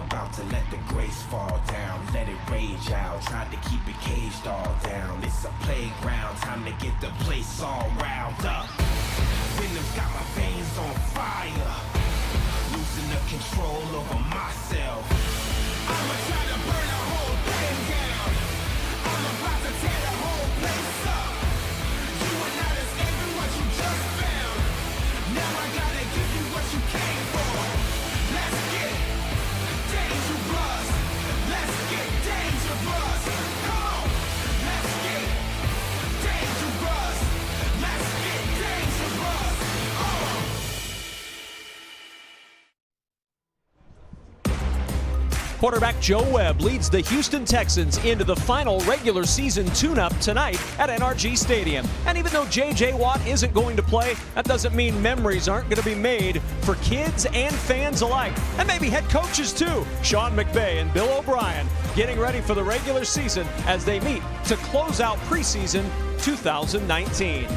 about to let the grace fall down, let it rage out, tried to keep it caged all down. It's a playground, time to get the place all riled up. Venom's got my veins on fire, losing the control over myself. I'ma try to burn the whole thing down, I'm about to tear the whole place up. You are not escaping what you just found, now I gotta give you what you came for. Let's get dangerous, let's get dangerous, come on. Let's get dangerous, let's get dangerous, Quarterback Joe Webb leads the Houston Texans into the final regular season tune-up tonight at NRG Stadium. And even though J.J. Watt isn't going to play, that doesn't mean memories aren't going to be made for kids and fans alike. And maybe head coaches too. Sean McVay and Bill O'Brien getting ready for the regular season as they meet to close out preseason 2019.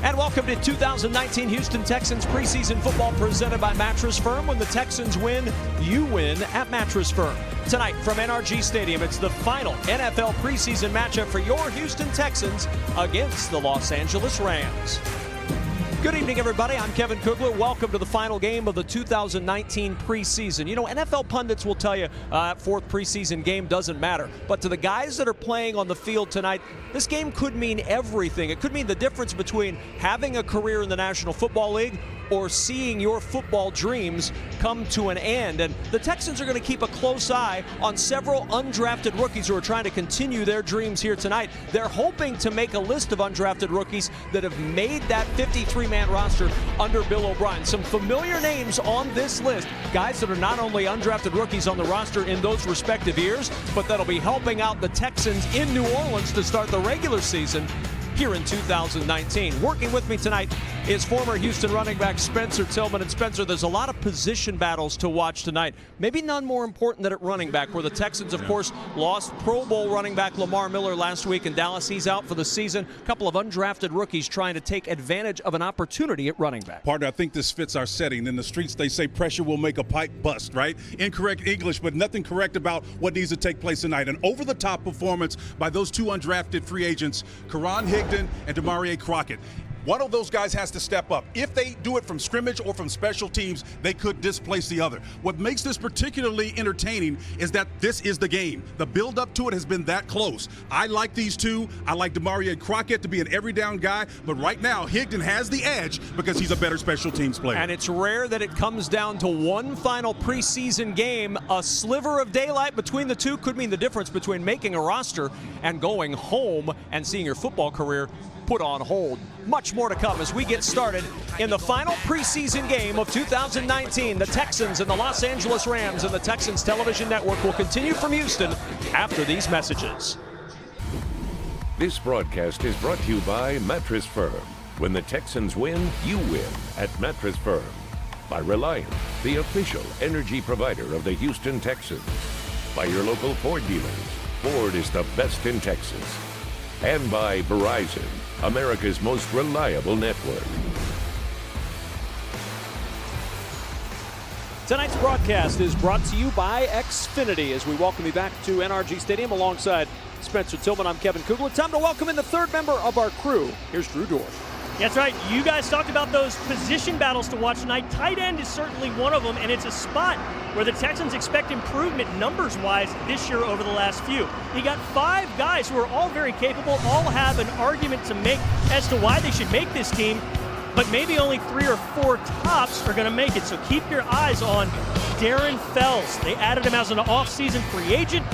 And welcome to 2019 Houston Texans preseason football presented by Mattress Firm. When the Texans win, you win at Mattress Firm. Tonight from NRG Stadium, it's the final NFL preseason matchup for your Houston Texans against the Los Angeles Rams. Good evening, everybody. I'm Kevin Kugler. Welcome to the final game of the 2019 preseason. You know, NFL pundits will tell you that fourth preseason game doesn't matter. But to the guys that are playing on the field tonight, this game could mean everything. It could mean the difference between having a career in the National Football League or seeing your football dreams come to an end. And the Texans are going to keep a close eye on several undrafted rookies who are trying to continue their dreams here tonight. They're hoping to make a list of undrafted rookies that have made that 53-man roster under Bill O'Brien. Some familiar names on this list, guys that are not only undrafted rookies on the roster in those respective years, but that'll be helping out the Texans in New Orleans to start the regular season here in 2019. Working with me tonight is former Houston running back Spencer Tillman. And Spencer, there's a lot of position battles to watch tonight. Maybe none more important than at running back, where the Texans, of course, lost Pro Bowl running back Lamar Miller last week in Dallas. He's out for the season. A couple of undrafted rookies trying to take advantage of an opportunity at running back. Partner, I think this fits our setting. In the streets, they say pressure will make a pipe bust, right? Incorrect English, but nothing correct about what needs to take place tonight. An over-the-top performance by those two undrafted free agents, Karan Higdon and Demarie Crockett. One of those guys has to step up. If they do it from scrimmage or from special teams, they could displace the other. What makes this particularly entertaining is that this is the game. The build-up to it has been that close. I like these two. I like Demarie Crockett to be an every-down guy, but right now, Higdon has the edge because he's a better special teams player. And it's rare that it comes down to one final preseason game. A sliver of daylight between the two could mean the difference between making a roster and going home and seeing your football career put on hold. Much more to come as we get started in the final preseason game of 2019. The Texans and the Los Angeles Rams, and the Texans Television Network will continue from Houston after these messages. This broadcast is brought to you by Mattress Firm. When the Texans win, you win at Mattress Firm. By Reliant, the official energy provider of the Houston Texans. By your local Ford dealers. Ford is the best in Texas. And by Verizon, America's most reliable network. Tonight's broadcast is brought to you by Xfinity as we welcome you back to NRG Stadium alongside Spencer Tillman. I'm Kevin Kugler. Time to welcome in the third member of our crew. Here's Drew Dorff. That's right. You guys talked about those position battles to watch tonight. Tight end is certainly one of them, and it's a spot where the Texans expect improvement numbers-wise this year over the last few. You got 5 guys who are all very capable, all have an argument to make as to why they should make this team, but maybe only 3 or 4 tops are going to make it. So keep your eyes on Darren Fells. They added him as an off-season free agent.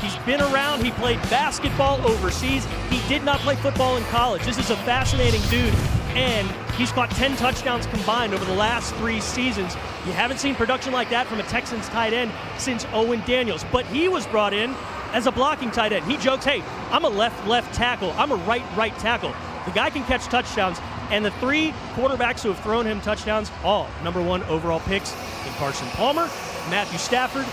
He's been around. He played basketball overseas. He did not play football in college. This is a fascinating dude, and he's caught 10 touchdowns combined over the last 3 seasons. You haven't seen production like that from a Texans tight end since Owen Daniels, but he was brought in as a blocking tight end. He jokes, hey, I'm a left tackle. I'm a right tackle. The guy can catch touchdowns, and the 3 quarterbacks who have thrown him touchdowns, all #1 overall picks in Carson Palmer, Matthew Stafford,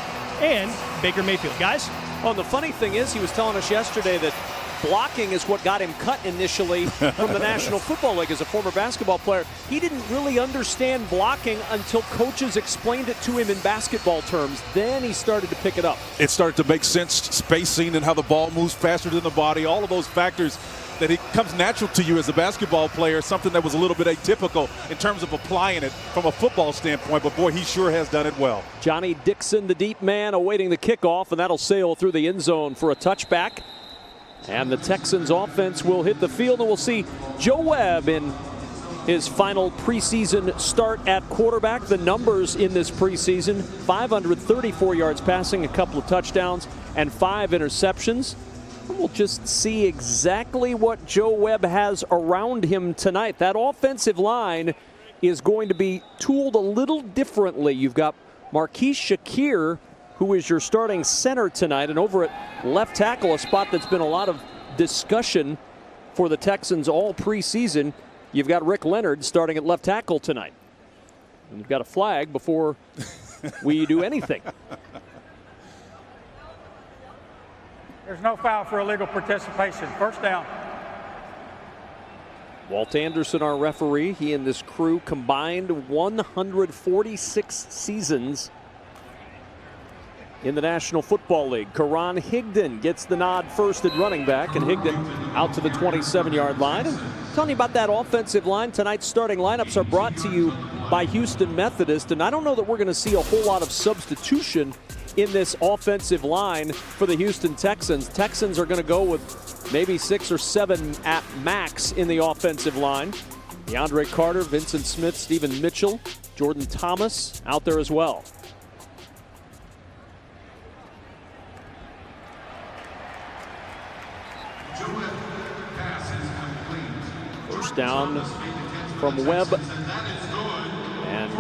and Baker Mayfield. Guys? Well, the funny thing is, he was telling us yesterday that blocking is what got him cut initially from the National Football League as a former basketball player. He didn't really understand blocking until coaches explained it to him in basketball terms. Then he started to pick it up. It started to make sense, spacing and how the ball moves faster than the body, all of those factors that it comes natural to you as a basketball player, something that was a little bit atypical in terms of applying it from a football standpoint, but boy, he sure has done it well. Johnny Dixon, the deep man, awaiting the kickoff, and that'll sail through the end zone for a touchback. And the Texans offense will hit the field, and we'll see Joe Webb in his final preseason start at quarterback. The numbers in this preseason: 534 yards passing, a couple of touchdowns, and 5 interceptions. We'll just see exactly what Joe Webb has around him tonight. That offensive line is going to be tooled a little differently. You've got Marquise Shakir, who is your starting center tonight, and over at left tackle, a spot that's been a lot of discussion for the Texans all preseason, you've got Rick Leonard starting at left tackle tonight. And you've got a flag before we do anything. There's no foul for illegal participation. First down. Walt Anderson, our referee. He and this crew combined 146 seasons in the National Football League. Karan Higdon gets the nod first at running back, and Higdon out to the 27-yard line. And telling you about that offensive line, tonight's starting lineups are brought to you by Houston Methodist, and I don't know that we're going to see a whole lot of substitution in this offensive line for the Houston Texans. Texans are going to go with maybe 6 or 7 at max in the offensive line. DeAndre Carter, Vincent Smith, Stephen Mitchell, Jordan Thomas out there as well. First down from Webb, and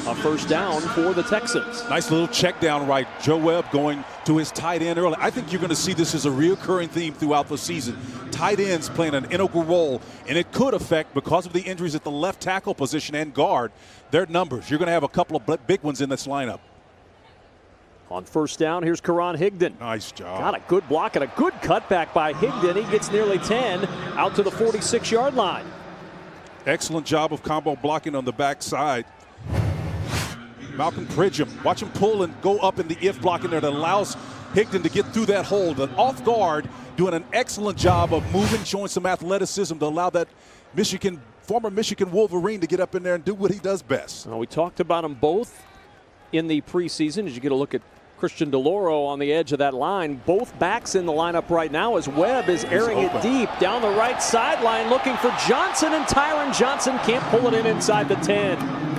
a first down for the Texans. Nice little check down right. Joe Webb going to his tight end early. I think you're going to see this as a reoccurring theme throughout the season. Tight ends playing an integral role, and it could affect, because of the injuries at the left tackle position and guard, their numbers. You're going to have a couple of big ones in this lineup. On first down, here's Karan Higdon. Nice job. Got a good block and a good cutback by Higdon. He gets nearly 10 out to the 46-yard line. Excellent job of combo blocking on the backside. Malcolm Pridgham, watch him pull and go up in the if block in there that allows Higdon to get through that hole. The off guard doing an excellent job of moving, showing some athleticism to allow that former Michigan Wolverine to get up in there and do what he does best. Well, we talked about them both in the preseason. As you get a look at Christian DeLauro on the edge of that line, both backs in the lineup right now as Webb is airing it deep down the right sideline looking for Johnson, and Tyron Johnson can't pull it in inside the 10.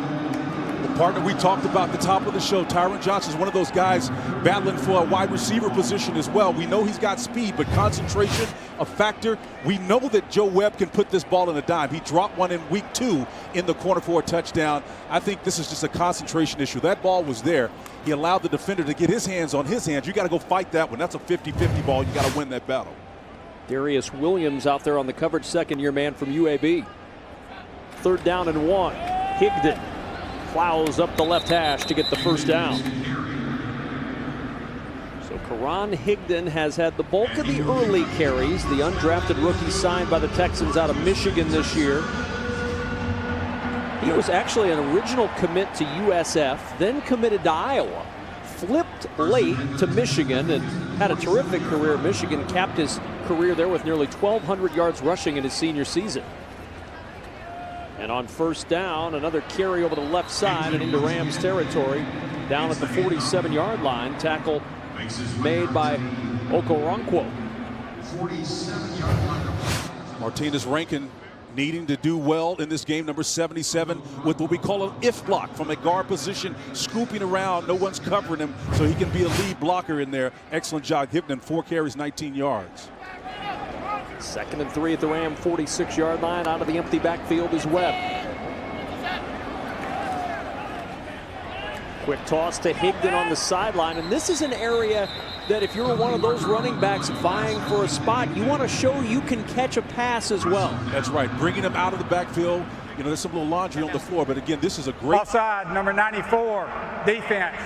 Partner, we talked about at the top of the show, Tyron Johnson is one of those guys battling for a wide receiver position as well. We know he's got speed, but concentration, a factor. We know that Joe Webb can put this ball in a dime. He dropped one in week 2 in the corner for a touchdown. I think this is just a concentration issue. That ball was there. He allowed the defender to get his hands on his hands. You got to go fight that one. That's a 50-50 ball. You got to win that battle. Darius Williams out there on the coverage, second-year man from UAB. Third down and 1. Higdon plows up the left hash to get the first down. So Karan Higdon has had the bulk of the early carries, the undrafted rookie signed by the Texans out of Michigan this year. He was actually an original commit to USF, then committed to Iowa, flipped late to Michigan, and had a terrific career. Michigan capped his career there with nearly 1,200 yards rushing in his senior season. And on first down, another carry over the left side and into Rams territory down at the 47-yard line. Tackle made by Okoronkwo. Martinez Rankin needing to do well in this game, number 77, with what we call an if block from a guard position, scooping around. No one's covering him, so he can be a lead blocker in there. Excellent job. Higdon, 4 carries, 19 yards. 2nd and 3 at the Ram 46-yard line. Out of the empty backfield is Webb. Quick toss to Higdon on the sideline, and this is an area that if you're one of those running backs vying for a spot, you want to show you can catch a pass as well. That's right, bringing him out of the backfield. You know, there's some little laundry on the floor, but again, this is a great... Offside, number 94, defense.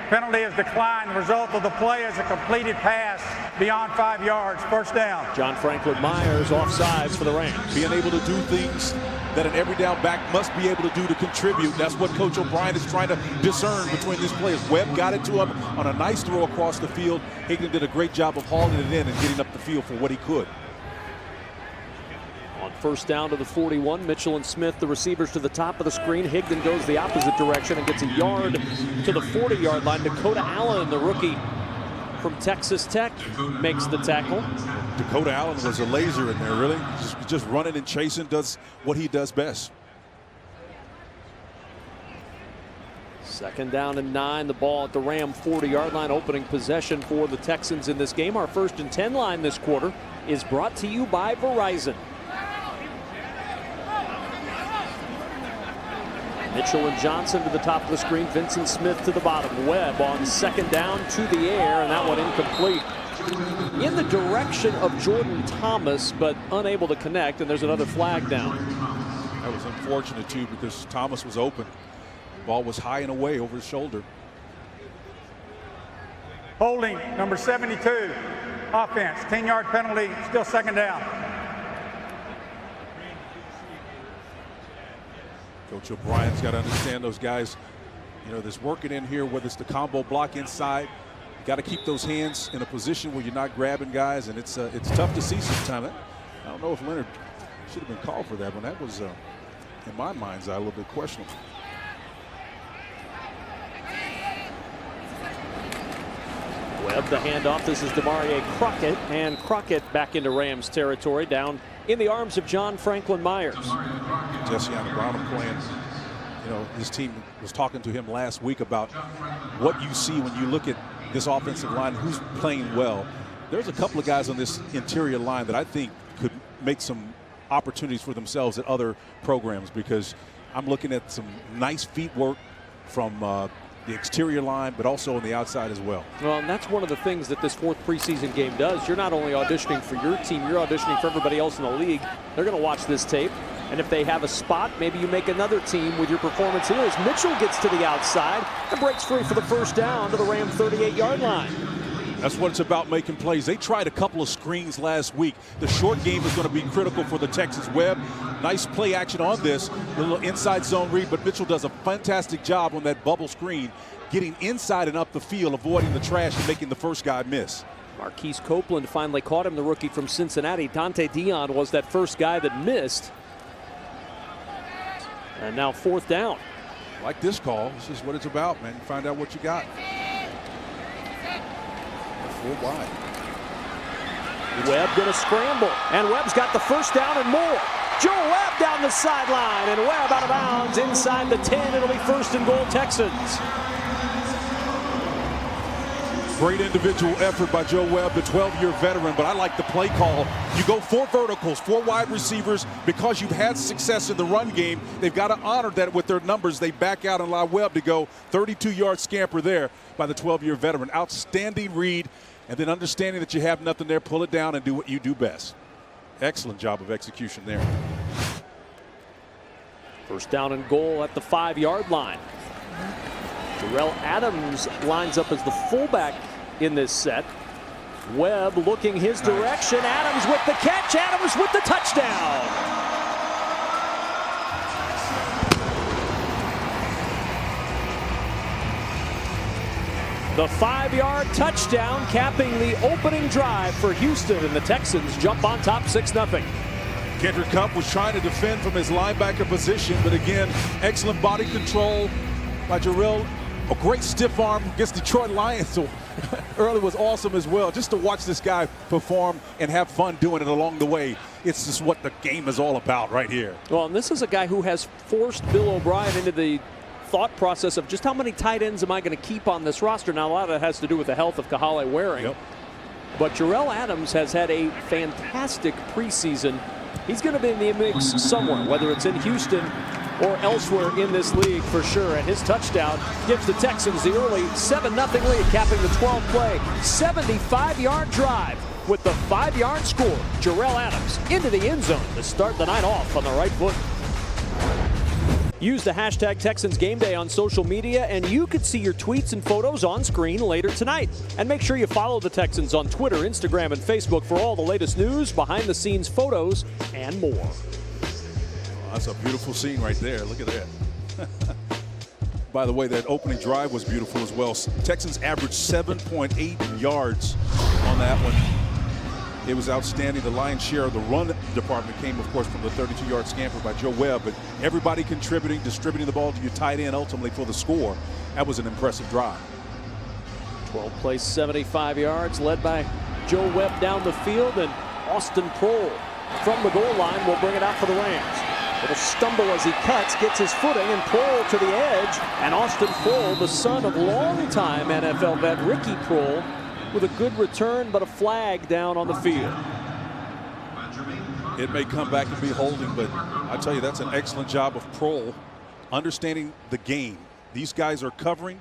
Penalty is declined. The result of the play is a completed pass beyond 5 yards, first down. John Franklin Myers offsides for the Rams. Being able to do things that an every down back must be able to do to contribute. That's what Coach O'Brien is trying to discern between these players. Webb got it to him on a nice throw across the field. Higdon did a great job of hauling it in and getting up the field for what he could. On first down to the 41, Mitchell and Smith, the receivers, to the top of the screen. Higdon goes the opposite direction and gets a yard to the 40-yard line. Dakota Allen, the rookie from Texas Tech, makes the tackle. Dakota Allen was a laser in there, really. Just running and chasing, does what he does best. Second down and 9, the ball at the Ram 40-yard line, opening possession for the Texans in this game. Our 1st and 10 line this quarter is brought to you by Verizon. Mitchell and Johnson to the top of the screen. Vincent Smith to the bottom. Webb on second down to the air, and that one incomplete. In the direction of Jordan Thomas, but unable to connect, and there's another flag down. That was unfortunate, too, because Thomas was open. Ball was high and away over his shoulder. Holding, number 72, offense, 10-yard penalty, still second down. Coach O'Brien's got to understand those guys, you know, there's working in here, whether it's the combo block inside. You got to keep those hands in a position where you're not grabbing guys, and it's tough to see sometimes. I don't know if Leonard should have been called for that one. That was, in my mind's eye, a little bit questionable. Webb, the handoff. This is Demarie Crockett, and Crockett back into Rams territory, down in the arms of John Franklin Myers. Jesse Brown playing. You know, his team was talking to him last week about what you see when you look at this offensive line, who's playing well. There's a couple of guys on this interior line that I think could make some opportunities for themselves at other programs, because I'm looking at some nice feet work from the exterior line, but also on the outside as well. Well, and that's one of the things that this 4th preseason game does. You're not only auditioning for your team, you're auditioning for everybody else in the league. They're going to watch this tape, and if they have a spot, maybe you make another team with your performance here. As Mitchell gets to the outside and breaks free for the first down to the Ram 38-yard line. That's what it's about, making plays. They tried a couple of screens last week. The short game is going to be critical for the Texans. Webb, nice play action on this, a little inside zone read, but Mitchell does a fantastic job on that bubble screen, getting inside and up the field, avoiding the trash and making the first guy miss. Marquise Copeland finally caught him, the rookie from Cincinnati. Dante Dion was that first guy that missed. And now 4th down. I like this call. This is what it's about, man. You find out what you got. Full wide. Webb gonna scramble, and Webb's got the first down and more. Joe Webb down the sideline, and Webb out of bounds inside the 10. It'll be 1st and goal, Texans. Great individual effort by Joe Webb, the 12-year veteran, but I like the play call. You go 4 verticals, 4 wide receivers. Because you've had success in the run game, they've got to honor that with their numbers. They back out and allow Webb to go 32-yard scamper there by the 12-year veteran. Outstanding read, and then understanding that you have nothing there, pull it down and do what you do best. Excellent job of execution there. First down and goal at the 5-yard line. Terrell Adams lines up as the fullback in this set. Webb looking his direction. Adams with the catch. Adams with the touchdown. The 5-yard touchdown capping the opening drive for Houston, and the Texans jump on top 6-0. Kendrick Cup was trying to defend from his linebacker position, but again, excellent body control by Jarrell. A great stiff arm against Detroit Lions, so early was awesome as well. Just to watch this guy perform and have fun doing it along the way. It's just what the game is all about right here. Well, and this is a guy who has forced Bill O'Brien into the thought process of just how many tight ends am I going to keep on this roster. Now, a lot of that has to do with the health of Kahale Waring. Yep. But Jarrell Adams has had a fantastic preseason. He's going to be in the mix somewhere, whether it's in Houston or elsewhere in this league for sure. And his touchdown gives the Texans the early 7-0 lead, capping the 12-play, 75-yard drive with the 5-yard score. Jarrell Adams into the end zone to start the night off on the right foot. Use the hashtag Texans Game Day on social media, and you could see your tweets and photos on screen later tonight. And make sure you follow the Texans on Twitter, Instagram, and Facebook for all the latest news, behind-the-scenes photos, and more. That's a beautiful scene right there. Look at that. By the way, that opening drive was beautiful as well. Texans averaged 7.8 yards on that one. It was outstanding. The lion's share of the run department came, of course, from the 32-yard scamper by Joe Webb. But everybody contributing, distributing the ball to your tight end ultimately for the score. That was an impressive drive. 12 plays, 75 yards, led by Joe Webb down the field, and Austin Proehl from the goal line will bring it out for the Rams. Little stumble as he cuts, gets his footing, and Proehl to the edge. And Austin Proehl, the son of longtime NFL vet Ricky Proehl, with a good return, but a flag down on the field. It may come back and be holding, but I tell you, that's an excellent job of Proehl understanding the game. These guys are covering,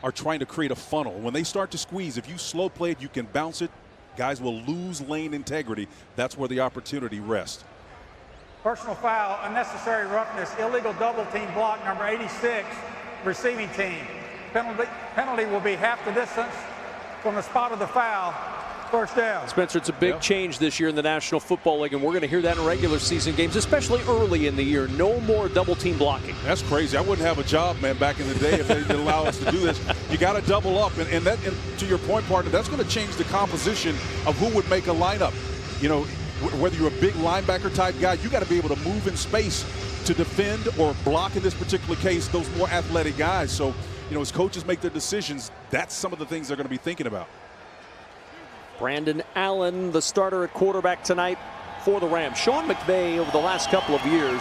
are trying to create a funnel. When they start to squeeze, if you slow play it, you can bounce it. Guys will lose lane integrity. That's where the opportunity rests. Personal foul, unnecessary roughness, illegal double team block, number 86, receiving team. Penalty will be half the distance from the spot of the foul. First down. Spencer, it's a big change this year in the National Football League, and we're going to hear that in regular season games, especially early in the year. No more double team blocking. That's crazy. I wouldn't have a job, man, back in the day if they didn't allow us to do this. You got to double up, and to your point, partner, that's going to change the composition of who would make a lineup. You know, whether you're a big linebacker type guy, you got to be able to move in space to defend or block, in this particular case, those more athletic guys. So, you know, as coaches make their decisions, that's some of the things they're going to be thinking about. Brandon Allen, the starter at quarterback tonight for the Rams. Sean McVay, over the last couple of years,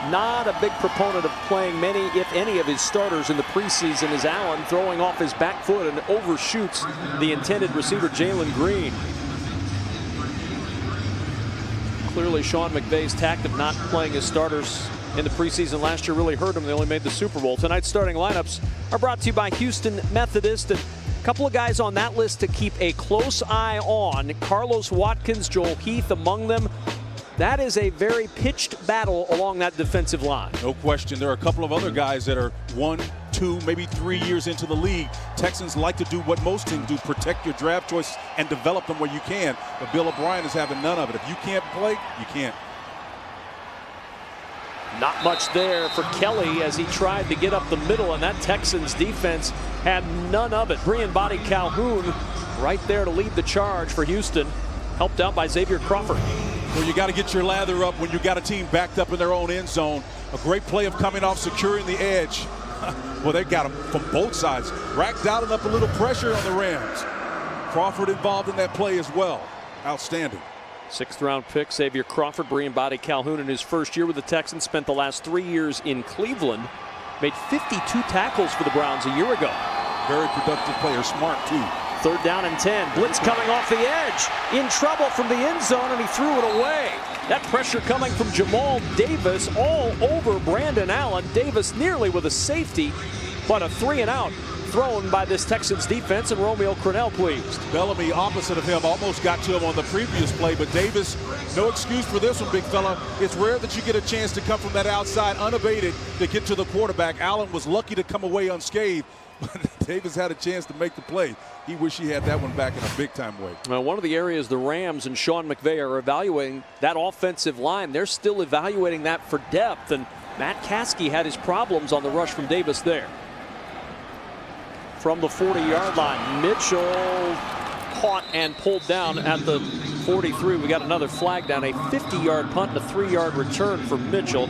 not a big proponent of playing many, if any, of his starters in the preseason, as Allen throwing off his back foot and overshoots the intended receiver, Jalen Green. Clearly, Sean McVay's tact of not playing his starters in the preseason last year really hurt them. They only made the Super Bowl. Tonight's starting lineups are brought to you by Houston Methodist. And a couple of guys on that list to keep a close eye on. Carlos Watkins, Joel Heath among them. That is a very pitched battle along that defensive line. No question. There are a couple of other guys that are 1, 2, maybe 3 years into the league. Texans like to do what most teams do, protect your draft choices and develop them where you can. But Bill O'Brien is having none of it. If you can't play, you can't. Not much there for Kelly as he tried to get up the middle, and that Texans defense had none of it. Brian Body Calhoun right there to lead the charge for Houston, helped out by Xavier Crawford. Well, you got to get your lather up when you got a team backed up in their own end zone. A great play of coming off, securing the edge. Well, they got him from both sides. Racked out and up a little pressure on the Rams. Crawford involved in that play as well. Outstanding. 6th-round pick, Xavier Crawford. Brian Body Calhoun in his first year with the Texans, spent the last 3 years in Cleveland. Made 52 tackles for the Browns a year ago. Very productive player, smart too. 3rd down and 10. Blitz coming off the edge. In trouble from the end zone, and he threw it away. That pressure coming from Jamal Davis all over Brandon Allen. Davis nearly with a safety, but a 3 and out thrown by this Texans defense, and Romeo Crennel pleased. Bellamy opposite of him, almost got to him on the previous play, but Davis, no excuse for this one, big fella. It's rare that you get a chance to come from that outside unabated to get to the quarterback. Allen was lucky to come away unscathed, but Davis had a chance to make the play. He wished he had that one back in a big-time way. Well, one of the areas the Rams and Sean McVay are evaluating, that offensive line, they're still evaluating that for depth, and Matt Caskey had his problems on the rush from Davis there. From the 40-yard line, Mitchell caught and pulled down at the 43. We got another flag down, a 50-yard punt and a 3-yard return for Mitchell.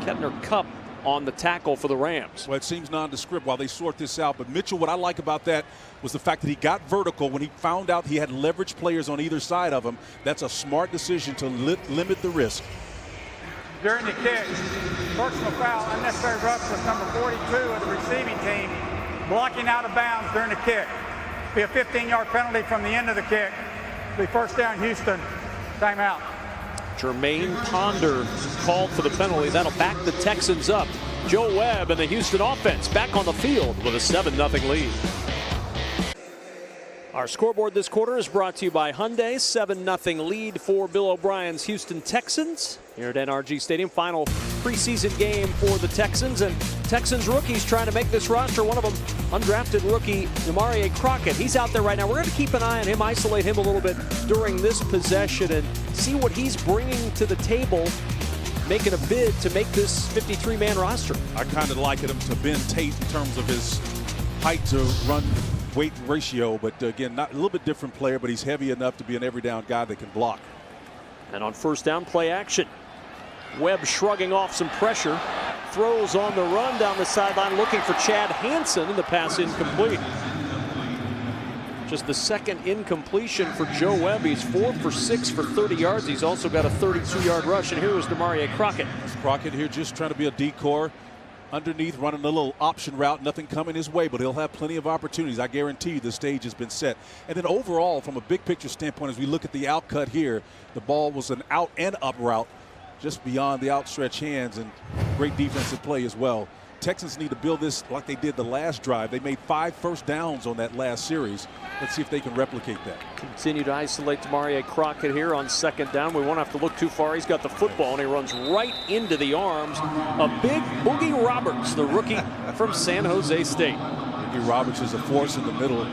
Kettner Cup on the tackle for the Rams. Well, it seems nondescript while they sort this out, but Mitchell, what I like about that was the fact that he got vertical when he found out he had leverage players on either side of him. That's a smart decision to limit the risk. During the kick, personal foul, unnecessary roughness, number 42 of the receiving team, blocking out of bounds during the kick. Be a 15-yard penalty from the end of the kick. Be 1st down, Houston. Timeout. Jermaine Ponder called for the penalty. That'll back the Texans up. Joe Webb and the Houston offense back on the field with a 7-0 lead. Our scoreboard this quarter is brought to you by Hyundai. 7-0 lead for Bill O'Brien's Houston Texans here at NRG Stadium. Final preseason game for the Texans, and Texans rookies trying to make this roster. One of them, undrafted rookie Damari Crockett. He's out there right now. We're going to keep an eye on him, isolate him a little bit during this possession, and see what he's bringing to the table, making a bid to make this 53-man roster. I kind of liken him to Ben Tate in terms of his height to run weight ratio, but again, not a little bit different player, but he's heavy enough to be an every down guy that can block. And on first down, play action. Webb shrugging off some pressure, throws on the run down the sideline looking for Chad Hansen, and the pass incomplete. Just the second incompletion for Joe Webb. He's 4 for 6 for 30 yards. He's also got a 32-yard rush, and here was Damari Crockett. Crockett here just trying to be a decoy. Underneath, running a little option route, nothing coming his way, but he'll have plenty of opportunities. I guarantee you the stage has been set. And then overall, from a big picture standpoint, as we look at the out cut here, the ball was an out and up route just beyond the outstretched hands, and great defensive play as well. Texans need to build this like they did the last drive. They made 5 first downs on that last series. Let's see if they can replicate that. Continue to isolate Damari Crockett here on second down. We won't have to look too far. He's got the football, and he runs right into the arms of Big Boogie Roberts, the rookie from San Jose State. Boogie Roberts is a force in the middle.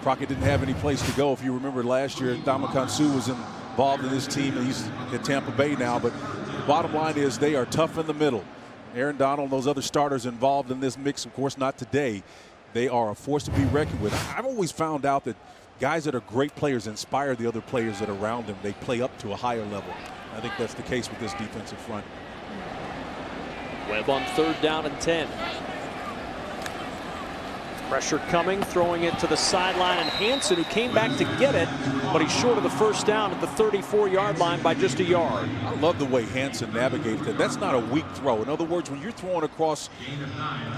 Crockett didn't have any place to go. If you remember last year, Ndamukong Suh was involved in this team, and he's at Tampa Bay now. But the bottom line is they are tough in the middle. Aaron Donald and those other starters involved in this mix, of course, not today. They are a force to be reckoned with. I've always found out that guys that are great players inspire the other players that are around them. They play up to a higher level. I think that's the case with this defensive front. Webb on third down and 10. Pressure coming, throwing it to the sideline, and Hansen, who came back to get it, but he's short of the first down at the 34-yard line by just a yard. I love the way Hansen navigated that. That's not a weak throw. In other words, when you're throwing across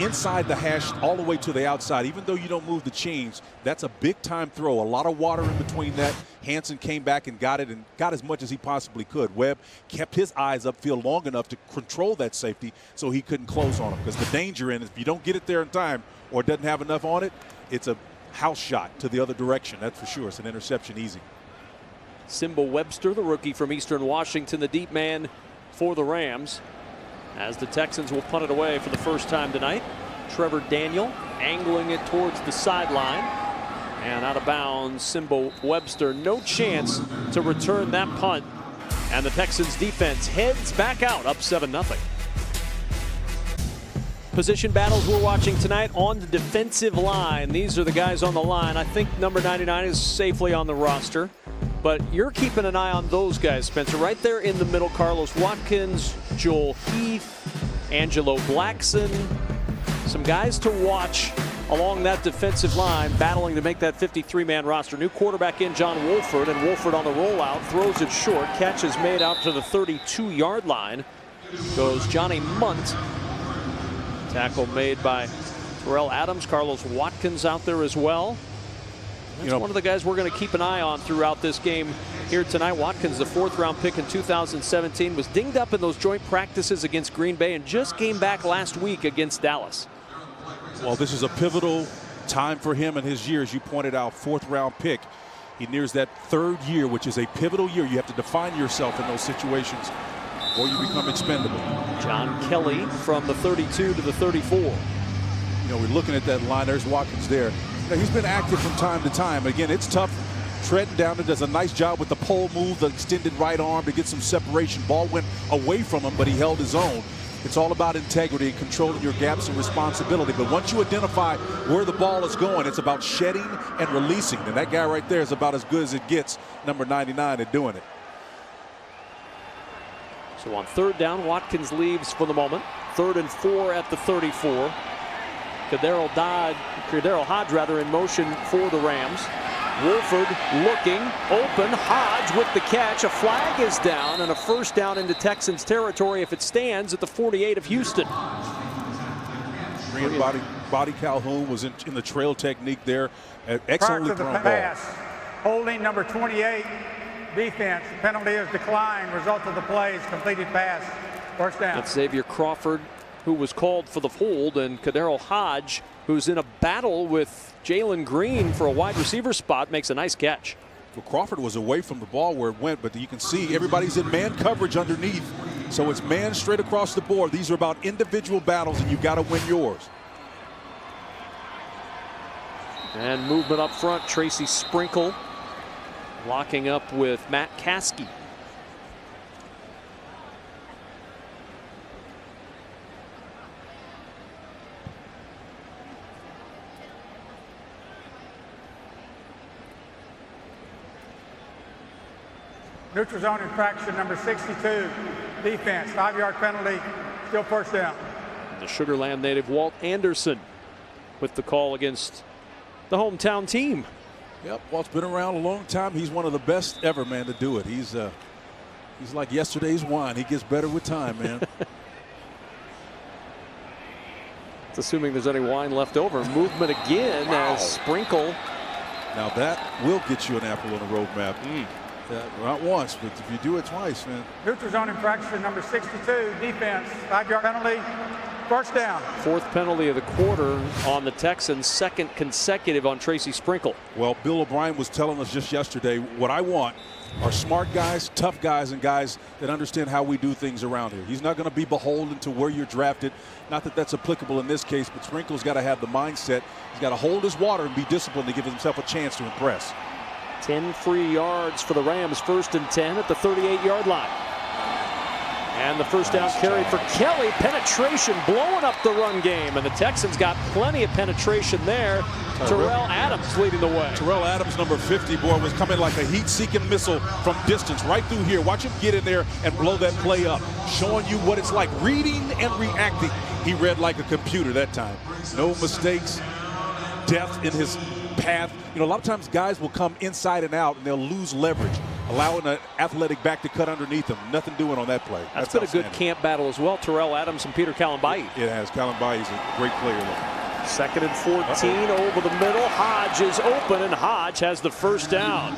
inside the hash all the way to the outside, even though you don't move the chains, that's a big-time throw. A lot of water in between that. Hansen came back and got it, and got as much as he possibly could. Webb kept his eyes upfield long enough to control that safety so he couldn't close on him, because the danger in is if you don't get it there in time or doesn't have enough on it, it's a house shot to the other direction. That's for sure. It's an interception easy. Simba Webster, the rookie from Eastern Washington, the deep man for the Rams, as the Texans will punt it away for the first time tonight. Trevor Daniel angling it towards the sideline, and out of bounds. Simba Webster, no chance to return that punt, and the Texans defense heads back out, up 7-0. Position battles we're watching tonight on the defensive line. These are the guys on the line. I think number 99 is safely on the roster, but you're keeping an eye on those guys, Spencer. Right there in the middle, Carlos Watkins, Joel Heath, Angelo Blackson. Some guys to watch along that defensive line, battling to make that 53-man roster. New quarterback in, John Wolford, and Wolford on the rollout, throws it short. Catch is made out to the 32-yard line. Goes Johnny Munt. Tackle made by Terrell Adams. Carlos Watkins out there as well. That's one of the guys we're going to keep an eye on throughout this game here tonight. Watkins, the 4th-round pick in 2017, was dinged up in those joint practices against Green Bay and just came back last week against Dallas. Well, this is a pivotal time for him in his year. As you pointed out, 4th-round pick. He nears that 3rd year, which is a pivotal year. You have to define yourself in those situations or you become expendable. John Kelly from the 32 to the 34. You know, we're looking at that line. There's Watkins there. You know, he's been active from time to time. Again, it's tough. Treading down it, does a nice job with the pole move, the extended right arm to get some separation. Ball went away from him, but he held his own. It's all about integrity and controlling your gaps and responsibility. But once you identify where the ball is going, it's about shedding and releasing. And that guy right there is about as good as it gets, number 99, at doing it. So on 3rd down, Watkins leaves for the moment. 3rd and 4 at the 34. Cordero Hodge in motion for the Rams. Wolford looking, open, Hodge with the catch. A flag is down, and a first down into Texans territory if it stands at the 48 of Houston. Body Calhoun was in the trail technique there. Excellently thrown ball. Pass. Holding number 28. Defense. Penalty is declined. Result of the play is completed pass. First down. That's Xavier Crawford who was called for the hold, and Kadero Hodge, who's in a battle with Jalen Green for a wide receiver spot, makes a nice catch. Well, Crawford was away from the ball where it went, but you can see everybody's in man coverage underneath. So it's man straight across the board. These are about individual battles, and you've got to win yours. And movement up front, Tracy Sprinkle locking up with Matt Caskey. Neutral zone infraction number 62, defense, 5-yard penalty, still first down. The Sugar Land native Walt Anderson with the call against the hometown team. Yep, Walt's been around a long time. He's one of the best ever, man, to do it. He's like yesterday's wine. He gets better with time, man. It's assuming there's any wine left over. Movement again as Sprinkle. Now that will get you an apple on the road map. Not once, but if you do it twice, man. Neutral zone infraction number 62, defense, 5-yard penalty, first down. Fourth penalty of the quarter on the Texans, second consecutive on Tracy Sprinkle. Well, Bill O'Brien was telling us just yesterday, what I want are smart guys, tough guys, and guys that understand how we do things around here. He's not going to be beholden to where you're drafted. Not that that's applicable in this case, but Sprinkle's got to have the mindset. He's got to hold his water and be disciplined to give himself a chance to impress. 10 free yards for the Rams, 1st and 10 at the 38-yard line. And the first down carry for Kelly. Penetration blowing up the run game, and the Texans got plenty of penetration there. Terrell Adams leading the way. Terrell Adams, number 50, boy, was coming like a heat-seeking missile from distance right through here. Watch him get in there and blow that play up, showing you what it's like reading and reacting. He read like a computer that time. No mistakes, depth in his path. You know, a lot of times guys will come inside and out and they'll lose leverage, allowing an athletic back to cut underneath them. Nothing doing on that play. That's been a good camp battle as well. Terrell Adams and Peter Kalambayi. It has. Kalambayi's a great player. 2nd and 14 over the middle. Hodge is open, and Hodge has the first down.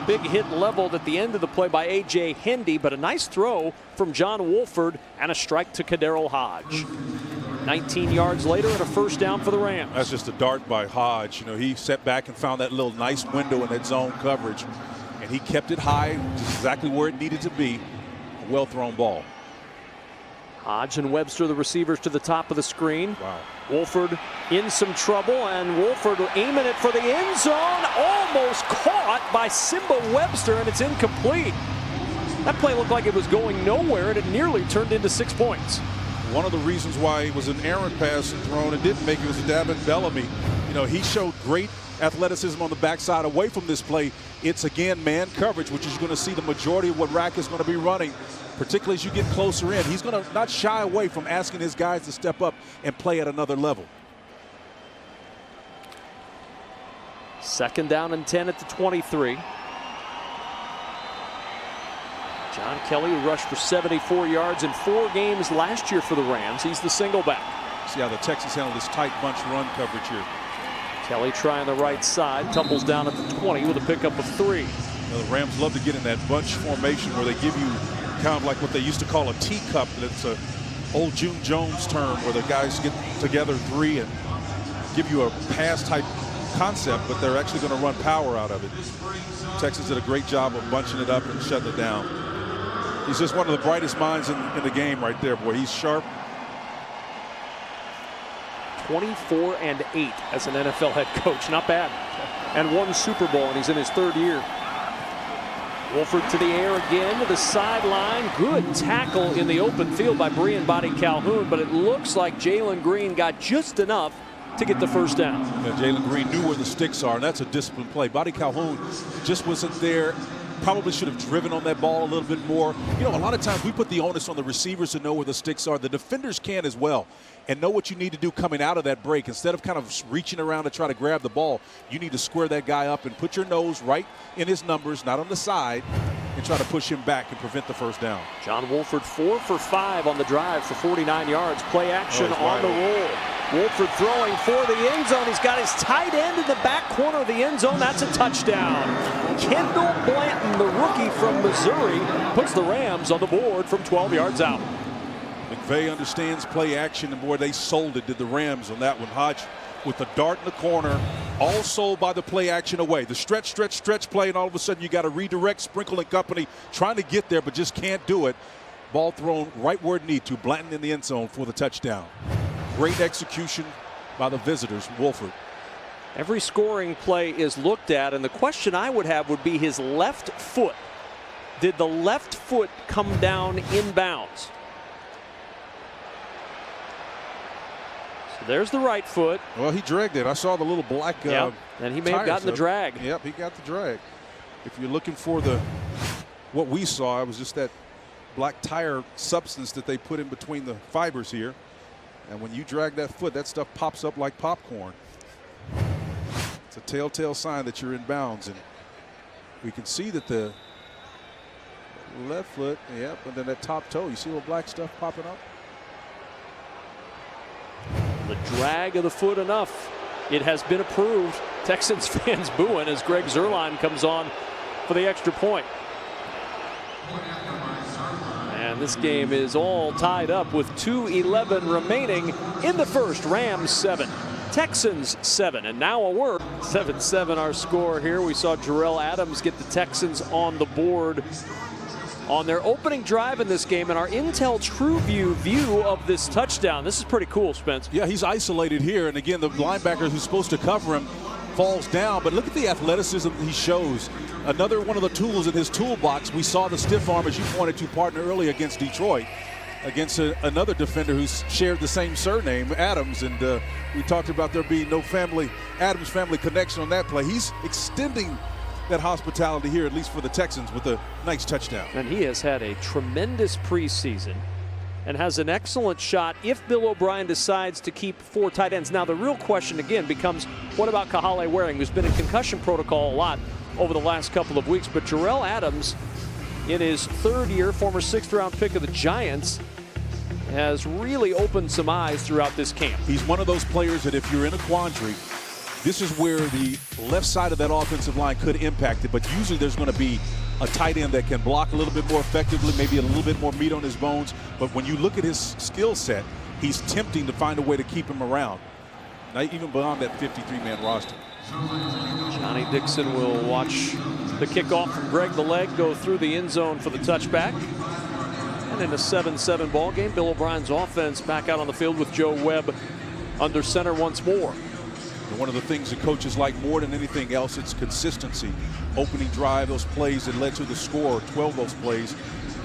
Big hit leveled at the end of the play by A.J. Hendy, but a nice throw from John Wolford and a strike to Kadero Hodge. 19 yards later and a first down for the Rams. That's just a dart by Hodge. You know, he set back and found that little nice window in that zone coverage, and he kept it high, just exactly where it needed to be. A well-thrown ball. Hodge and Webster, the receivers, to the top of the screen. Wow. Wolford in some trouble, and Wolford aiming it for the end zone. Almost caught by Simba Webster, and it's incomplete. That play looked like it was going nowhere, and it nearly turned into 6 points. One of the reasons why it was an errant pass thrown and didn't make it was Davin Bellamy. You know, he showed great athleticism on the backside away from this play. It's, again, man coverage, which is going to see the majority of what Rack is going to be running, particularly as you get closer in. He's going to not shy away from asking his guys to step up and play at another level. 2nd down and 10 at the 23. John Kelly, who rushed for 74 yards in 4 games last year for the Rams. He's the single back. See how the Texans handle this tight bunch run coverage here. Kelly trying the right side, tumbles down at the 20 with a pickup of 3. You know, the Rams love to get in that bunch formation where they give you kind of like what they used to call a teacup. That's a old June Jones term where the guys get together 3 and give you a pass type concept, but they're actually going to run power out of it. Texans did a great job of bunching it up and shutting it down. He's just one of the brightest minds in the game right there, boy. He's sharp. 24 and 8 as an NFL head coach. Not bad. And 1 Super Bowl, and he's in his 3rd year. Wolford to the air again to the sideline. Good tackle in the open field by Brian Body Calhoun, but it looks like Jalen Green got just enough to get the first down. Yeah, Jalen Green knew where the sticks are, and that's a disciplined play. Body Calhoun just wasn't there. Probably should have driven on that ball a little bit more. You know, a lot of times we put the onus on the receivers to know where the sticks are. The defenders can as well and know what you need to do coming out of that break. Instead of kind of reaching around to try to grab the ball, you need to square that guy up and put your nose right in his numbers, not on the side, and try to push him back and prevent the first down. John Wolford 4 for 5 on the drive for 49 yards. Play action on the roll. Wolford throwing for the end zone. He's got his tight end in the back corner of the end zone. That's a touchdown. Kendall Blanton, the rookie from Missouri, puts the Rams on the board from 12 yards out. McVay understands play action, and boy, they sold it, did the Rams on that one. Hodge with the dart in the corner, all sold by the play action away. The stretch play, and all of a sudden you got to redirect. Sprinkle and company trying to get there, but just can't do it. Ball thrown right where it need to. Blanton in the end zone for the touchdown. Great execution by the visitors, Wolford. Every scoring play is looked at, and the question I would have would be his left foot. Did the left foot come down inbounds? So there's the right foot. Well, he dragged it. I saw the little black and he may have gotten the drag. Yep, he got the drag. If you're looking for what we saw, it was just that black tire substance that they put in between the fibers here. And when you drag that foot, that stuff pops up like popcorn. It's a telltale sign that you're in bounds. And we can see that the left foot, yep, and then that top toe, you see the black stuff popping up? The drag of the foot enough. It has been approved. Texans fans booing as Greg Zuerlein comes on for the extra point. And this game is all tied up with 2:11 remaining in the first. Rams 7, Texans 7, and now a word. 7-7 our score here. We saw Jarrell Adams get the Texans on the board on their opening drive in this game, and our Intel TrueView view of this touchdown. This is pretty cool, Spence. Yeah, he's isolated here, and again, the linebacker who's supposed to cover him falls down, but look at the athleticism he shows. Another one of the tools in his toolbox. We saw the stiff arm, as you pointed to, partner early against Detroit, against another defender who's shared the same surname, Adams, and we talked about there being no Adams family connection on that play. He's extending that hospitality here, at least for the Texans, with a nice touchdown. And he has had a tremendous preseason and has an excellent shot if Bill O'Brien decides to keep 4 tight ends. Now, the real question again becomes, what about Kahale Waring, who's been in concussion protocol a lot over the last couple of weeks? But Jarrell Adams, in his 3rd year, former 6th-round pick of the Giants, has really opened some eyes throughout this camp. He's one of those players that if you're in a quandary, this is where the left side of that offensive line could impact it, but usually there's going to be a tight end that can block a little bit more effectively, maybe a little bit more meat on his bones. But when you look at his skill set, he's tempting to find a way to keep him around, not even beyond that 53-man roster. Johnny Dixon will watch the kickoff from Greg the Leg go through the end zone for the touchback. And in a 7-7 ball game, Bill O'Brien's offense back out on the field with Joe Webb under center once more. And one of the things that coaches like more than anything else, it's consistency. Opening drive, those plays that led to the score, 12 of those plays.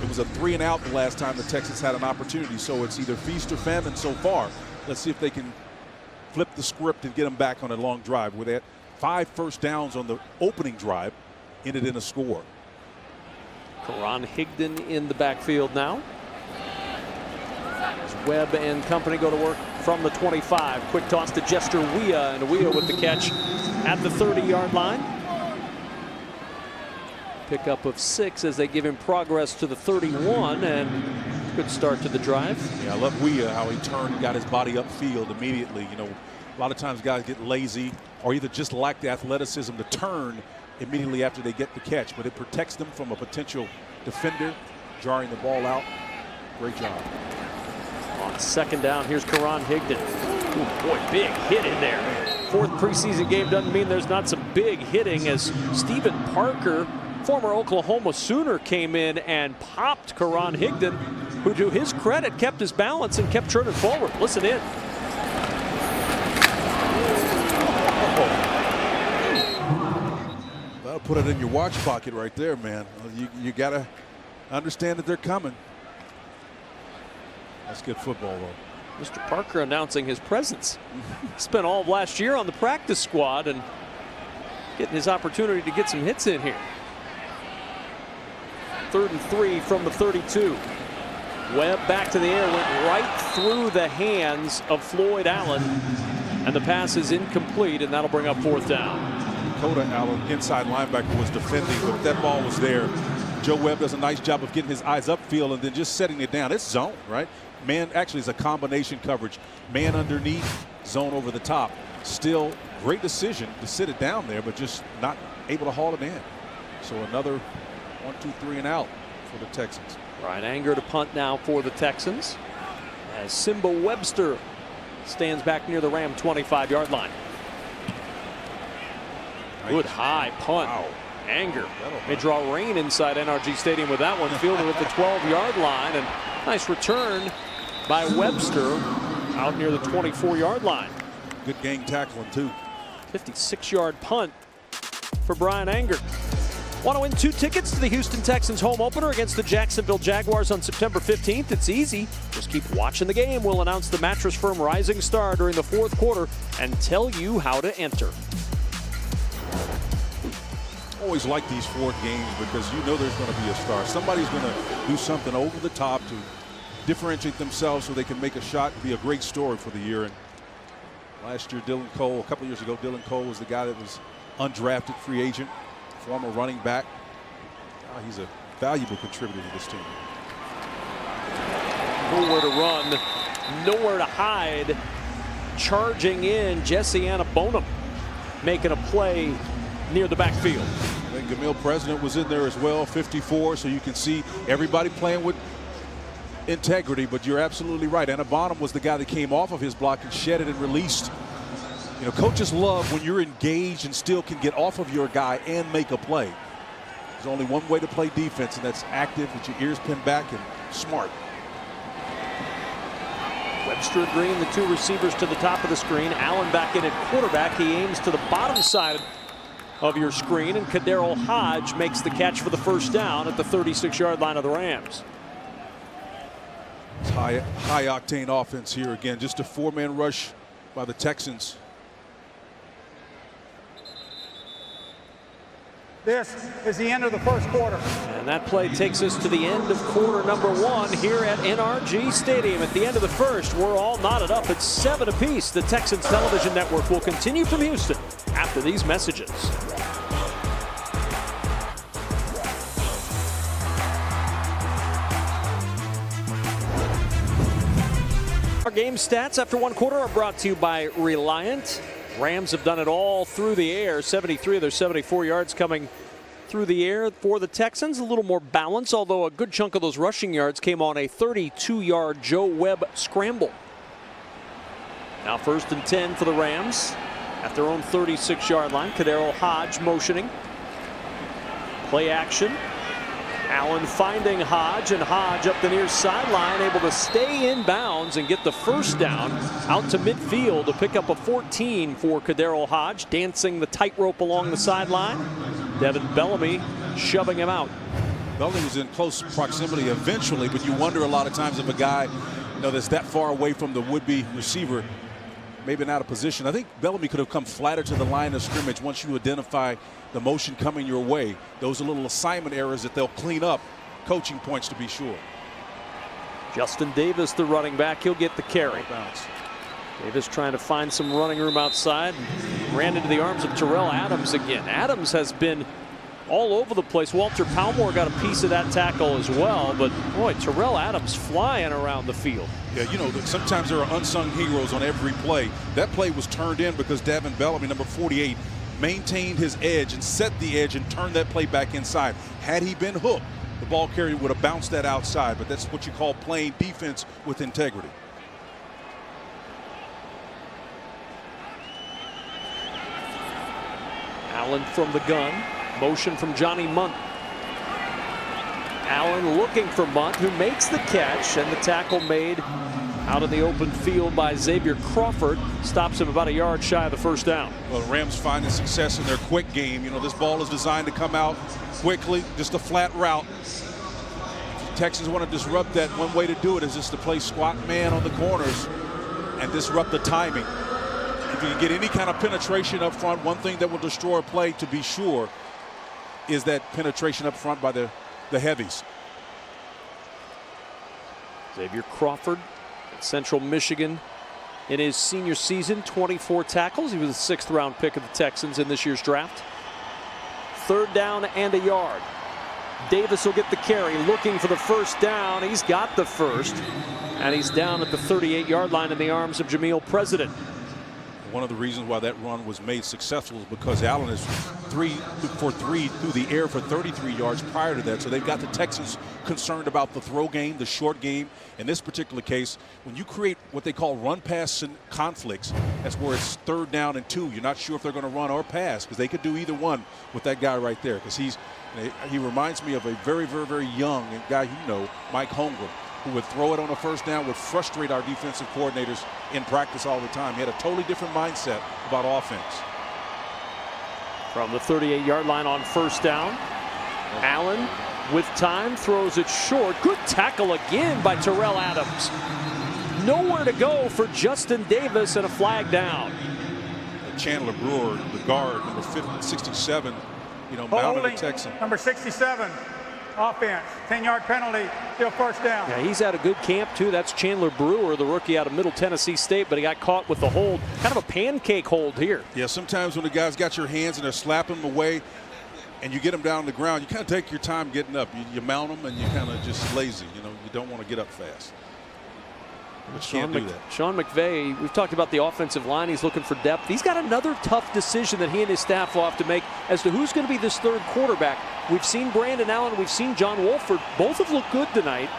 It was a 3-and-out the last time the Texans had an opportunity, so it's either feast or famine so far. Let's see if they can flip the script and get them back on a long drive. With that 5 first downs on the opening drive, ended in a score. Karan Higdon in the backfield now. As Webb and company go to work from the 25. Quick toss to Jester Weah, and Weah with the catch at the 30-yard line. Pickup of 6 as they give him progress to the 31, and good start to the drive. Yeah, I love Weah, how he turned, got his body upfield immediately. You know, a lot of times guys get lazy or either just lack the athleticism to turn immediately after they get the catch, but it protects them from a potential defender jarring the ball out. Great job. On 2nd down, here's Karan Higdon. Ooh, boy, big hit in there. 4th preseason game doesn't mean there's not some big hitting, as Stephen Parker, former Oklahoma Sooner, came in and popped Karan Higdon, who, to his credit, kept his balance and kept turning forward. Listen in. That'll put it in your watch pocket right there, man. You got to understand that they're coming. That's good football, though. Mr. Parker announcing his presence. Spent all of last year on the practice squad and getting his opportunity to get some hits in here. 3rd and 3 from the 32. Webb back to the air, went right through the hands of Floyd Allen, and the pass is incomplete, and that'll bring up 4th down. Dakota Allen, inside linebacker, was defending, but that ball was there. Joe Webb does a nice job of getting his eyes upfield and then just setting it down. It's zone, right? Man, actually, it's a combination coverage. Man underneath, zone over the top. Still, great decision to sit it down there, but just not able to haul it in. So another 1, 2, 3 and out for the Texans. Ryan Anger to punt now for the Texans. as Simba Webster stands back near the Ram 25-yard line. Good high punt. Wow. Anger may draw rain inside NRG Stadium with that one. Fielded at the 12-yard line, and nice return by Webster out near the 24-yard line. Good gang tackling too. 56-yard punt for Brian Anger. Want to win 2 tickets to the Houston Texans home opener against the Jacksonville Jaguars on September 15th? It's easy. Just keep watching the game. We'll announce the Mattress Firm Rising Star during the 4th quarter and tell you how to enter. Always like these 4th games because you know there's going to be a star. Somebody's going to do something over the top to differentiate themselves so they can make a shot and be a great story for the year. And last year, Dylan Cole, a couple years ago, Dylan Cole was the guy that was undrafted free agent, former running back. Now he's a valuable contributor to this team. Nowhere to run, nowhere to hide. Charging in, Jesse Annabonum making a play near the backfield. And Gamil President was in there as well, 54, so you can see everybody playing with integrity, but you're absolutely right. Annabonum was the guy that came off of his block and shed it and released. You know, coaches love when you're engaged and still can get off of your guy and make a play. There's only one way to play defense, and that's active with your ears pinned back and smart. Webster agreeing the 2 receivers to the top of the screen. Allen back in at quarterback. He aims to the bottom side of your screen, and Kaderol Hodge makes the catch for the first down at the 36-yard line of the Rams. It's high octane offense here again. Just a 4-man rush by the Texans. This is the end of the first quarter. And that play takes us to the end of quarter number 1 here at NRG Stadium. At the end of the first, we're all knotted up at 7 apiece. The Texans television network will continue from Houston after these messages. Our game stats after 1 quarter are brought to you by Reliant. Rams have done it all through the air. 73 of their 74 yards coming through the air for the Texans. A little more balance, although a good chunk of those rushing yards came on a 32-yard Joe Webb scramble. Now 1st and 10 for the Rams at their own 36-yard line. Kaderol Hodge motioning. Play action. Allen finding Hodge, and Hodge up the near sideline, able to stay in bounds and get the first down out to midfield to pick up a 14 for Kaderol Hodge, dancing the tightrope along the sideline. Devin Bellamy shoving him out. Bellamy was in close proximity eventually, but you wonder a lot of times if a guy, you know, that's that far away from the would-be receiver, maybe not out of position. I think Bellamy could have come flatter to the line of scrimmage once you identify the motion coming your way. Those are little assignment errors that they'll clean up. Coaching points to be sure. Justin Davis, the running back, he'll get the carry. Davis trying to find some running room outside. Ran into the arms of Terrell Adams again. Adams has been all over the place. Walter Palmore got a piece of that tackle as well, but boy, Terrell Adams flying around the field. Yeah, you know, sometimes there are unsung heroes on every play. That play was turned in because Devin Bellamy, number 48, maintained his edge and set the edge and turned that play back inside. Had he been hooked, the ball carrier would have bounced that outside, but that's what you call playing defense with integrity. Allen from the gun. Motion from Johnny Munt. Allen looking for Munt, who makes the catch, and the tackle made out in the open field by Xavier Crawford. Stops him about a yard shy of the first down. Well, the Rams finding success in their quick game. You know, this ball is designed to come out quickly, just a flat route. If the Texans want to disrupt that, one way to do it is just to play squat man on the corners and disrupt the timing. If you can get any kind of penetration up front, one thing that will destroy a play, to be sure, is that penetration up front by the heavies. Xavier Crawford at Central Michigan in his senior season, 24 tackles. He was a 6th round pick of the Texans in this year's draft. 3rd down and a yard. Davis will get the carry, looking for the first down. He's got the first, and he's down at the 38-yard line in the arms of Jameel President. One of the reasons why that run was made successful is because Allen is 3 for 3 through the air for 33 yards prior to that. So they've got the Texans concerned about the throw game, the short game. In this particular case, when you create what they call run-pass conflicts, that's where it's 3rd down and 2. You're not sure if they're going to run or pass because they could do either one with that guy right there. Because he reminds me of a very, very, very young guy Mike Holmgren, who would throw it on a first down, would frustrate our defensive coordinators in practice all the time. He had a totally different mindset about offense. From the 38-yard line on first down, Allen with time throws it short. Good tackle again by Terrell Adams. Nowhere to go for Justin Davis and a flag down. Chandler Brewer, the guard, number 67, mounted the Texan. Number 67. Offense, 10-yard penalty, still first down. Yeah, he's had a good camp too. That's Chandler Brewer, the rookie out of Middle Tennessee State, but he got caught with the hold, kind of a pancake hold here. Yeah, sometimes when the guys got your hands and they're slapping them away and you get them down on the ground, you kind of take your time getting up. You mount them and you kind of just lazy. You don't want to get up fast. But Sean McVay, we've talked about the offensive line. He's looking for depth. He's got another tough decision that he and his staff will have to make as to who's going to be this 3rd quarterback. We've seen Brandon Allen. We've seen John Wolford. Both have looked good tonight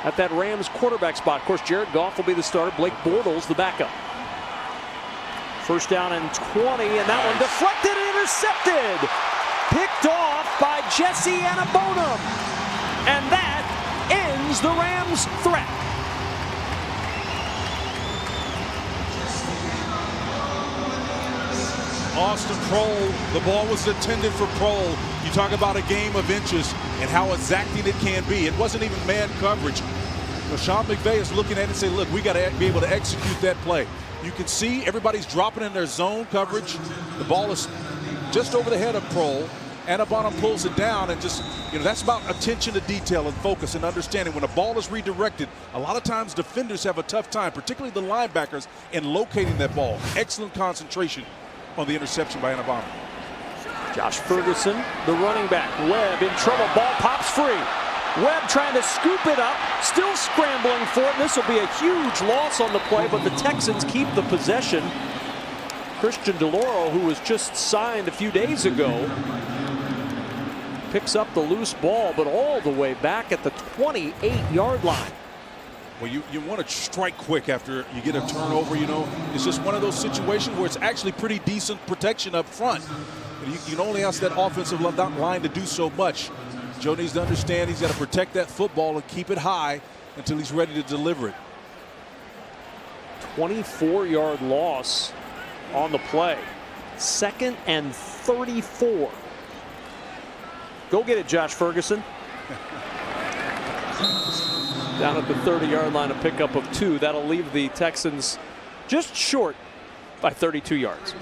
at that Rams quarterback spot. Of course, Jared Goff will be the starter. Blake Bortles the backup. First down and 20, and that one deflected and intercepted. Picked off by Jesse Anabonum. And that ends the Rams' threat. Austin Proehl, the ball was intended for Proehl. You talk about a game of inches and how exacting it can be. It wasn't even man coverage. Sean McVay is looking at it and saying, look, we got to be able to execute that play. You can see everybody's dropping in their zone coverage. The ball is just over the head of Proehl. Anabonum pulls it down, and just, that's about attention to detail and focus and understanding. When a ball is redirected, a lot of times defenders have a tough time, particularly the linebackers, in locating that ball. Excellent concentration on the interception by Anabonum. Josh Ferguson, the running back. Webb in trouble. Ball pops free. Webb trying to scoop it up. Still scrambling for it. This will be a huge loss on the play, but the Texans keep the possession. Christian DeLauro, who was just signed a few days ago, picks up the loose ball, but all the way back at the 28-yard line. Well, you want to strike quick after you get a turnover, It's just one of those situations where it's actually pretty decent protection up front. You can only ask that offensive line to do so much. Joe needs to understand he's got to protect that football and keep it high until he's ready to deliver it. 24-yard loss on the play. 2nd and 34. Go get it, Josh Ferguson. Down at the 30-yard line, a pickup of 2. That'll leave the Texans just short by 32 yards.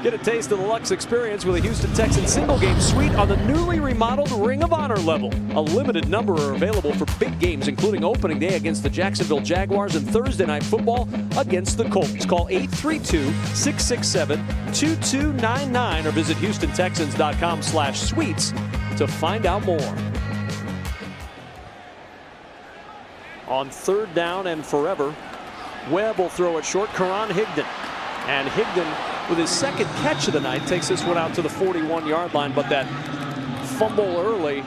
Get a taste of the Lux experience with a Houston Texans single-game suite on the newly remodeled Ring of Honor level. A limited number are available for big games, including opening day against the Jacksonville Jaguars and Thursday night football against the Colts. Call 832-667-2299 or visit HoustonTexans.com/suites to find out more. On 3rd down and forever, Webb will throw it short. Karan Higdon. And Higdon, with his 2nd catch of the night, takes this one out to the 41-yard line, but that fumble early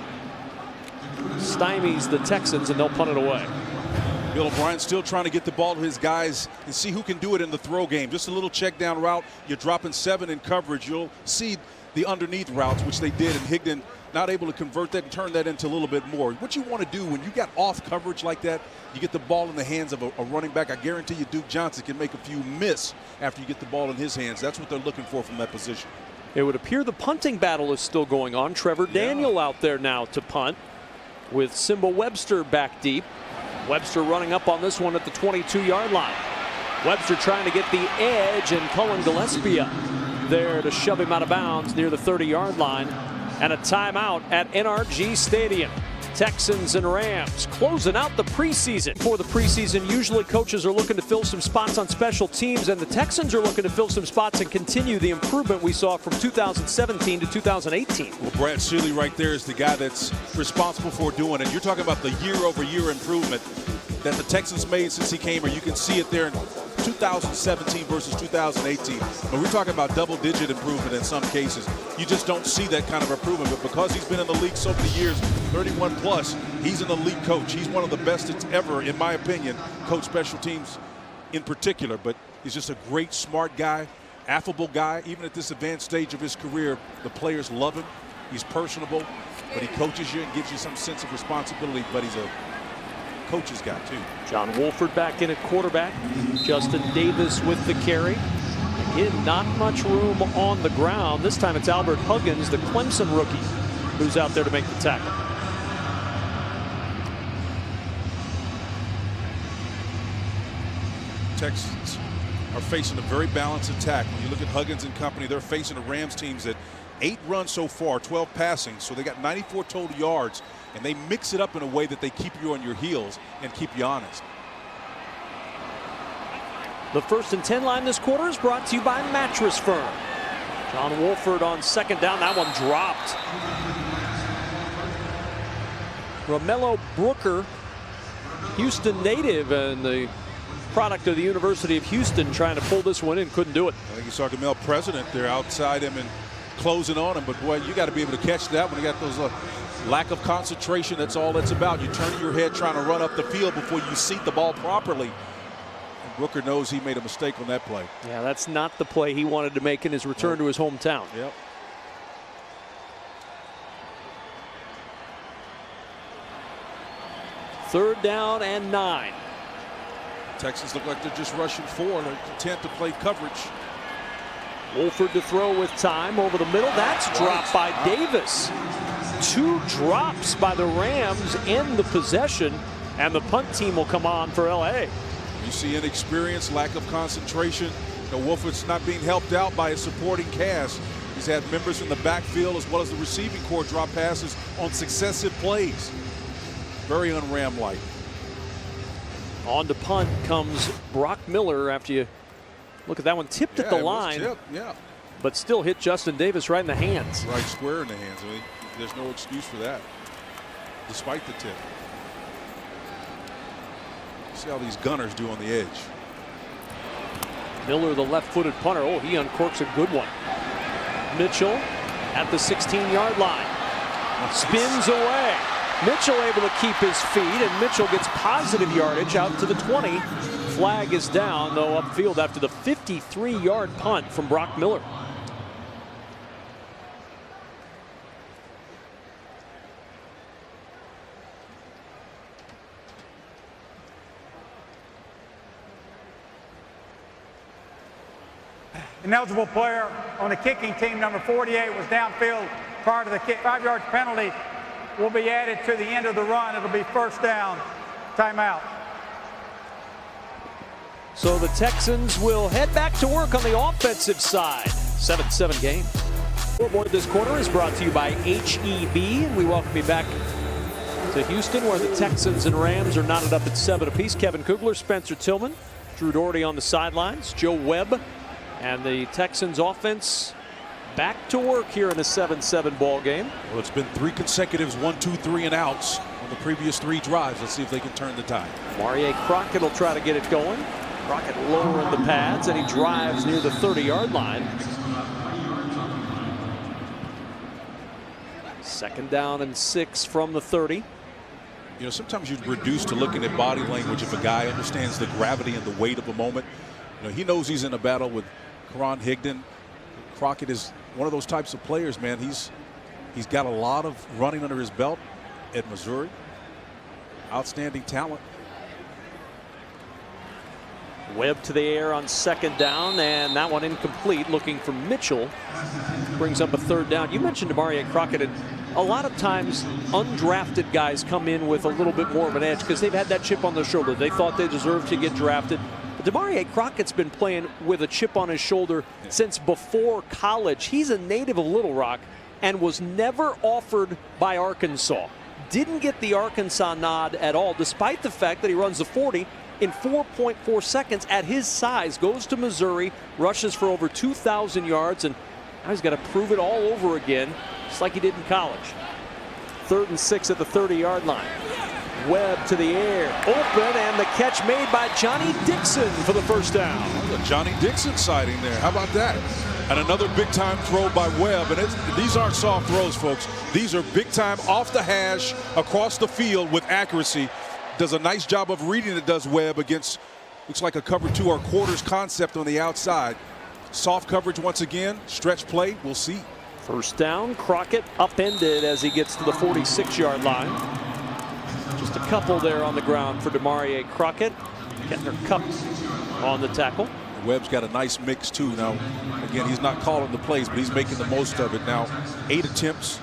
stymies the Texans, and they'll punt it away. Bill O'Brien still trying to get the ball to his guys and see who can do it in the throw game. Just a little check down route. You're dropping 7 in coverage. You'll see the underneath routes, which they did, and Higdon not able to convert that and turn that into a little bit more. What you want to do when you got off coverage like that, you get the ball in the hands of a running back. I guarantee you Duke Johnson can make a few miss after you get the ball in his hands. That's what they're looking for from that position. It would appear the punting battle is still going on. Trevor Daniel out there now to punt with Simba Webster back deep. Webster running up on this one at the 22-yard line. Webster trying to get the edge, and Cullen Gillespie there to shove him out of bounds near the 30-yard line. And a timeout at NRG Stadium. Texans and Rams closing out the preseason. For the preseason, usually coaches are looking to fill some spots on special teams, and the Texans are looking to fill some spots and continue the improvement we saw from 2017 to 2018. Well, Brad Seeley right there is the guy that's responsible for doing it. You're talking about the year-over-year improvement that the Texans made since he came here. You can see it there in 2017 versus 2018. When we're talking about double-digit improvement in some cases, you just don't see that kind of improvement. But because he's been in the league so many years, 31 plus, he's an elite coach. He's one of the best that's ever, in my opinion, coached special teams in particular. But he's just a great, smart guy, affable guy. Even at this advanced stage of his career, the players love him. He's personable, but he coaches you and gives you some sense of responsibility. But he's a coach's guy too. John Wolford back in at quarterback. Justin Davis with the carry. Again, not much room on the ground. This time it's Albert Huggins, the Clemson rookie, who's out there to make the tackle. Texans are facing a very balanced attack. When you look at Huggins and company, they're facing a Rams team that 8 runs so far, 12 passing, so they got 94 total yards, and they mix it up in a way that they keep you on your heels and keep you honest. The 1st and 10 line this quarter is brought to you by Mattress Firm. John Wolford on 2nd down. That one dropped. Romello Brooker, Houston native and the product of the University of Houston, trying to pull this one in, couldn't do it. I think you saw Gamel President there outside him and closing on him, but boy, you got to be able to catch that when you got those lack of concentration. That's all it's about. You turn your head trying to run up the field before you seat the ball properly. And Brooker knows he made a mistake on that play. Yeah, that's not the play he wanted to make in his return to his hometown. Yep. Third down and 9. Texans look like they're just rushing 4. They're content to play coverage. Wolford to throw with time over the middle. That's dropped by Davis. 2 drops by the Rams in the possession, and the punt team will come on for LA. You see inexperience, lack of concentration. Wolford's not being helped out by his supporting cast. He's had members in the backfield as well as the receiving corps drop passes on successive plays. Very un-Ram-like. On to punt comes Brock Miller after you look at that one. Tipped at the line, but still hit Justin Davis right in the hands. Right square in the hands. I mean, there's no excuse for that, despite the tip. See how these gunners do on the edge. Miller, the left-footed punter. Oh, he uncorks a good one. Mitchell at the 16-yard line. Spins away. Mitchell able to keep his feet, and Mitchell gets positive yardage out to the 20. Flag is down, though, upfield after the 53-yard punt from Brock Miller. An eligible player on the kicking team, number 48, was downfield prior to the kick. 5-yard penalty will be added to the end of the run. It'll be first down. Timeout. So the Texans will head back to work on the offensive side. 7-7 game. Scoreboard this quarter is brought to you by HEB. And we welcome you back to Houston, where the Texans and Rams are knotted up at 7 apiece. Kevin Kugler, Spencer Tillman, Drew Doherty on the sidelines, Joe Webb, and the Texans offense back to work here in a 7-7 ball game. Well, it's been 3 consecutives, 1, 2, 3 and outs on the previous 3 drives. Let's see if they can turn the tide. Marie Crockett will try to get it going. Crockett lower in the pads, and he drives near the 30-yard line. 2nd down and 6 from the 30. You know, sometimes you're reduced to looking at body language if a guy understands the gravity and the weight of the moment. You know, he knows he's in a battle with Karan Higdon. Crockett is one of those types of players, man. He's got a lot of running under his belt at Missouri. Outstanding talent. Webb to the air on 2nd down, and that one incomplete. Looking for Mitchell. Brings up a 3rd down. You mentioned Demaria Crockett, and a lot of times undrafted guys come in with a little bit more of an edge because they've had that chip on their shoulder. They thought they deserved to get drafted. But Demaria Crockett's been playing with a chip on his shoulder since before college. He's a native of Little Rock and was never offered by Arkansas. Didn't get the Arkansas nod at all, despite the fact that he runs the 40 in 4.4 seconds at his size. Goes to Missouri, rushes for over 2,000 yards, and now he's got to prove it all over again, just like he did in college. 3rd and 6 at the 30-yard line. Webb to the air, open, and the catch made by Johnny Dixon for the first down. A Johnny Dixon sighting there. How about that? And another big-time throw by Webb. And these aren't soft throws, folks. These are big-time off the hash, across the field with accuracy. Does a nice job of reading it, does Webb, against, looks like a cover 2 or quarters concept on the outside. Soft coverage once again. Stretch play. We'll see. First down, Crockett upended as he gets to the 46-yard line. Just a couple there on the ground for Demarie Crockett. Kettner Cup on the tackle. Webb's got a nice mix too. Now, again, he's not calling the plays, but he's making the most of it. Now, 8 attempts,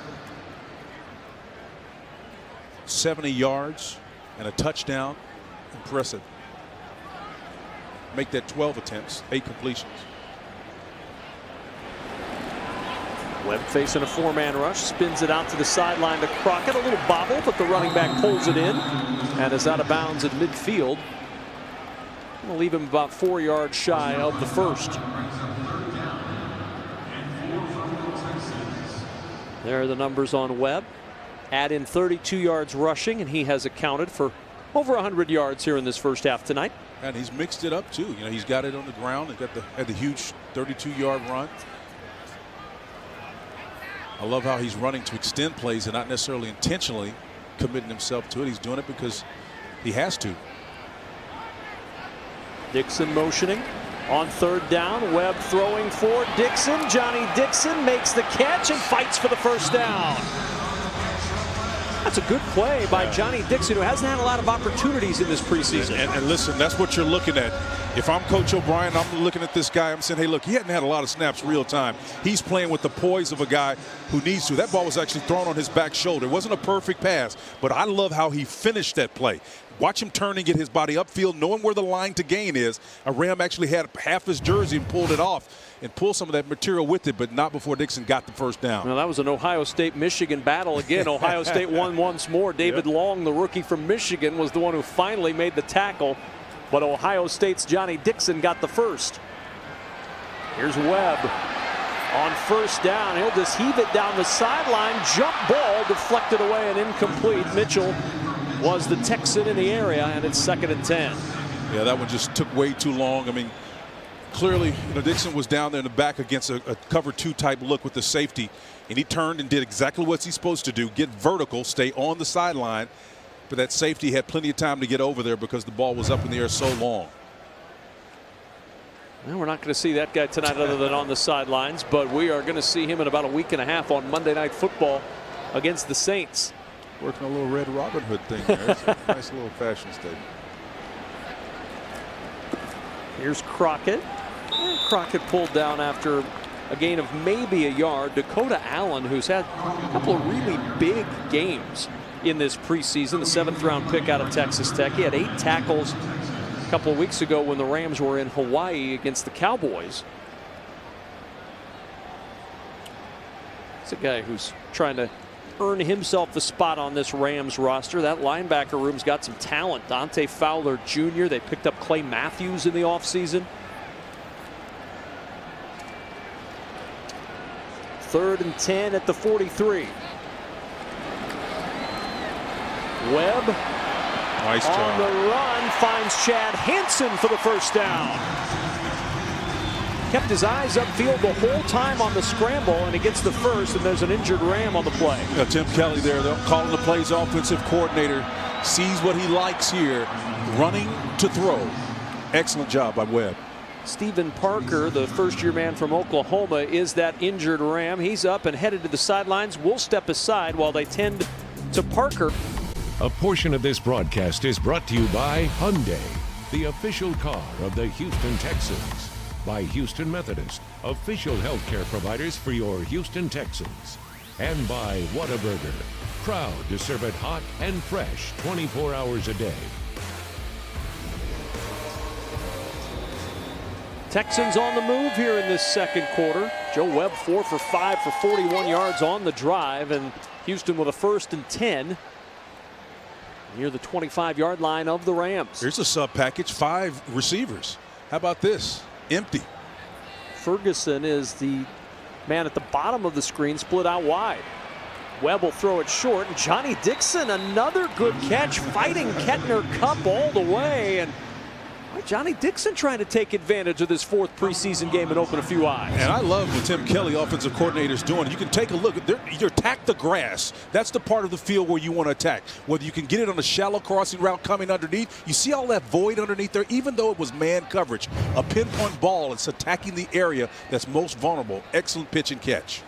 70 yards, and a touchdown. Impressive. Make that 12 attempts, 8 completions. Webb facing a 4-man rush, spins it out to the sideline to Crockett. A little bobble, but the running back pulls it in and is out of bounds at midfield. Going to leave him about 4 yards shy of the first. There are the numbers on Webb. Add in 32 yards rushing, and he has accounted for over 100 yards here in this first half tonight. And he's mixed it up too. You know, he's got it on the ground. He had the huge 32-yard run. I love how he's running to extend plays and not necessarily intentionally committing himself to it. He's doing it because he has to. Dixon motioning on third down. Webb throwing for Dixon. Johnny Dixon makes the catch and fights for the first down. That's a good play by Johnny Dixon, who hasn't had a lot of opportunities in this preseason. And listen, that's what you're looking at. If I'm Coach O'Brien, I'm looking at this guy. I'm saying, hey, look, he hadn't had a lot of snaps real time. He's playing with the poise of a guy who needs to. That ball was actually thrown on his back shoulder. It wasn't a perfect pass, but I love how he finished that play. Watch him turn and get his body upfield, knowing where the line to gain is. A Ram actually had half his jersey and pulled it off and pulled some of that material with it, but not before Dixon got the first down. Well, that was an Ohio State-Michigan battle again. Ohio State won once more. David Long, the rookie from Michigan, was the one who finally made the tackle, but Ohio State's Johnny Dixon got the first. Here's Webb on first down. He'll just heave it down the sideline. Jump ball deflected away and incomplete. Mitchell was the Texan in the area, and it's 2nd and 10. Yeah, that one just took way too long. I mean, clearly, you know, Dixon was down there in the back against a cover 2 type look with the safety, and he turned and did exactly what he's supposed to do, get vertical, stay on the sideline, but that safety had plenty of time to get over there because the ball was up in the air so long. Well, we're not going to see that guy tonight other than on the sidelines, but we are going to see him in about a week and a half on Monday Night Football against the Saints. Working a little Red Robin Hood thing there. It's a nice little fashion statement. Here's Crockett. Crockett pulled down after a gain of maybe a yard. Dakota Allen, who's had a couple of really big games in this preseason, the 7th-round pick out of Texas Tech. He had 8 tackles a couple of weeks ago when the Rams were in Hawaii against the Cowboys. It's a guy who's trying to earn himself a spot on this Rams roster. That linebacker room's got some talent. Dante Fowler Jr. They picked up Clay Matthews in the offseason. 3rd and 10 at the 43. Webb Nice on job. the run finds Chad Hansen for the first down. Kept his eyes upfield the whole time on the scramble, and he gets the first, and there's an injured Ram on the play. Yeah, Tim Kelly there, calling the plays, offensive coordinator, sees what he likes here, running to throw. Excellent job by Webb. Stephen Parker, the first-year man from Oklahoma, is that injured Ram. He's up and headed to the sidelines. We'll step aside while they tend to Parker. A portion of this broadcast is brought to you by Hyundai, the official car of the Houston Texans. By Houston Methodist, official healthcare providers for your Houston Texans. And by Whataburger, proud to serve it hot and fresh 24 hours a day. Texans on the move here in this second quarter. Joe Webb 4 for 5 for 41 yards on the drive, and Houston with a 1st and 10 near the 25-yard line of the Rams. Here's a sub package, 5 receivers. How about this? Empty. Ferguson is the man at the bottom of the screen, split out wide. Webb will throw it short, and Johnny Dixon, another good catch, fighting Kettner Cup all the way. And Johnny Dixon trying to take advantage of this 4th preseason game and open a few eyes. And I love what Tim Kelly, offensive coordinator, is doing. You can take a look. You attack the grass. That's the part of the field where you want to attack. Whether you can get it on a shallow crossing route coming underneath. You see all that void underneath there? Even though it was man coverage, a pinpoint ball, it's attacking the area that's most vulnerable. Excellent pitch and catch.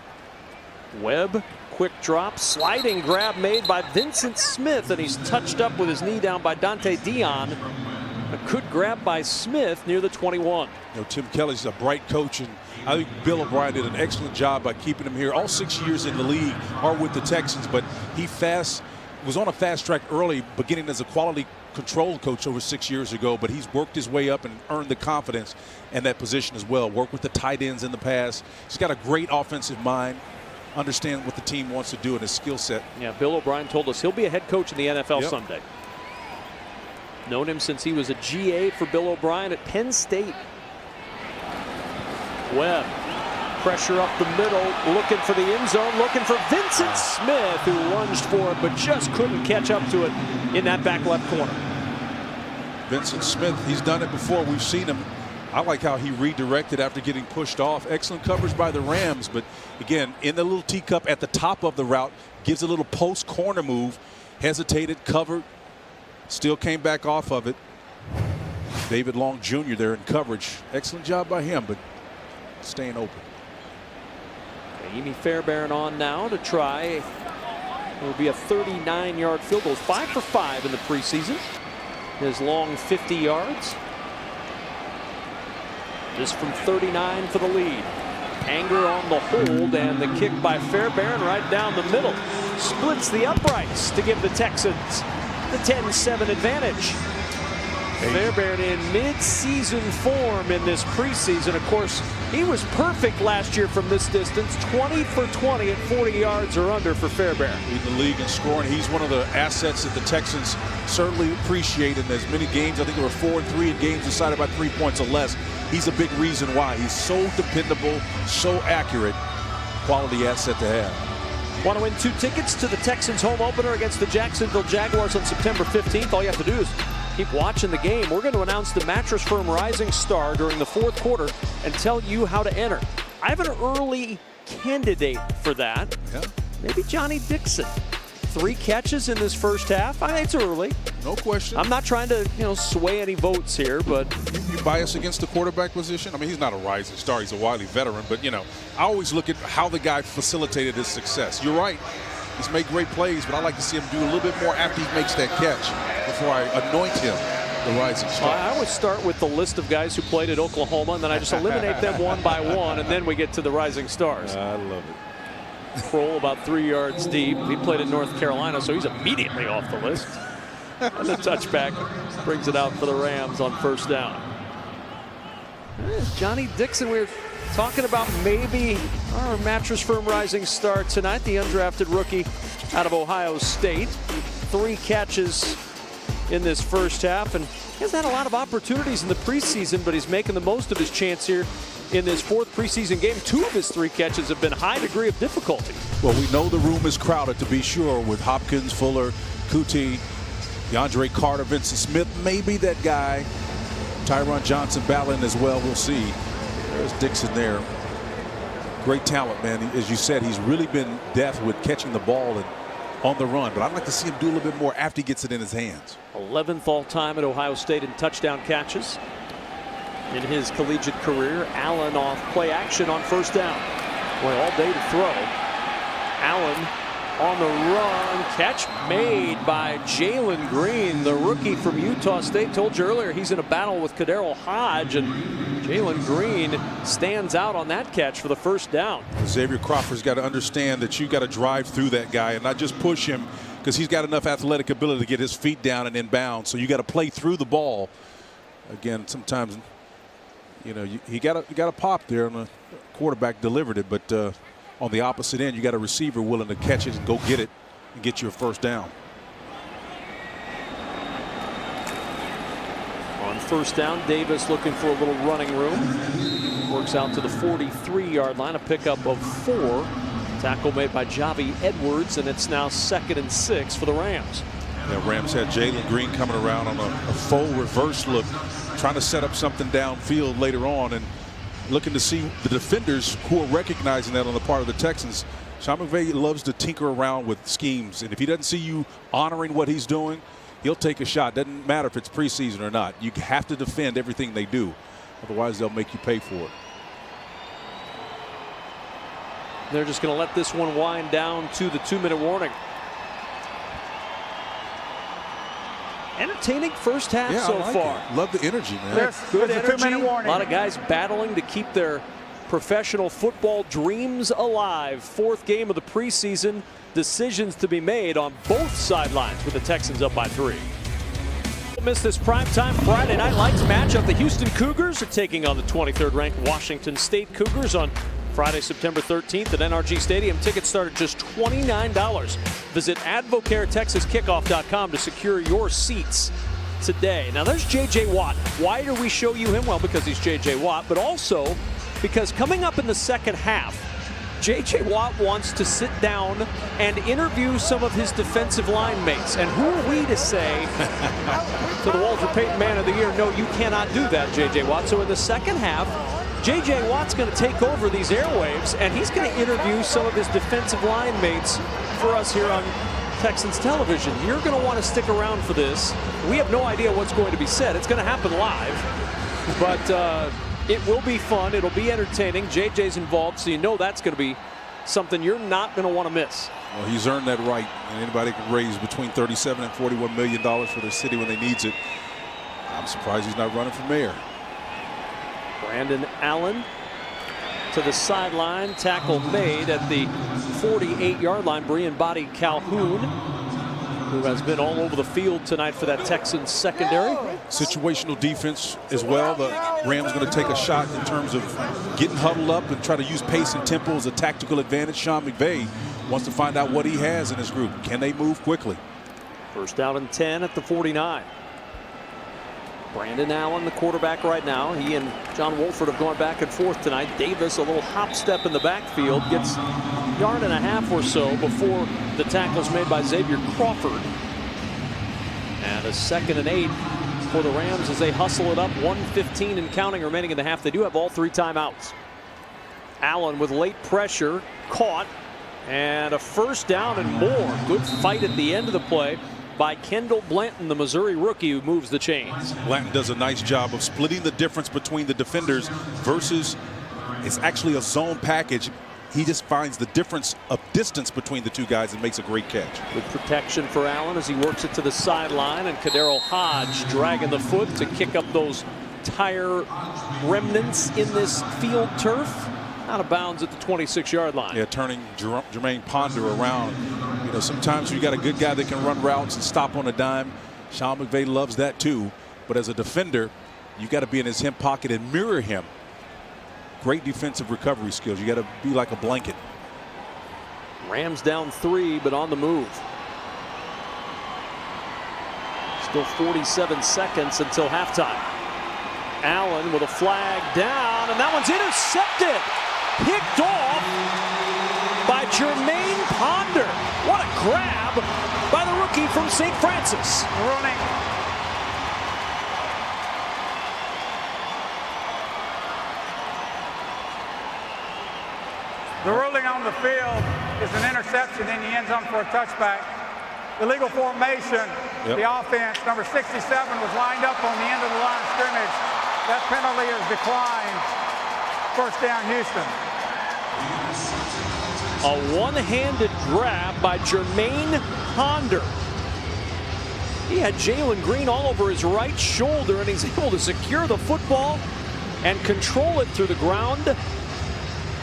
Webb, quick drop, sliding grab made by Vincent Smith, and he's touched up with his knee down by Dante Dion. A good grab by Smith near the 21. You know, Tim Kelly's a bright coach, and I think Bill O'Brien did an excellent job by keeping him here. All 6 years in the league are with the Texans, but he was on a fast track early, beginning as a quality control coach over 6 years ago, but he's worked his way up and earned the confidence in that position as well. Worked with the tight ends in the past. He's got a great offensive mind, understand what the team wants to do and his skill set. Yeah, Bill O'Brien told us he'll be a head coach in the NFL someday. Known him since he was a GA for Bill O'Brien at Penn State. Webb, pressure up the middle, looking for the end zone, looking for Vincent Smith, who lunged for it but just couldn't catch up to it in that back left corner. Vincent Smith, he's done it before. We've seen him. I like how he redirected after getting pushed off. Excellent coverage by the Rams, but again, in the little teacup at the top of the route, gives a little post corner move, hesitated, covered, still came back off of it. David Long Jr. there in coverage. Excellent job by him, but staying open. Amy Fairbairn on now to try. It will be a 39-yard field goal. 5 for 5 in the preseason. His long 50 yards. Just from 39 for the lead. Anger on the hold, and the kick by Fairbairn right down the middle. Splits the uprights to give the Texans the 10-7 advantage. Fairbairn in mid-season form in this preseason. Of course, he was perfect last year from this distance. 20 for 20 at 40 yards or under for Fairbairn. Leading the league in scoring. He's one of the assets that the Texans certainly appreciate in as many games. I think there were 4 and 3 in games decided by 3 points or less. He's a big reason why. He's so dependable, so accurate. Quality asset to have. Want to win 2 tickets to the Texans home opener against the Jacksonville Jaguars on September 15th? All you have to do is keep watching the game. We're going to announce the Mattress Firm Rising Star during the 4th quarter and tell you how to enter. I have an early candidate for that. Yeah. Maybe Johnny Dixon. 3 catches in this first half. I think it's early. No question. I'm not trying to, sway any votes here, but you bias against the quarterback position? I mean, he's not a rising star. He's a wily veteran. But, I always look at how the guy facilitated his success. You're right. He's made great plays, but I like to see him do a little bit more after he makes that catch before I anoint him the rising star. I always start with the list of guys who played at Oklahoma, and then I just eliminate them one by one, and then we get to the rising stars. I love it. Kroll about 3 yards deep. He played at North Carolina, so he's immediately off the list. And the touchback brings it out for the Rams on first down. Johnny Dixon, we were talking about maybe our Mattress Firm Rising Star tonight, the undrafted rookie out of Ohio State. 3 catches in this first half, and he hasn't had a lot of opportunities in the preseason, but he's making the most of his chance here in this 4th preseason game. 2 of his 3 catches have been high degree of difficulty. Well, we know the room is crowded, to be sure, with Hopkins, Fuller, Kuti, DeAndre Carter, Vincent Smith, maybe that guy, Tyron Johnson battling as well. We'll see. There's Dixon there. Great talent, man. As you said, he's really been deft with catching the ball and on the run, but I'd like to see him do a little bit more after he gets it in his hands. 11th all-time at Ohio State in touchdown catches in his collegiate career. Allen off play action on first down. Boy, all day to throw. Allen on the run. Catch made by Jalen Green, the rookie from Utah State. Told you earlier he's in a battle with Kadarius Hodge, and Jalen Green stands out on that catch for the first down. Xavier Crawford's got to understand that you got to drive through that guy and not just push him, because he's got enough athletic ability to get his feet down and inbound. So you got to play through the ball. Again, sometimes he got a pop there, and the quarterback delivered it, but on the opposite end, you got a receiver willing to catch it and go get it and get you a first down. On first down, Davis looking for a little running room. Works out to the 43-yard line, a pickup of 4 Tackle made by Javi Edwards, and it's now 2nd and 6 for the Rams. Yeah, Rams had Jalen Green coming around on a full reverse look, trying to set up something downfield later on, and looking to see the defenders who are recognizing that on the part of the Texans. Sean McVay loves to tinker around with schemes, and if he doesn't see you honoring what he's doing, he'll take a shot. Doesn't matter if it's preseason or not. You have to defend everything they do. Otherwise, they'll make you pay for it. They're just going to let this one wind down to the 2-minute warning. Entertaining first half so far. Love the energy, man. Good There's energy. a 2-minute warning. A lot of guys battling to keep their professional football dreams alive. 4th game of the preseason. Decisions to be made on both sidelines with the Texans up by 3. Miss this primetime Friday Night Lights matchup. The Houston Cougars are taking on the 23rd ranked Washington State Cougars on Friday, September 13th at NRG Stadium. Tickets start at just $29. Visit AdvocareTexasKickoff.com to secure your seats today. Now there's J.J. Watt. Why do we show you him? Well, because he's J.J. Watt, but also because coming up in the second half, J.J. Watt wants to sit down and interview some of his defensive line mates. And who are we to say to the Walter Payton Man of the Year, no, you cannot do that, J.J. Watt. So in the second half, J.J. Watt's going to take over these airwaves, and he's going to interview some of his defensive line mates for us here on Texans television. You're going to want to stick around for this. We have no idea what's going to be said. It's going to happen live, but it will be fun. It'll be entertaining. JJ's involved, so you know that's going to be something you're not going to want to miss. Well, he's earned that right, and anybody can raise between $37 and $41 million for their city when they needs it. I'm surprised he's not running for mayor. Brandon Allen to the sideline. Tackle made at the 48-yard line. Brian Body Calhoun, who has been all over the field tonight for that Texans secondary. Situational defense as well. The Rams going to take a shot in terms of getting huddled up and try to use pace and tempo as a tactical advantage. Sean McVay wants to find out what he has in his group. Can they move quickly? 1st down and 10 at the 49. Brandon Allen, the quarterback right now. He and John Wolford have gone back and forth tonight. Davis, a little hop step in the backfield, gets a yard and a half or so before the tackle's made by Xavier Crawford. And a 2nd and 8 for the Rams as they hustle it up. 1:15 and counting remaining in the half. They do have all 3 timeouts. Allen with late pressure, caught, and a 1st down and more. Good fight at the end of the play by Kendall Blanton, the Missouri rookie who moves the chains. Blanton does a nice job of splitting the difference between the defenders versus it's actually a zone package. He just finds the difference of distance between the two guys and makes a great catch. Good protection for Allen as he works it to the sideline, and Kadero Hodge dragging the foot to kick up those tire remnants in this field turf. Out of bounds at the 26-yard line. Yeah, turning Jermaine Ponder around. You know, sometimes you got a good guy that can run routes and stop on a dime. Sean McVay loves that too. But as a defender, you got to be in his hip pocket and mirror him. Great defensive recovery skills. You got to be like a blanket. Rams down 3, but on the move. Still 47 seconds until halftime. Allen with a flag down, and that one's intercepted. Picked off by Jermaine Ponder. What a grab by the rookie from St. Francis. Running. The ruling on the field is an interception in the end zone for a touchback. Illegal formation. Yep. The offense, number 67, was lined up on the end of the line of scrimmage. That penalty is declined. 1st down, Houston. A one-handed grab by Jermaine Ponder. He had Jalen Green all over his right shoulder, and he's able to secure the football and control it through the ground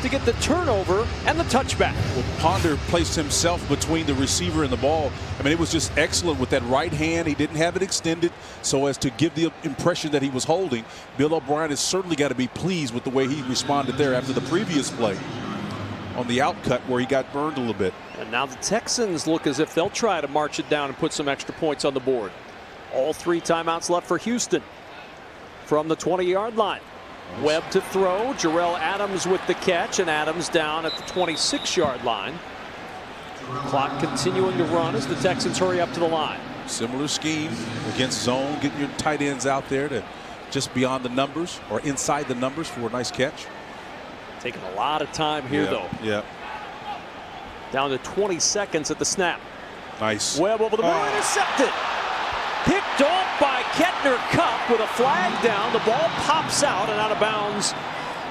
to get the turnover and the touchback. Well, Ponder placed himself between the receiver and the ball. I mean, it was just excellent with that right hand. He didn't have it extended so as to give the impression that he was holding. Bill O'Brien has certainly got to be pleased with the way he responded there after the previous play on the outcut where he got burned a little bit. And now the Texans look as if they'll try to march it down and put some extra points on the board. All 3 timeouts left for Houston from the 20-yard line. Webb to throw. Jarrell Adams with the catch, and Adams down at the 26-yard line. Clock continuing to run as the Texans hurry up to the line. Similar scheme against zone, getting your tight ends out there to just beyond the numbers or inside the numbers for a nice catch. Taking a lot of time here, though. Yeah. Down to 20 seconds at the snap. Nice. Webb over the middle, intercepted. Picked off by Kettner Cup with a flag down. The ball pops out and out of bounds.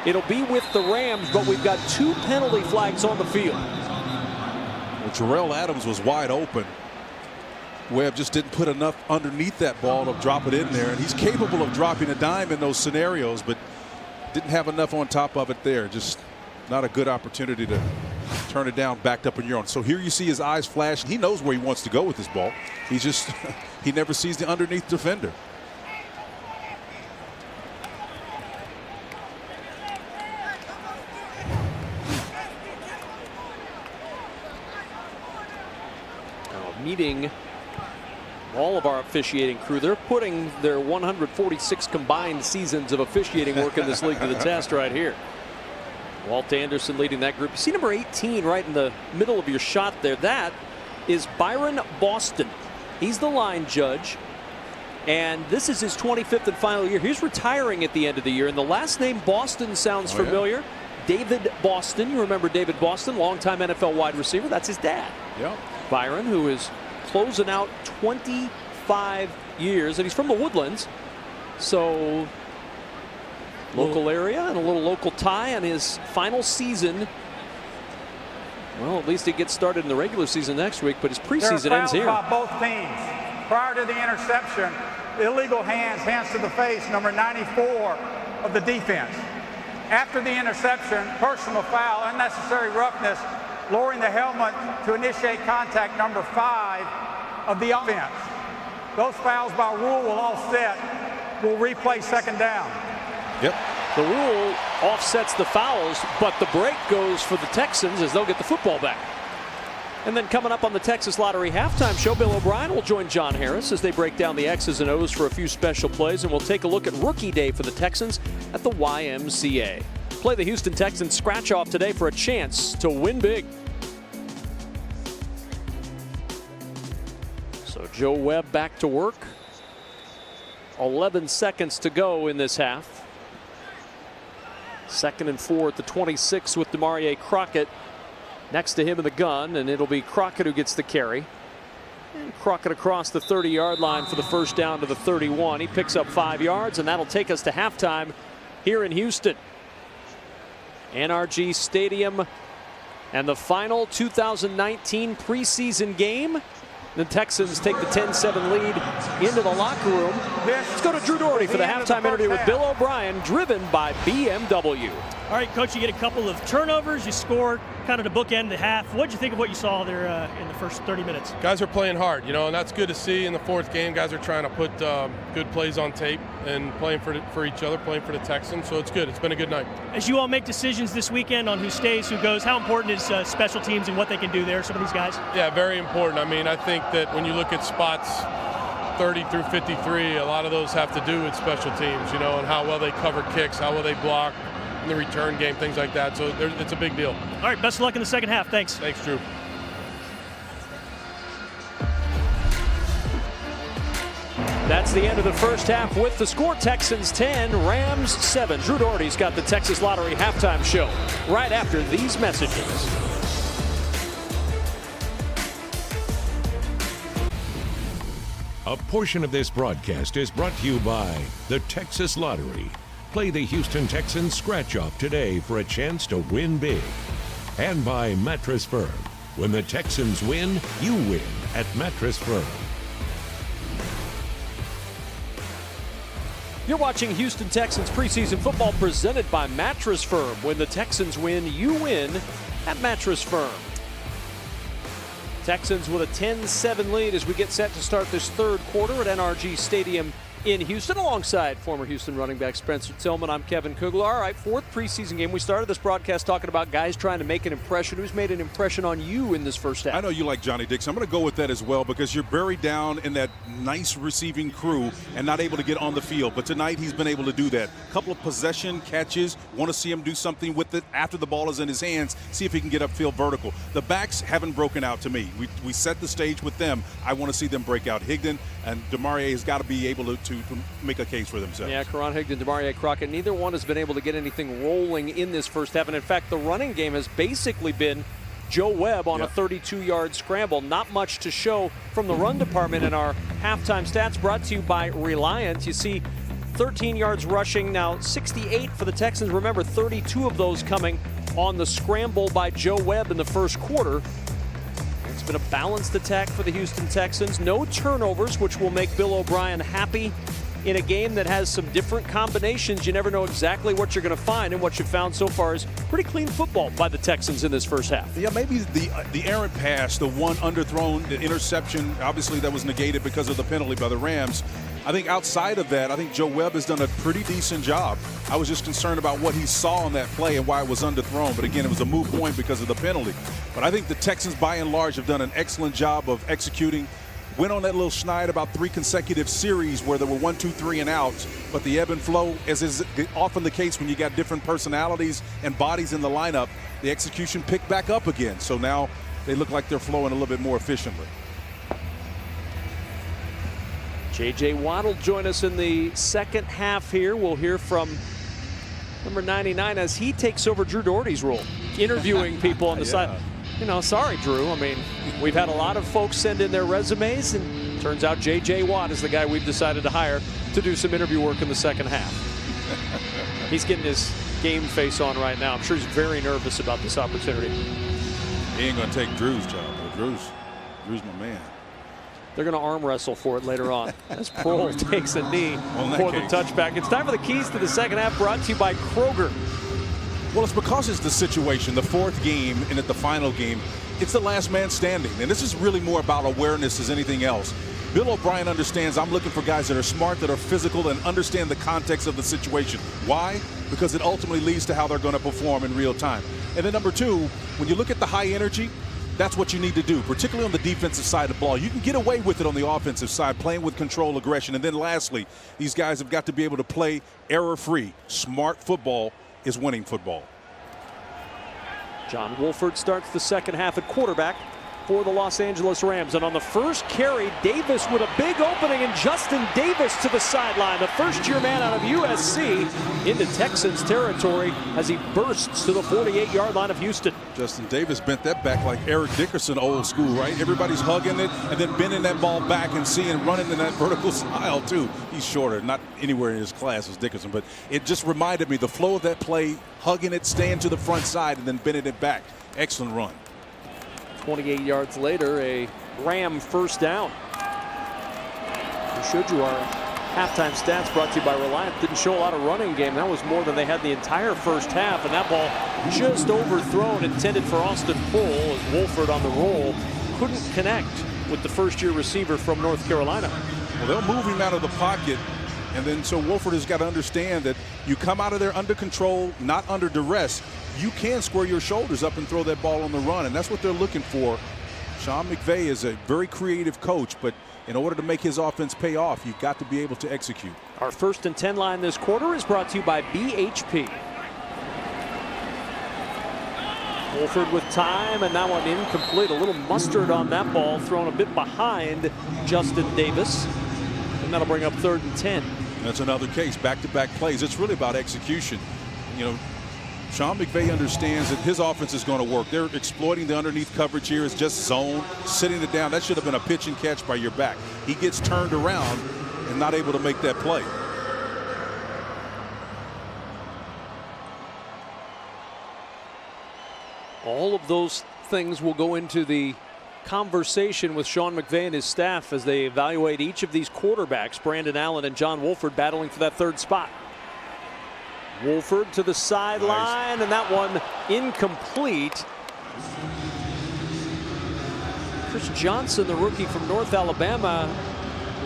It'll be with the Rams, but we've got 2 penalty flags on the field. Well, Jarrell Adams was wide open. Webb just didn't put enough underneath that ball to drop it in there, and he's capable of dropping a dime in those scenarios, but didn't have enough on top of it there. Just not a good opportunity to turn it down, backed up in your own. So here you see his eyes flash. He knows where he wants to go with this ball. He's just he never sees the underneath defender. Meeting all of our officiating crew. They're putting their 146 combined seasons of officiating work in this league to the test right here. Walt Anderson leading that group. You see number 18 right in the middle of your shot there. That is Byron Boston. He's the line judge, and this is his 25th and final year. He's retiring at the end of the year, and the last name Boston sounds familiar. David Boston. You remember David Boston, longtime NFL wide receiver. That's his dad. Yeah. Byron, who is closing out 25 years, and he's from the Woodlands, so local area and a little local tie on his final season. Well, at least he gets started in the regular season next week, but his preseason ends here. By both teams. Prior to the interception, illegal hands to the face, number 94 of the defense. After the interception, personal foul, unnecessary roughness, lowering the helmet to initiate contact, number 5 of the offense. Those fouls by rule will offset. We'll replay second down. Yep. The rule offsets the fouls, but the break goes for the Texans as they'll get the football back. And then coming up on the Texas Lottery halftime show, Bill O'Brien will join John Harris as they break down the X's and O's for a few special plays, and we'll take a look at Rookie Day for the Texans at the YMCA. Play the Houston Texans scratch off today for a chance to win big. So Joe Webb back to work. 11 seconds to go in this half. 2nd and 4 at the 26 with Demarie Crockett next to him in the gun, and it'll be Crockett who gets the carry. And Crockett across the 30-yard line for the first down to the 31. He picks up 5 yards, and that'll take us to halftime here in Houston. NRG Stadium, and the final 2019 preseason game. The Texans take the 10-7 lead into the locker room. Let's go to Drew Doherty for the halftime interview with Bill O'Brien, driven by BMW. All right, Coach, you get a couple of turnovers. You score kind of to bookend the half. What did you think of what you saw there in the first 30 minutes? Guys are playing hard, you know, and that's good to see in the fourth game. Guys are trying to put good plays on tape and playing for each other, playing for the Texans. So it's good. It's been a good night. As you all make decisions this weekend on who stays, who goes, how important is special teams and what they can do there, some of these guys? Yeah, very important. I mean, I think that when you look at spots 30 through 53, a lot of those have to do with special teams, you know, and how well they cover kicks, how well they block in the return game, things like that. So it's a big deal. All right, best of luck in the second half. Thanks. Thanks, Drew. That's the end of the first half with the score. Texans 10, Rams 7. Drew Doherty's got the Texas Lottery halftime show right after these messages. A portion of this broadcast is brought to you by the Texas Lottery. Play the Houston Texans scratch-off today for a chance to win big. And by Mattress Firm. When the Texans win, you win at Mattress Firm. You're watching Houston Texans preseason football presented by Mattress Firm. When the Texans win, you win at Mattress Firm. Texans with a 10-7 lead as we get set to start this third quarter at NRG Stadium in Houston alongside former Houston running back Spencer Tillman. I'm Kevin Kugler. All right, fourth preseason game. We started this broadcast talking about guys trying to make an impression. Who's made an impression on you in this first half? I know you like Johnny Dixon. I'm going to go with that as well because you're buried down in that nice receiving crew and not able to get on the field. But tonight he's been able to do that. A couple of possession catches. Want to see him do something with it after the ball is in his hands. See if he can get upfield vertical. The backs haven't broken out to me. We set the stage with them. I want to see them break out. Higdon and Demarie has got to be able to make a case for themselves. Yeah, Karan Higdon, Demarie Crockett, neither one has been able to get anything rolling in this first half. And in fact, the running game has basically been Joe Webb on a 32-yard scramble. Not much to show from the run department in our halftime stats, brought to you by Reliant. You see 13 yards rushing, now 68 for the Texans. Remember, 32 of those coming on the scramble by Joe Webb in the first quarter. It's been a balanced attack for the Houston Texans. No turnovers, which will make Bill O'Brien happy in a game that has some different combinations. You never know exactly what you're going to find, and what you've found so far is pretty clean football by the Texans in this first half. Yeah, maybe the errant pass, the one underthrown, the interception, obviously that was negated because of the penalty by the Rams. I think outside of that, I think Joe Webb has done a pretty decent job. I was just concerned about what he saw on that play and why it was underthrown. But again, it was a moot point because of the penalty. But I think the Texans, by and large, have done an excellent job of executing. Went on that little schneid about 3 consecutive series where there were 1, 2, 3 and outs. But the ebb and flow, as is often the case when you got different personalities and bodies in the lineup, the execution picked back up again. So now they look like they're flowing a little bit more efficiently. J.J. Watt will join us in the second half here. We'll hear from number 99 as he takes over Drew Doherty's role, interviewing people on the side. You know, sorry, Drew. I mean, we've had a lot of folks send in their resumes, and turns out J.J. Watt is the guy we've decided to hire to do some interview work in the second half. He's getting his game face on right now. I'm sure he's very nervous about this opportunity. He ain't going to take Drew's job. Drew's my man. They're going to arm wrestle for it later on as Prohl takes a knee for the touchback. It's time for the keys to the second half, brought to you by Kroger. Well, it's because it's the situation, the fourth game, and at the final game, it's the last man standing. And this is really more about awareness as anything else. Bill O'Brien understands I'm looking for guys that are smart, that are physical, and understand the context of the situation. Why? Because it ultimately leads to how they're going to perform in real time. And then number two, when you look at the high energy, that's what you need to do, particularly on the defensive side of the ball. You can get away with it on the offensive side, playing with control, aggression. And then lastly, these guys have got to be able to play error-free. Smart football is winning football. John Wolford starts the second half at quarterback for the Los Angeles Rams. And on the first carry, Davis with a big opening, and Justin Davis to the sideline. The first-year man out of USC into Texans territory as he bursts to the 48-yard line of Houston. Justin Davis bent that back like Eric Dickerson, old school, right? Everybody's hugging it and then bending that ball back and seeing running in that vertical style, too. He's shorter, not anywhere in his class as Dickerson, but it just reminded me the flow of that play, hugging it, staying to the front side, and then bending it back. Excellent run. 28 yards later, a Ram first down. We showed you our halftime stats brought to you by Reliant. Didn't show a lot of running game. That was more than they had the entire first half, and that ball just overthrown, intended for Austin Prohl, as Wolford on the roll couldn't connect with the first-year receiver from North Carolina. Well, they'll move him out of the pocket, and then so Wolford has got to understand that you come out of there under control, not under duress. You can square your shoulders up and throw that ball on the run, and that's what they're looking for. Sean McVay is a very creative coach, but in order to make his offense pay off, you've got to be able to execute. Our 1st and 10 line this quarter is brought to you by BHP. Wolford with time, and that one incomplete. A little mustard on that ball, thrown a bit behind Justin Davis, and that'll bring up 3rd and 10. That's another case, back-to-back plays. It's really about execution. You know, Sean McVay understands that his offense is going to work. They're exploiting the underneath coverage here. It's just zone, sitting it down. That should have been a pitch and catch by your back. He gets turned around and not able to make that play. All of those things will go into the conversation with Sean McVay and his staff as they evaluate each of these quarterbacks, Brandon Allen and John Wolford, battling for that 3rd spot. Wolford to the sideline, and that one incomplete. Chris Johnson, the rookie from North Alabama,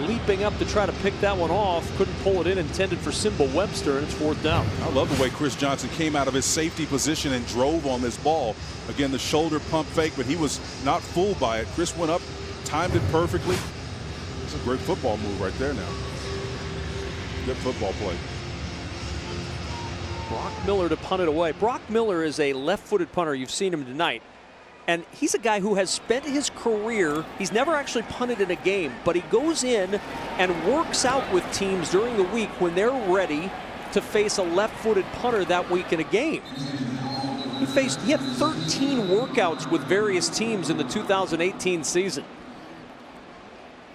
leaping up to try to pick that one off. Couldn't pull it in, intended for Simba Webster, and it's 4th down. I love the way Chris Johnson came out of his safety position and drove on this ball. Again, the shoulder pump fake, but he was not fooled by it. Chris went up, timed it perfectly. It's a great football move right there now. Good football play. Brock Miller to punt it away. Brock Miller is a left-footed punter. You've seen him tonight. And he's a guy who has spent his career, he's never actually punted in a game, but he goes in and works out with teams during the week when they're ready to face a left-footed punter that week in a game. He had 13 workouts with various teams in the 2018 season.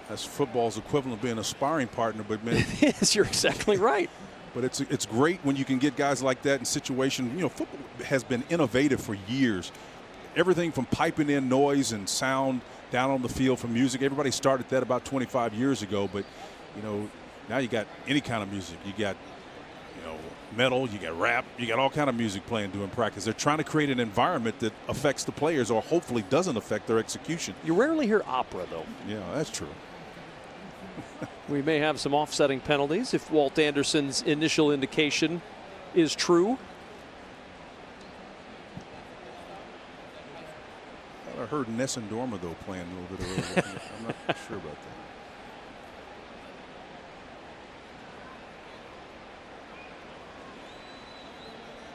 That's football's equivalent of being a sparring partner, but man, It is, you're exactly right. but it's great when you can get guys like that in situations. You know, football has been innovative for years. Everything from piping in noise and sound down on the field from music. Everybody started that about 25 years ago, but you know, now you got any kind of music. You got, you know, metal, you got rap, you got all kind of music playing during practice. They're trying to create an environment that affects the players, or hopefully doesn't affect their execution. You rarely hear opera, though. Yeah, that's true. We may have some offsetting penalties if Walt Anderson's initial indication is true. I heard Nessun Dorma, though, playing a little bit earlier. I'm not sure about that.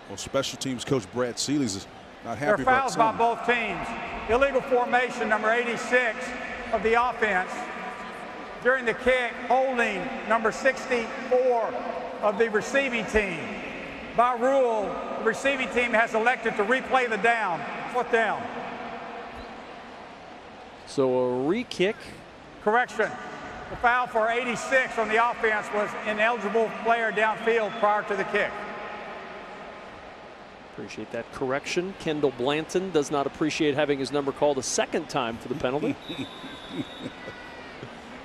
Well, special teams coach Brad Seeley's not happy There are about fouls by some. both teams. Illegal formation, number 86 of the offense. During the kick, holding number 64 of the receiving team. By rule, the receiving team has elected to replay the down. 4th down. So a re-kick. Correction. The foul for 86 on the offense was ineligible player downfield prior to the kick. Appreciate that correction. Kendall Blanton does not appreciate having his number called a second time for the penalty.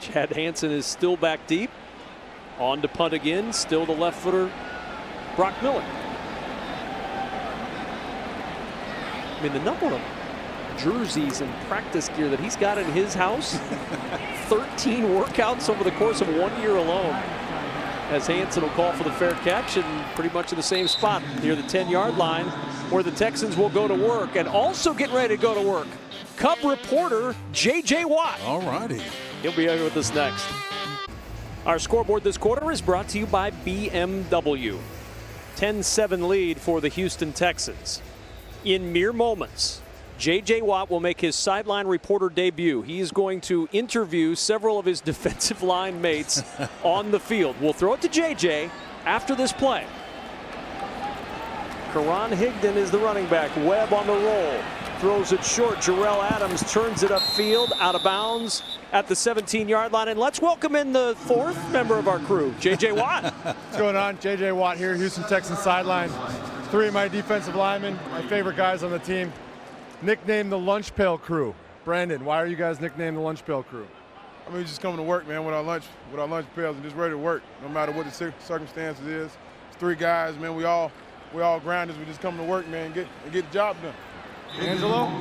Chad Hansen is still back deep. On to punt again. Still the left footer, Brock Miller. I mean, the number of jerseys and practice gear that he's got in his house. 13 workouts over the course of 1 year alone. As Hansen will call for the fair catch, and pretty much in the same spot near the 10-yard line where the Texans will go to work. And also getting ready to go to work, Cub reporter J.J. Watt. All righty. He'll be here with us next. Our scoreboard this quarter is brought to you by BMW. 10-7 lead for the Houston Texans. In mere moments, J.J. Watt will make his sideline reporter debut. He is going to interview several of his defensive line mates on the field. We'll throw it to J.J. after this play. Karan Higdon is the running back. Webb on the roll. Throws it short. Jarrell Adams turns it upfield, out of bounds at the 17-yard line. And let's welcome in the 4th member of our crew, J.J. Watt. What's going on? J.J. Watt here, Houston Texans sideline. 3 of my defensive linemen, my favorite guys on the team, nicknamed the Lunch Pail Crew. Brandon, why are you guys nicknamed the Lunch Pail Crew? I mean, just coming to work, man, with our lunch pails and just ready to work, no matter what the circumstances is. It's 3 guys, man. We all grinders. We just coming to work, man, and get the job done. Angelo?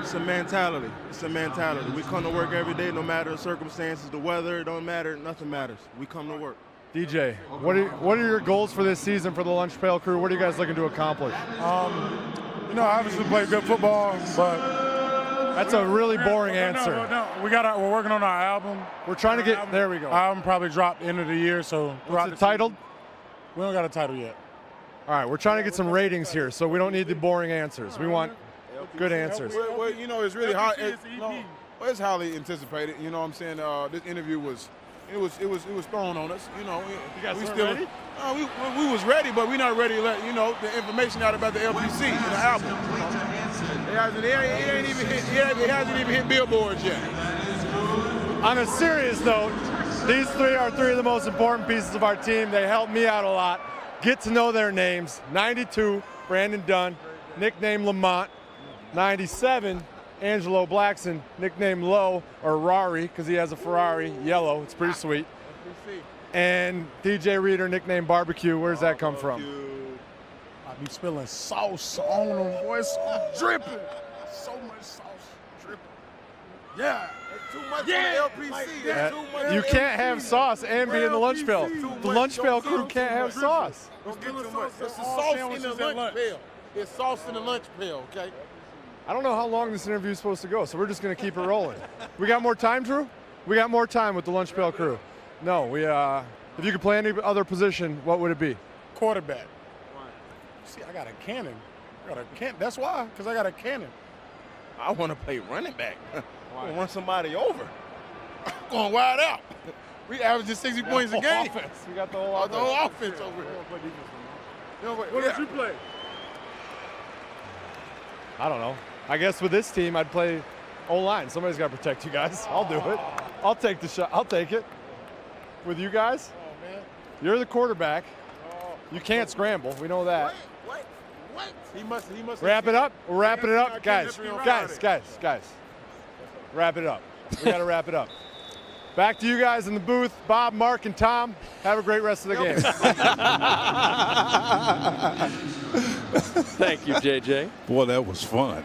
It's a mentality. It's a mentality. We come to work every day, no matter the circumstances, the weather. It don't matter. Nothing matters. We come to work. DJ, what are your goals for this season for the Lunch Pail Crew? What are you guys looking to accomplish? You know, obviously play good football, but that's a really boring answer. No, we're working on our album. We're trying to get, there we go. Our album probably dropped end of the year, so. What's it titled? We don't got a title yet. All right, we're trying to get some ratings here, so we don't need the boring answers. We want good answers. Well, you know, it's really hard. It's highly anticipated. You know what I'm saying? This interview was thrown on us. You know, you guys we still ready? We was ready, but we're not ready to let the information out about the LPC and the album. It hasn't even hit billboards yet. On a serious note, these 3 are 3 of the most important pieces of our team. They help me out a lot. Get to know their names. 92, Brandon Dunn, nicknamed Lamont. 97, Angelo Blackson, nicknamed Low, or Rari, because he has a Ferrari, yellow. It's pretty sweet. And DJ Reader, nicknamed Barbecue. Where's that come from? I be spilling sauce on them, boy. It's dripping. So much sauce dripping. Yeah. That's too much for the LPC. That's too much. You can't have sauce and be in the lunch pail. The lunch pail crew can't have sauce. Don't get too much. It's the sauce in the lunch pail. It's sauce in the lunch pail, okay? I don't know how long this interview is supposed to go, so we're just going to keep it rolling. We got more time, Drew? We got more time with the lunch pail crew. No, if you could play any other position, what would it be? Quarterback. Why? See, I got a cannon. That's why, because I got a cannon. I want to play running back. I want to run somebody over. I'm going wide out. We averaging 60 points a game. Offense. We got the whole offense. The whole offense over here. What did you play? I don't know. I guess with this team, I'd play O-line. Somebody's got to protect you guys. I'll do it. I'll take the shot. I'll take it. With you guys, you're the quarterback. You can't scramble. We know that. What? He must wrap it up. We're wrapping it up. Guys. Wrap it up. We got to wrap it up. Back to you guys in the booth. Bob, Mark, and Tom. Have a great rest of the game. Thank you, JJ. Boy, that was fun.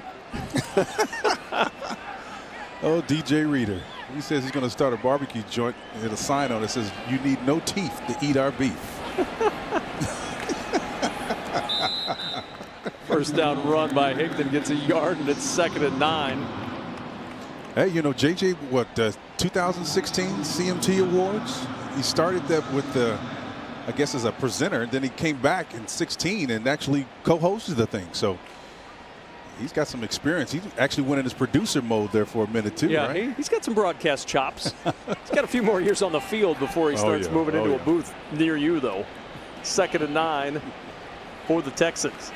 Oh, DJ Reader. He says he's going to start a barbecue joint with a sign on it that says, "You need no teeth to eat our beef." First down run by Higdon gets a yard, and it's 2nd and 9. Hey, you know, JJ, 2016 CMT Awards? He started that with I guess as a presenter, and then he came back in 16 and actually co-hosted the thing. So he's got some experience. He actually went in his producer mode there for a minute too, yeah, right? He's got some broadcast chops. He's got a few more years on the field before he starts moving into a booth near you, though. 2nd and 9 for the Texans.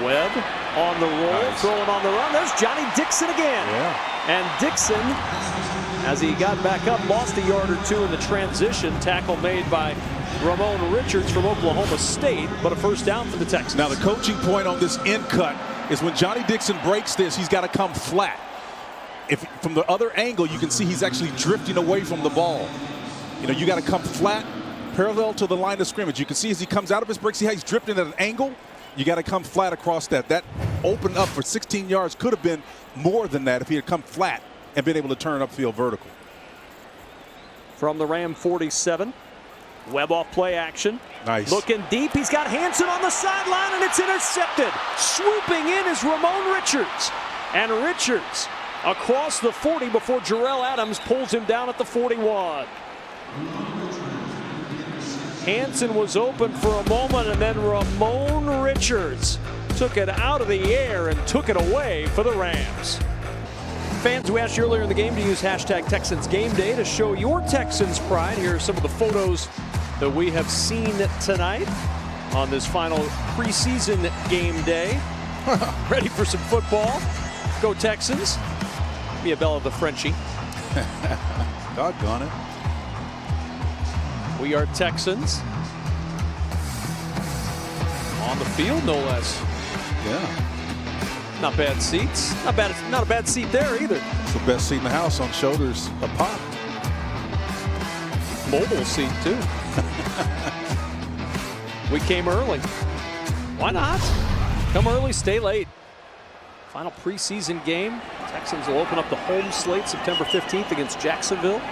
Webb on the roll, throwing on the run. There's Johnny Dixon again. Yeah. And Dixon, as he got back up, lost a yard or two in the transition. Tackle made by Ramon Richards from Oklahoma State, but a first down for the Texans. Now the coaching point on this end cut is when Johnny Dixon breaks this, he's got to come flat. If from the other angle, you can see he's actually drifting away from the ball. You know, you got to come flat, parallel to the line of scrimmage. You can see as he comes out of his break, see how he's drifting at an angle? You got to come flat across that. That opened up for 16 yards. Could have been more than that if he had come flat and been able to turn upfield vertical. From the Ram 47, Webb off play action. Nice. Looking deep. He's got Hansen on the sideline, and it's intercepted. Swooping in is Ramon Richards. And Richards across the 40 before Jarrell Adams pulls him down at the 41. Hansen was open for a moment, and then Ramon Richards took it out of the air and took it away for the Rams. Fans, we asked you earlier in the game to use hashtag Texans Game Day to show your Texans pride. Here are some of the photos that we have seen tonight on this final preseason game day. Ready for some football? Go Texans. Be a bell of the Frenchie. Doggone it. We are Texans. On the field, no less. Yeah. Not bad seats. Not a bad seat there either. It's the best seat in the house on shoulders a pop. Mobile seat too. We came early. Why not? Come early, stay late. Final preseason game. Texans will open up the home slate September 15th against Jacksonville.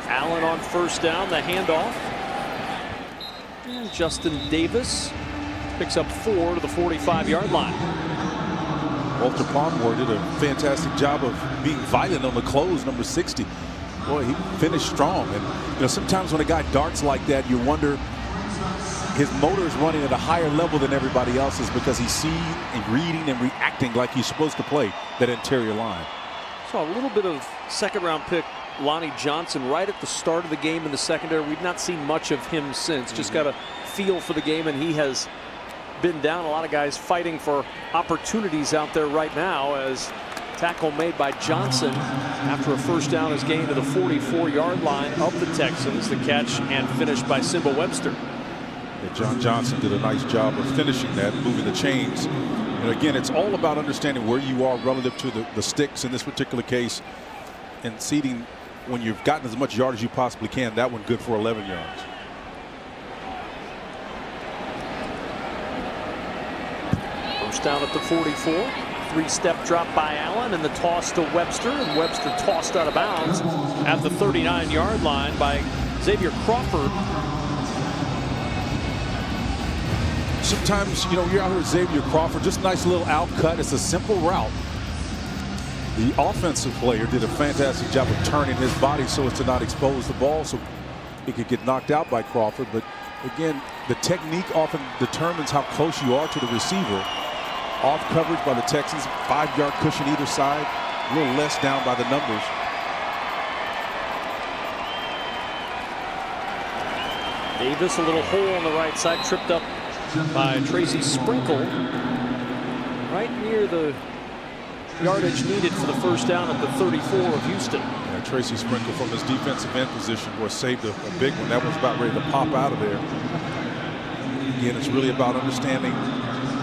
Allen on first down, the handoff. And Justin Davis picks up 4 to the 45-yard line. Walter Palmore did a fantastic job of being violent on the close, number 60. Boy, he finished strong. And you know, sometimes when a guy darts like that, you wonder his motor is running at a higher level than everybody else's because he's seeing and reading and reacting like he's supposed to play that interior line. Saw a little bit of second-round pick Lonnie Johnson right at the start of the game in the secondary. We've not seen much of him since. Just got a feel for the game, and he has been down. A lot of guys fighting for opportunities out there right now as tackle made by Johnson after a first down is gained to the 44-yard line of the Texans. The catch and finish by Simba Webster. Yeah, John Johnson did a nice job of finishing that, moving the chains. And again, it's all about understanding where you are relative to the sticks in this particular case, and seeding when you've gotten as much yard as you possibly can. That one good for 11 yards. down at the 44. Three-step drop by Allen and the toss to Webster, and Webster tossed out of bounds at the 39-yard line by Xavier Crawford. Sometimes, you know, you're out here with Xavier Crawford, just a nice little out cut. It's a simple route. The offensive player did a fantastic job of turning his body so as to not expose the ball so he could get knocked out by Crawford. But again, the technique often determines how close you are to the receiver. Off coverage by the Texans, 5-yard cushion either side, a little less down by the numbers. Davis, a little hole on the right side, tripped up by Tracy Sprinkle right near the yardage needed for the first down at the 34 of Houston. Yeah, Tracy Sprinkle from his defensive end position was saved a big one. That was about ready to pop out of there. Again, it's really about understanding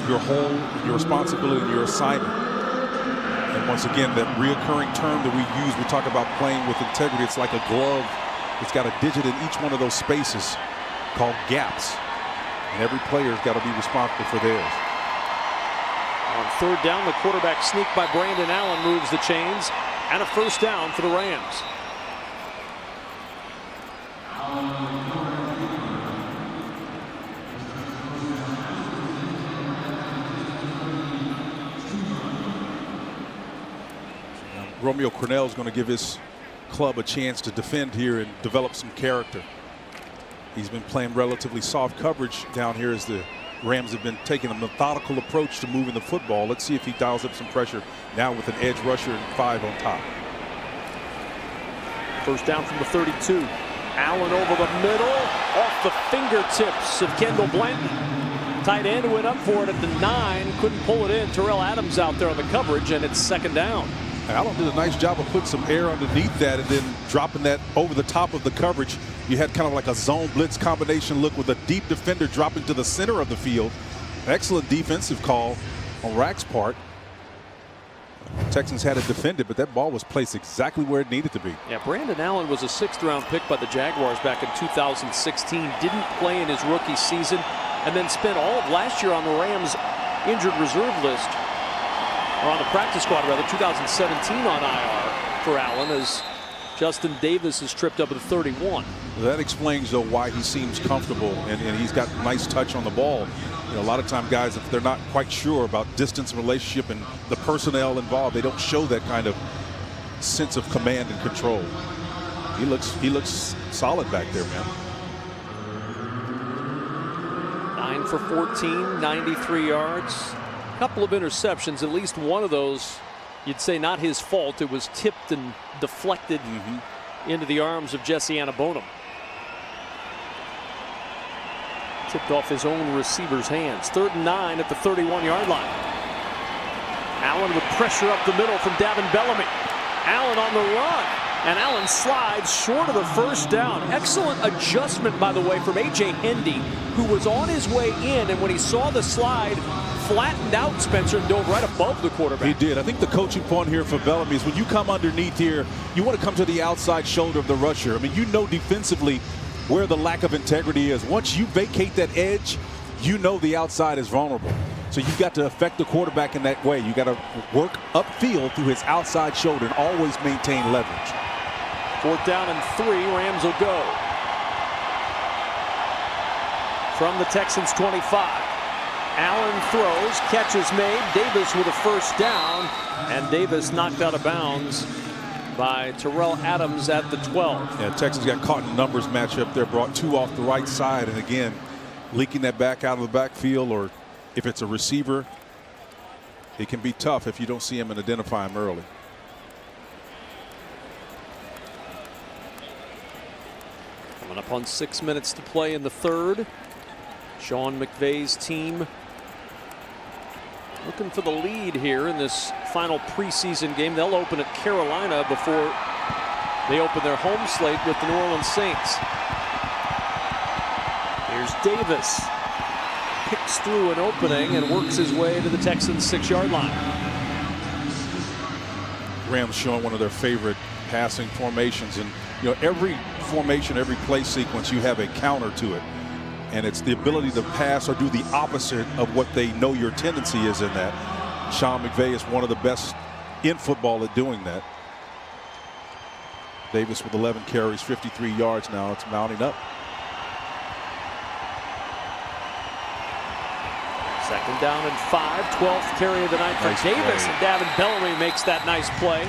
your whole, your responsibility, your assignment. And once again, that reoccurring term that we use, we talk about playing with integrity. It's like a glove. It's got a digit in each one of those spaces called gaps. And every player's got to be responsible for theirs. On third down, the quarterback sneak by Brandon Allen moves the chains, and a first down for the Rams. Romeo Crennel is going to give his club a chance to defend here and develop some character. He's been playing relatively soft coverage down here as the Rams have been taking a methodical approach to moving the football. Let's see if he dials up some pressure now with an edge rusher and 5 on top. First down from the 32. Allen over the middle, off the fingertips of Kendall Blanton. Tight end went up for it at the 9, couldn't pull it in. Terrell Adams out there on the coverage, and it's second down. Allen did a nice job of putting some air underneath that and then dropping that over the top of the coverage. You had kind of like a zone blitz combination look with a deep defender dropping to the center of the field. Excellent defensive call on Rack's part. Texans had it defended, but that ball was placed exactly where it needed to be. Yeah, Brandon Allen was a 6th-round pick by the Jaguars back in 2016. Didn't play in his rookie season, and then spent all of last year on the Rams injured reserve list. Or on the practice squad, rather, 2017 on IR for Allen as Justin Davis is tripped up at the 31. That explains, though, why he seems comfortable, and he's got a nice touch on the ball. You know, a lot of time guys, if they're not quite sure about distance and relationship and the personnel involved, they don't show that kind of sense of command and control. He looks solid back there, man. 9 for 14, 93 yards. Couple of interceptions, at least one of those you'd say not his fault. It was tipped and deflected into the arms of Jesse Annabonum. Tipped off his own receiver's hands. 3rd and 9 at the 31-yard line. Allen with pressure up the middle from Davin Bellamy. Allen on the run, and Allen slides short of the first down. Excellent adjustment, by the way, from A.J. Hendy, who was on his way in, and when he saw the slide, flattened out Spencer and dove right above the quarterback. He did. I think the coaching point here for Bellamy is when you come underneath here, you want to come to the outside shoulder of the rusher. I mean, you know defensively where the lack of integrity is. Once you vacate that edge, you know the outside is vulnerable. So you've got to affect the quarterback in that way. You got to work upfield through his outside shoulder and always maintain leverage. 4th down and 3, Rams will go. From the Texans 25. Allen throws, catch is made. Davis with a first down, and Davis knocked out of bounds by Terrell Adams at the 12. Yeah, Texans got caught in numbers matchup there, brought 2 off the right side, and again, leaking that back out of the backfield, or if it's a receiver, it can be tough if you don't see him and identify him early. Coming up on 6 minutes to play in the 3rd. Sean McVay's team looking for the lead here in this final preseason game. They'll open at Carolina before they open their home slate with the New Orleans Saints. Here's Davis. Picks through an opening and works his way to the Texans' 6-yard line. Rams showing one of their favorite passing formations, and you know, every formation, every play sequence, you have a counter to it. and it's the ability to pass or do the opposite of what they know your tendency is in that. Sean McVay is one of the best in football at doing that. Davis with 11 carries, 53 yards now. It's mounting up. Second down and 5, 12th carry of the night for Davis, and Davin Bellamy makes that nice play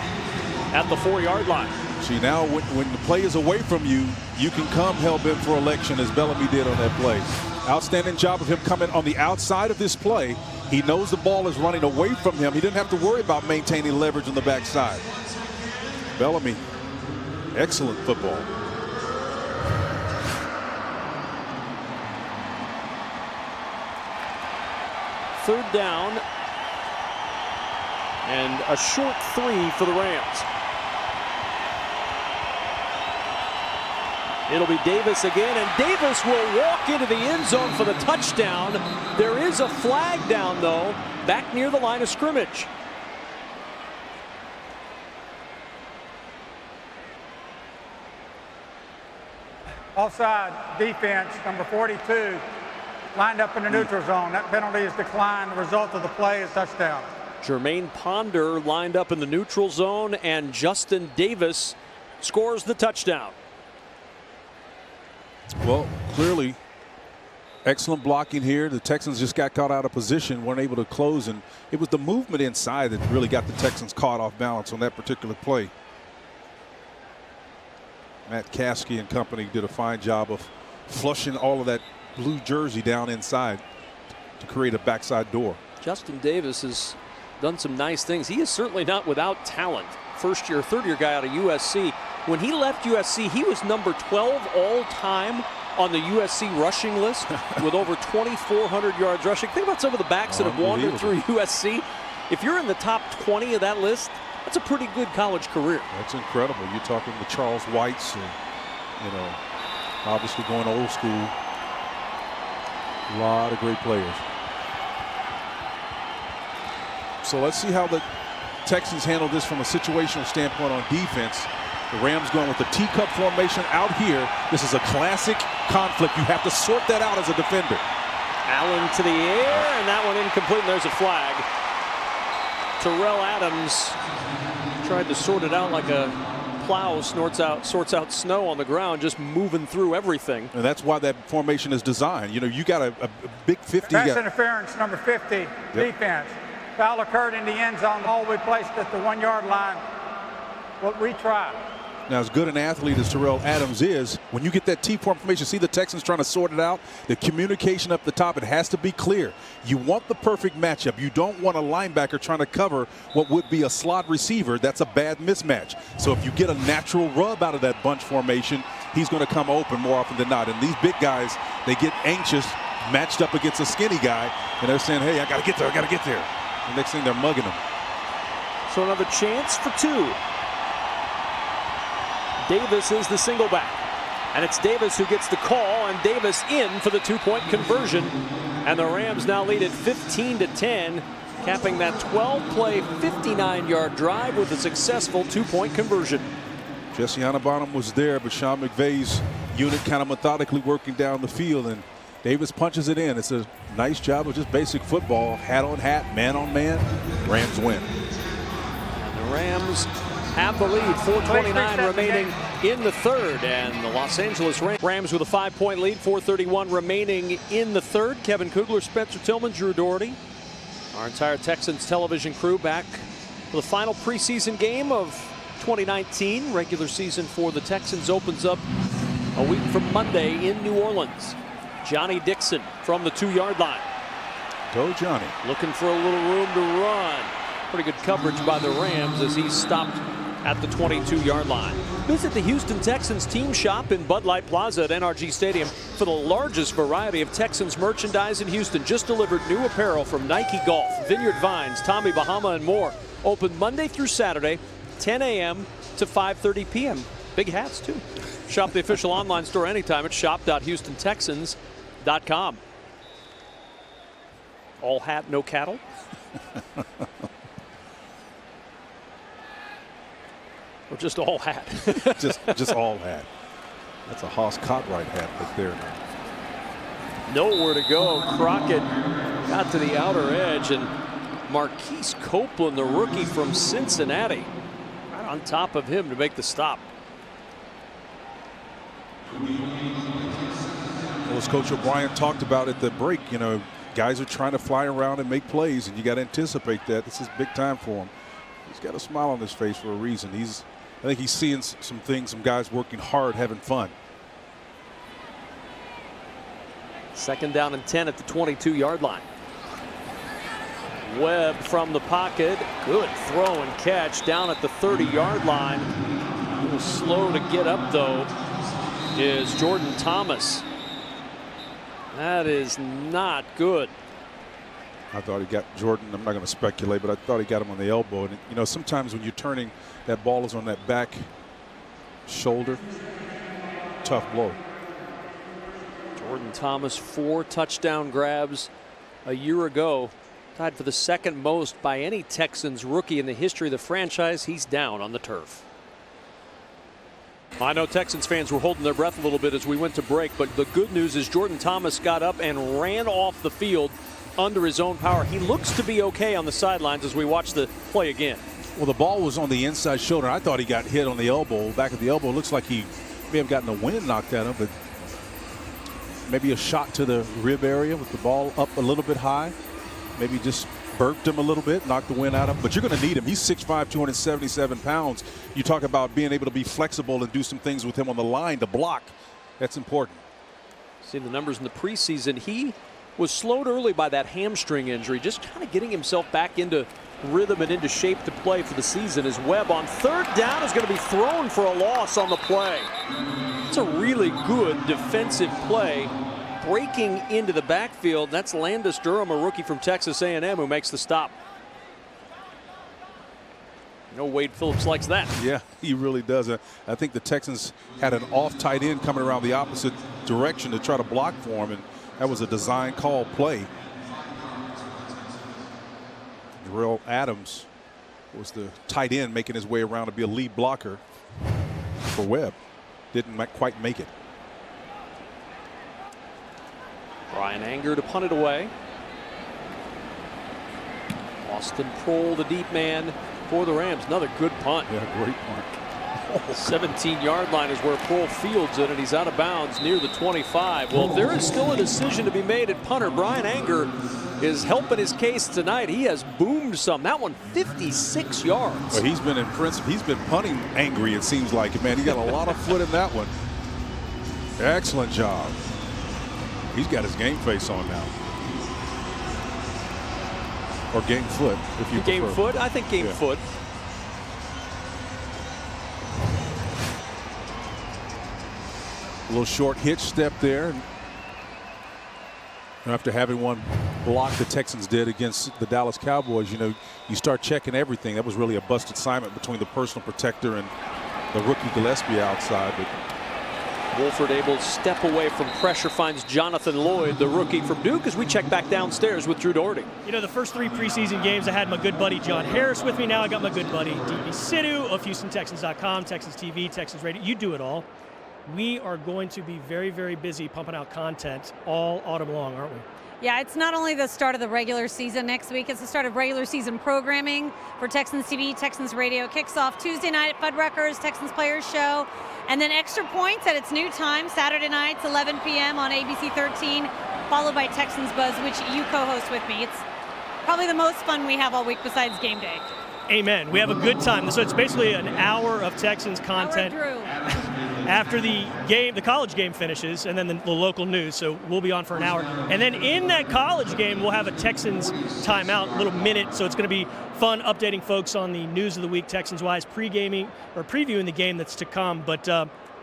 at the 4-yard line. See, now when the play is away from you, you can come hell-bent for election as Bellamy did on that play. Outstanding job of him coming on the outside of this play. He knows the ball is running away from him. He didn't have to worry about maintaining leverage on the backside. Bellamy, excellent football. Third down and a short 3 for the Rams. It'll be Davis again, and Davis will walk into the end zone for the touchdown. There is a flag down, though, back near the line of scrimmage. Offside defense, number 42, lined up in the neutral zone. That penalty is declined. The result of the play is touchdown. Jermaine Ponder lined up in the neutral zone, and Justin Davis scores the touchdown. Well, clearly, excellent blocking here. The Texans just got caught out of position, weren't able to close, and it was the movement inside that really got the Texans caught off balance on that particular play. Matt Caskey and company did a fine job of flushing all of that blue jersey down inside to create a backside door. Justin Davis has done some nice things. He is certainly not without talent. First year, third year guy out of USC. When he left USC, he was number 12 all time on the USC rushing list with over 2,400 yards rushing. Think about some of the backs that have wandered through USC. If you're in the top 20 of that list, that's a pretty good college career. That's incredible. You're talking the Charles Whites and, you know, obviously going old school. A lot of great players. So let's see how the Texans handle this from a situational standpoint on defense. The Rams going with the teacup formation out here. This is a classic conflict. You have to sort that out as a defender. Allen to the air, and that one incomplete, and there's a flag. Terrell Adams tried to sort it out like a plow sorts out snow on the ground, just moving through everything. And that's why that formation is designed. You know, you got a big 50. Pass interference, number 50, defense. Foul occurred in the end zone. All we placed at the 1-yard line. What we tried. Now, as good an athlete as Terrell Adams is, when you get that T-form formation, see the Texans trying to sort it out. The communication up the top, it has to be clear. You want the perfect matchup. You don't want a linebacker trying to cover what would be a slot receiver. That's a bad mismatch. So if you get a natural rub out of that bunch formation, he's going to come open more often than not. And these big guys, they get anxious, matched up against a skinny guy, and they're saying, hey, I got to get there, I got to get there. The next thing, they're mugging him. So another chance for 2. Davis is the single back, and it's Davis who gets the call, and Davis in for the 2-point conversion, and the Rams now lead at 15-10, capping that 12-play 59-yard drive with a successful 2-point conversion. Jesse Hannibonham was there, but Sean McVay's unit kind of methodically working down the field, and Davis punches it in. It's a nice job of just basic football, hat on hat, man on man. Rams win. And the Rams have the lead, 4:29 remaining in the third, and the Los Angeles Rams with a 5-point lead, 4:31 remaining in the third. Kevin Kugler, Spencer Tillman, Drew Doherty, our entire Texans television crew back for the final preseason game of 2019. Regular season for the Texans opens up a week from Monday in New Orleans. Johnny Dixon from the 2-yard line. Go Johnny. Looking for a little room to run. Pretty good coverage by the Rams as he's stopped at the 22-yard line. Visit the Houston Texans team shop in Bud Light Plaza at NRG Stadium for the largest variety of Texans merchandise in Houston. Just delivered new apparel from Nike Golf, Vineyard Vines, Tommy Bahama, and more. Open Monday through Saturday, 10 a.m. to 5:30 p.m. Big hats, too. Shop the official online store anytime at shop.houstontexans.com. All hat, no cattle. Or just all hat. just all hat. That's a Haas Cartwright hat right there. nowhere to go. Crockett got to the outer edge, and Marquise Copeland, the rookie from Cincinnati, right on top of him to make the stop. Well, as Coach O'Brien talked about at the break, you know, guys are trying to fly around and make plays, and you got to anticipate that. This is big time for him. He's got a smile on his face for a reason. I think he's seeing some things, some guys working hard, having fun. 2nd down and 10 at the 22-yard line. Webb from the pocket. Good throw and catch down at the 30-yard line. A little slow to get up, though, is Jordan Thomas. That is not good. I thought he got Jordan. I'm not going to speculate, but I thought he got him on the elbow. And, you know, sometimes when you're turning, that ball is on that back shoulder. Tough blow. Jordan Thomas, 4 touchdown grabs a year ago. Tied for the 2nd most by any Texans rookie in the history of the franchise. He's down on the turf. I know Texans fans were holding their breath a little bit as we went to break, but the good news is Jordan Thomas got up and ran off the field under his own power. He looks to be okay on the sidelines as we watch the play again. Well, the ball was on the inside shoulder. I thought he got hit on the elbow, back of the elbow. Looks like he may have gotten the wind knocked at him, but maybe a shot to the rib area with the ball up a little bit high. Maybe just burped him a little bit, knocked the wind out of him. But you're going to need him. He's 6'5", 277 pounds. You talk about being able to be flexible and do some things with him on the line to block. That's important. See the numbers in the preseason. He was slowed early by that hamstring injury, just kind of getting himself back into rhythm and into shape to play for the season. As Webb on 3rd down is going to be thrown for a loss on the play. It's a really good defensive play. Breaking into the backfield, that's Landis Durham, a rookie from Texas A&M, who makes the stop. No, Wade Phillips likes that. Yeah, he really does. I think the Texans had an off tight end coming around the opposite direction to try to block for him, and that was a design call play. Jarrell Adams was the tight end making his way around to be a lead blocker for Webb. Didn't quite make it. Brian Anger to punt it away. Austin Prohl, the deep man for the Rams. Another good punt. Yeah, great punt. 17-yard line is where Prohl fields it, and he's out of bounds near the 25. Well, there is still a decision to be made at punter. Brian Anger is helping his case tonight. He has boomed some. That one 56 yards. Well, he's been in principle. He's been punting angry, it seems like. Man, he got a lot of foot in that one. Excellent job. He's got his game face on now. Or game foot, if you Game prefer. foot? I think game foot. A little short hitch step there. And after having one block the Texans did against the Dallas Cowboys, you know, you start checking everything. That was really a busted assignment between the personal protector and the rookie Gillespie outside. But Wolford able to step away from pressure, finds Jonathan Lloyd, the rookie from Duke, as we check back downstairs with Drew Doherty. You know, the first 3 preseason games, I had my good buddy John Harris with me. Now I got my good buddy DB Sidhu of HoustonTexans.com, Texans TV, Texans Radio. You do it all. We are going to be very, very busy pumping out content all autumn long, aren't we? Yeah, it's not only the start of the regular season next week, it's the start of regular season programming for Texans TV, Texans Radio. Kicks off Tuesday night at Fuddruckers, Texans Players Show. And then Extra Points at its new time, Saturday nights, 11 p.m. on ABC 13, followed by Texans Buzz, which you co-host with me. It's probably the most fun we have all week besides game day. Amen. We have a good time. So it's basically an hour of Texans content after the game, the college game finishes, and then the local news. So we'll be on for an hour. And then in that college game, we'll have a Texans timeout, little minute. So it's going to be fun updating folks on the news of the week, Texans-wise, pre-gaming or previewing the game that's to come. But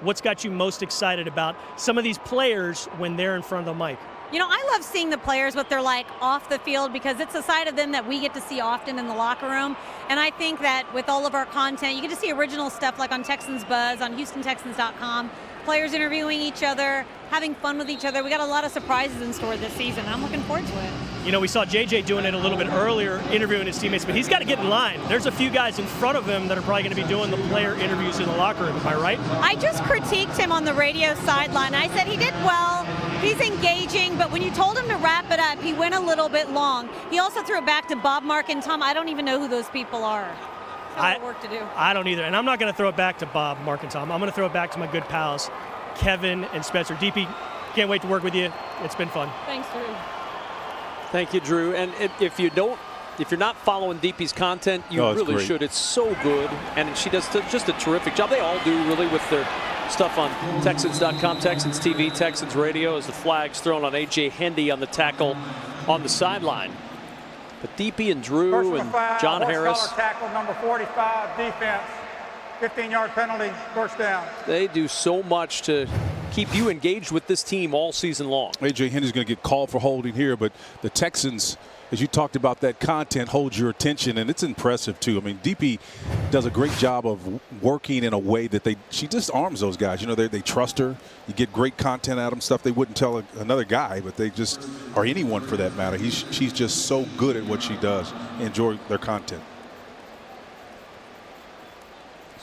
what's got you most excited about some of these players when they're in front of the mic? You know, I love seeing the players, what they're like off the field, because it's a side of them that we get to see often in the locker room. And I think that with all of our content, you get to see original stuff like on Texans Buzz, on HoustonTexans.com, players interviewing each other, having fun with each other. We got a lot of surprises in store this season. I'm looking forward to it. You know, we saw JJ doing it a little bit earlier, interviewing his teammates, but he's got to get in line. There's a few guys in front of him that are probably going to be doing the player interviews in the locker room. Am I right? I just critiqued him on the radio sideline. I said he did well He's engaging, but when you told him to wrap it up, he went a little bit long. He also threw it back to Bob, Mark, and Tom. I don't even know who those people are. A lot of work to do. I don't either, and I'm not going to throw it back to Bob, Mark, and Tom. I'm going to throw it back to my good pals, Kevin and Spencer. DP, can't wait to work with you. It's been fun. Thanks, Drew. Thank you, Drew. And if you're not following DP's content, you really great. should. It's so good, and she does just a terrific job. They all do, really, with their stuff on Texans.com, Texans TV, Texans Radio, as the flag's thrown on A.J. Hendy on the tackle on the sideline. But DP and Drew and John Harris. Tackle number 45, defense. 15-yard penalty, first down. They do so much to keep you engaged with this team all season long. A.J. Henry's going to get called for holding here, but the Texans, as you talked about, that content holds your attention, and it's impressive too. I mean, DP does a great job of working in a way that she just arms those guys. You know, they trust her. You get great content out of them, stuff they wouldn't tell another guy, but they just, or anyone for that matter. She's just so good at what she does. Enjoy their content.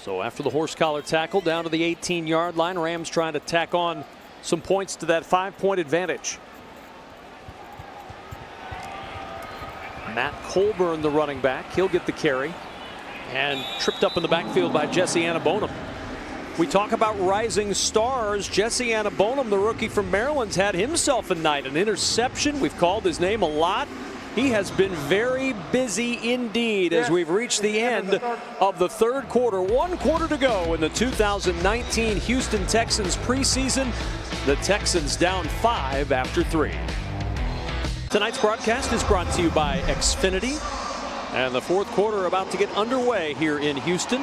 So after the horse collar tackle down to the 18-yard line, Rams trying to tack on some points to that 5-point advantage. Matt Colburn, the running back, he'll get the carry, and tripped up in the backfield by Jesse Annabonum. We talk about rising stars. Jesse Annabonum, the rookie from Maryland's had himself a night, an interception. We've called his name a lot. He has been very busy indeed as we've reached the end of the third quarter. 1 quarter to go in the 2019 Houston Texans preseason. The Texans down 5 after 3. Tonight's broadcast is brought to you by Xfinity, and the fourth quarter about to get underway here in Houston,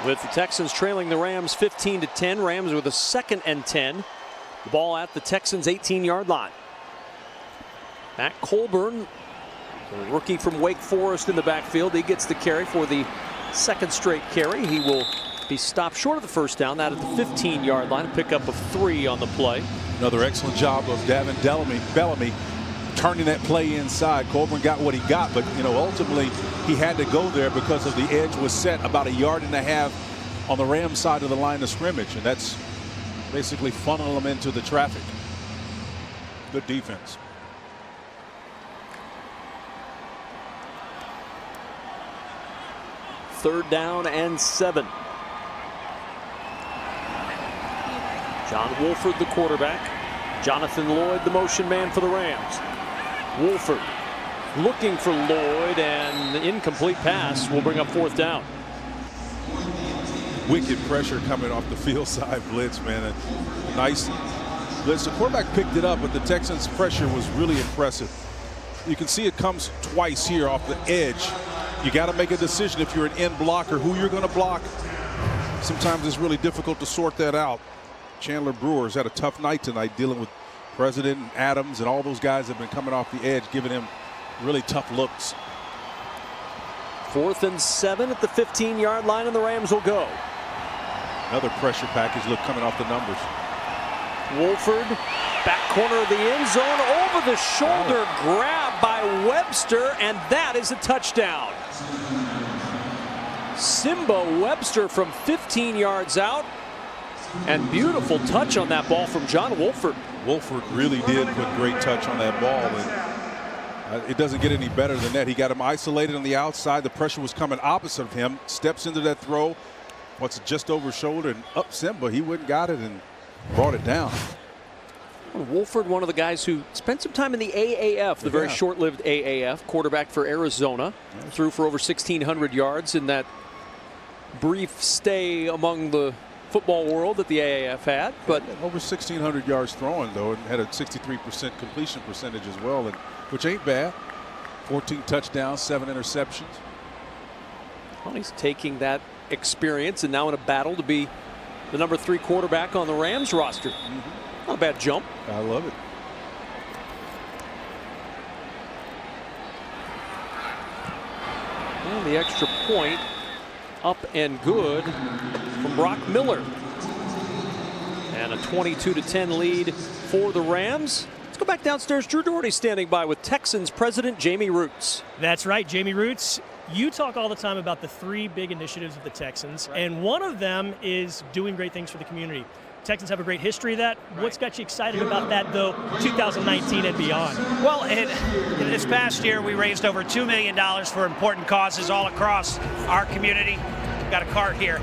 with the Texans trailing the Rams 15-10. Rams with a 2nd and 10. The ball at the Texans' 18-yard line. Matt Colburn, the rookie from Wake Forest, in the backfield. He gets the carry for the 2nd straight carry. He will be stopped short of the first down, that at the 15-yard line. A pickup of 3 on the play. Another excellent job of Davin Bellamy turning that play inside. Colburn got what he got, but ultimately he had to go there because of the edge was set about 1.5 yards on the Rams side of the line of scrimmage, and that's basically funnel them into the traffic. Good defense. Third down and 7. John Wolford, the quarterback. Jonathan Lloyd, the motion man for the Rams. Wolford looking for Lloyd, and the incomplete pass will bring up 4th down. Wicked pressure coming off the field side blitz, man. A nice blitz. The quarterback picked it up, but the Texans' pressure was really impressive. You can see it comes twice here off the edge. You got to make a decision if you're an end blocker who you're going to block. Sometimes it's really difficult to sort that out. Chandler Brewer's had a tough night tonight dealing with President and Adams, and all those guys have been coming off the edge, giving him really tough looks. 4th and 7 at the 15-yard line, and the Rams will go. Another pressure package look coming off the numbers. Wolford, back corner of the end zone, over the shoulder grab by Webster, and that is a touchdown. Simba Webster from 15 yards out, and beautiful touch on that ball from John Wolford. Wolford really did put great touch on that ball, and it doesn't get any better than that. He got him isolated on the outside. The pressure was coming opposite of him. Steps into that throw, what's just over shoulder, and up Simba. He went and got it and brought it down. Wolford, one of the guys who spent some time in the AAF, the very short-lived AAF, quarterback for Arizona, threw for over 1,600 yards in that brief stay among the football world that the AAF had. But over 1,600 yards throwing, though, and had a 63% completion percentage as well, and which ain't bad. 14 touchdowns, 7 interceptions. Well, he's taking that experience and now in a battle to be the number 3 quarterback on the Rams roster. Not a bad jump. I love it. And the extra point up and good from Brock Miller. And a 22-10 lead for the Rams. Let's go back downstairs. Drew Doherty standing by with Texans president Jamie Roots. That's right, Jamie Roots. You talk all the time about the 3 big initiatives of the Texans, and one of them is doing great things for the community. Texans have a great history of that. Right. What's got you excited about that, though, 2019 and beyond? Well, in this past year, we raised over $2 million for important causes all across our community. Got a card here.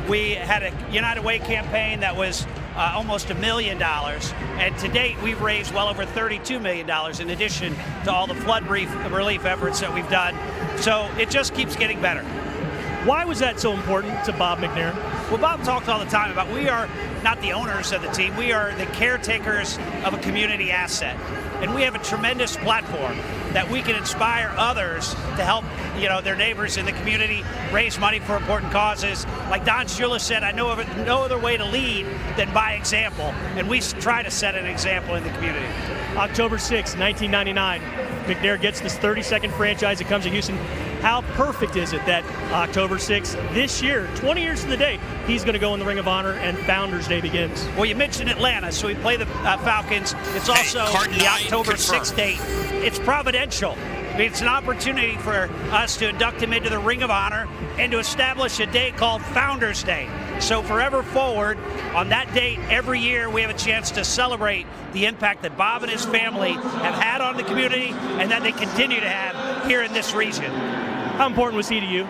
We had a United Way campaign that was almost $1 million, and to date we've raised well over $32 million in addition to all the flood relief efforts that we've done. So it just keeps getting better. Why was that so important to Bob McNair? Well, Bob talks all the time about we are not the owners of the team, we are the caretakers of a community asset. And we have a tremendous platform that we can inspire others to help, their neighbors in the community raise money for important causes. Like Don Shula said, I know of no other way to lead than by example, and we try to set an example in the community. October 6, 1999, McNair gets this 32nd franchise. It comes to Houston. How perfect is it that October 6th this year, 20 years to the day, he's going to go in the Ring of Honor and Founders Day begins? Well, you mentioned Atlanta, so we play the Falcons. It's also the October 6th date. It's providential. I mean, it's an opportunity for us to induct him into the Ring of Honor and to establish a day called Founders Day. So forever forward, on that date every year, we have a chance to celebrate the impact that Bob and his family have had on the community and that they continue to have here in this region. How important was he to you?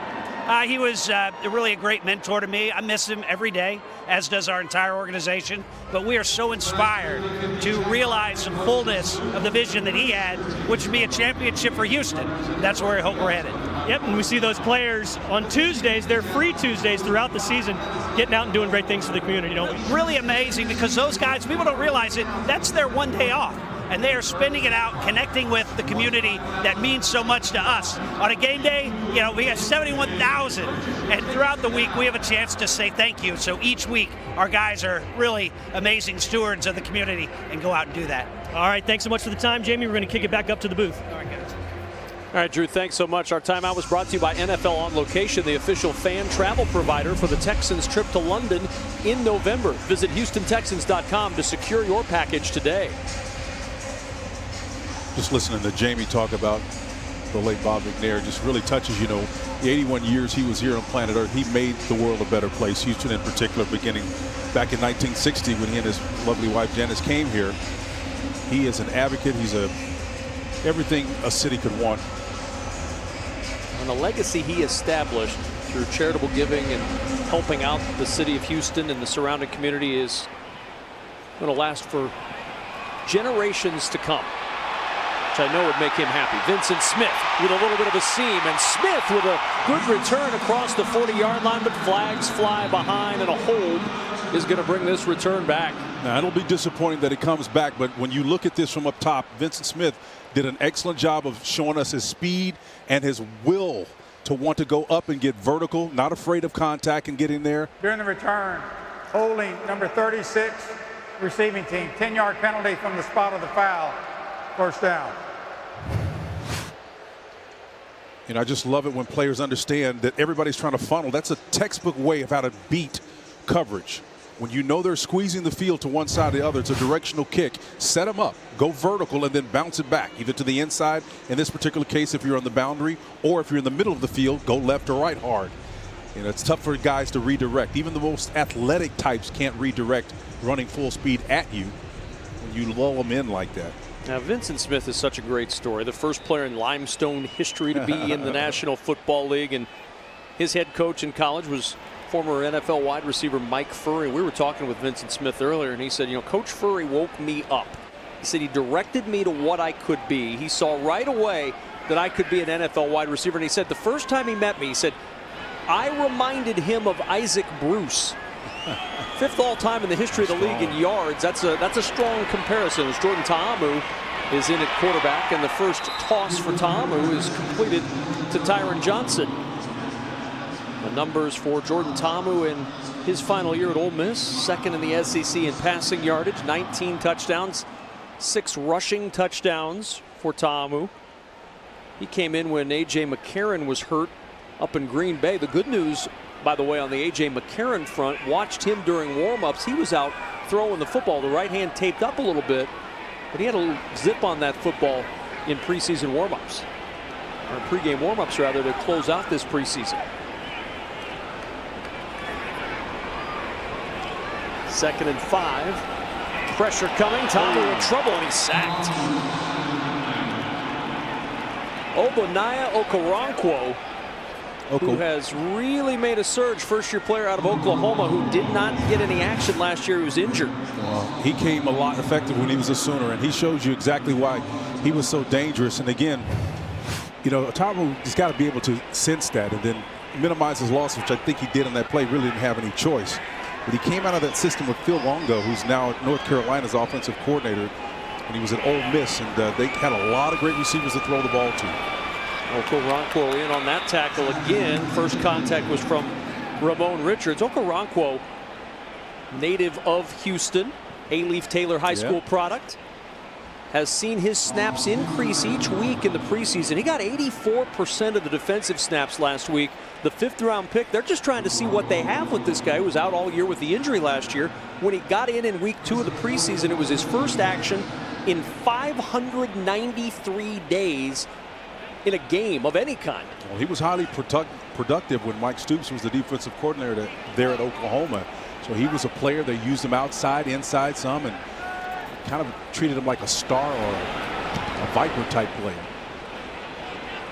He was really a great mentor to me. I miss him every day, as does our entire organization. But we are so inspired to realize the fullness of the vision that he had, which would be a championship for Houston. That's where I hope we're headed. Yep, and we see those players on Tuesdays. They're free Tuesdays throughout the season, getting out and doing great things for the community, don't we? Really amazing, because those guys, people don't realize it, that's their one day off. And they are spending it out, connecting with the community that means so much to us. On a game day, we have 71,000, and throughout the week we have a chance to say thank you. So each week our guys are really amazing stewards of the community and go out and do that. All right, thanks so much for the time, Jamie. We're going to kick it back up to the booth. All right, guys. All right, Drew, thanks so much. Our timeout was brought to you by NFL On Location, the official fan travel provider for the Texans trip to London in November. Visit HoustonTexans.com to secure your package today. Just listening to Jamie talk about the late Bob McNair just really touches, the 81 years he was here on planet Earth. He made the world a better place, Houston in particular, beginning back in 1960 when he and his lovely wife Janice came here. He is an advocate. He's everything a city could want. And the legacy he established through charitable giving and helping out the city of Houston and the surrounding community is going to last for generations to come, which I know would make him happy. Vincent Smith with a little bit of a seam, and Smith with a good return across the 40-yard line, but flags fly behind, and a hold is going to bring this return back. Now, it'll be disappointing that it comes back, but when you look at this from up top, Vincent Smith did an excellent job of showing us his speed and his will to want to go up and get vertical, not afraid of contact and getting there. During the return, holding number 36, receiving team, 10-yard penalty from the spot of the foul, first down. I just love it when players understand that everybody's trying to funnel. That's a textbook way of how to beat coverage. When you know they're squeezing the field to one side or the other, it's a directional kick. Set them up, go vertical, and then bounce it back, either to the inside, in this particular case if you're on the boundary, or if you're in the middle of the field, go left or right hard. It's tough for guys to redirect. Even the most athletic types can't redirect running full speed at you when you lull them in like that. Now, Vincent Smith is such a great story. The first player in limestone history to be in the National Football League, and his head coach in college was former NFL wide receiver Mike Furry. We were talking with Vincent Smith earlier, and he said, Coach Furry woke me up. He said he directed me to what I could be. He saw right away that I could be an NFL wide receiver, and he said the first time he met me, he said, I reminded him of Isaac Bruce. 5th all-time in the history of the league in yards. That's a strong comparison, as Jordan Ta'amu is in at quarterback, and the first toss for Ta'amu is completed to Tyron Johnson. The numbers for Jordan Ta'amu in his final year at Ole Miss, second in the SEC in passing yardage, 19 touchdowns, 6 rushing touchdowns for Ta'amu. He came in when A.J. McCarron was hurt up in Green Bay. The good news, by the way, on the A.J. McCarron front, watched him during warm-ups. He was out throwing the football, the right hand taped up a little bit, but he had a little zip on that football in preseason warm-ups, or pregame warm-ups rather, to close out this preseason. 2nd and 5. Pressure coming. Tomlin in trouble, and he's sacked. Obonaya Okoronkwo, who has really made a surge, first-year player out of Oklahoma who did not get any action last year. He was injured. Well, he came a lot effective when he was a Sooner, and he shows you exactly why he was so dangerous. And again, you know, Otaru has got to be able to sense that and then minimize his loss, which I think he did on that play. Really didn't have any choice. But he came out of that system with Phil Longo, who's now North Carolina's offensive coordinator, and he was at Ole Miss, and they had a lot of great receivers to throw the ball to. Okoronkwo in on that tackle again. First contact was from Ramon Richards. Okoronkwo, native of Houston, A-Leaf Taylor High School product, has seen his snaps increase each week in the preseason. He got 84% of the defensive snaps last week. The 5th-round pick, they're just trying to see what they have with this guy who was out all year with the injury last year. When he got in week 2 of the preseason, it was his first action in 593 days in a game of any kind. Well, he was highly productive when Mike Stoops was the defensive coordinator there at Oklahoma. So he was a player. They used him outside, inside some, and kind of treated him like a star or a Viper type player.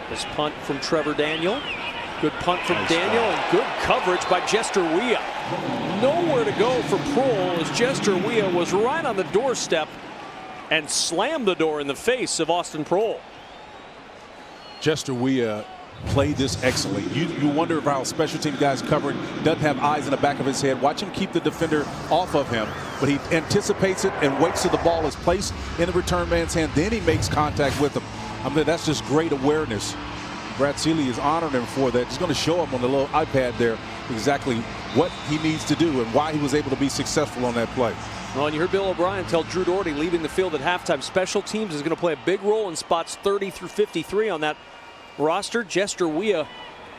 This punt from Trevor Daniel. Good punt from Daniel, and good coverage by Jester Weah. Nowhere to go for Prohl as Jester Weah was right on the doorstep and slammed the door in the face of Austin Prohl. Jester Weah played this excellently. You wonder how special team guys covering doesn't have eyes in the back of his head. Watch him keep the defender off of him, but he anticipates it and waits till the ball is placed in the return man's hand. Then he makes contact with him. I mean, that's just great awareness. Brad Seeley is honoring him for that. He's going to show him on the little iPad there exactly what he needs to do and why he was able to be successful on that play. Well, and you heard Bill O'Brien tell Drew Doherty leaving the field at halftime, special teams is going to play a big role in spots 30 through 53 on that roster. Jester Weah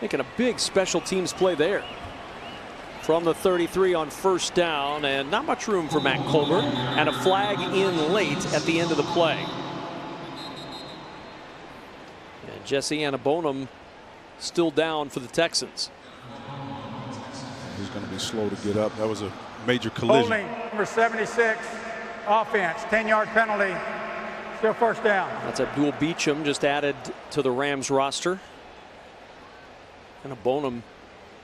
making a big special teams play there. From the 33 on 1st down, and not much room for Matt Colbert, and a flag in late at the end of the play. And Jesse Annabonum still down for the Texans. He's going to be slow to get up. That was a major collision. Holding number 76, offense, 10-yard penalty, still 1st down. That's Abdul Beecham just added to the Rams roster. And Bonham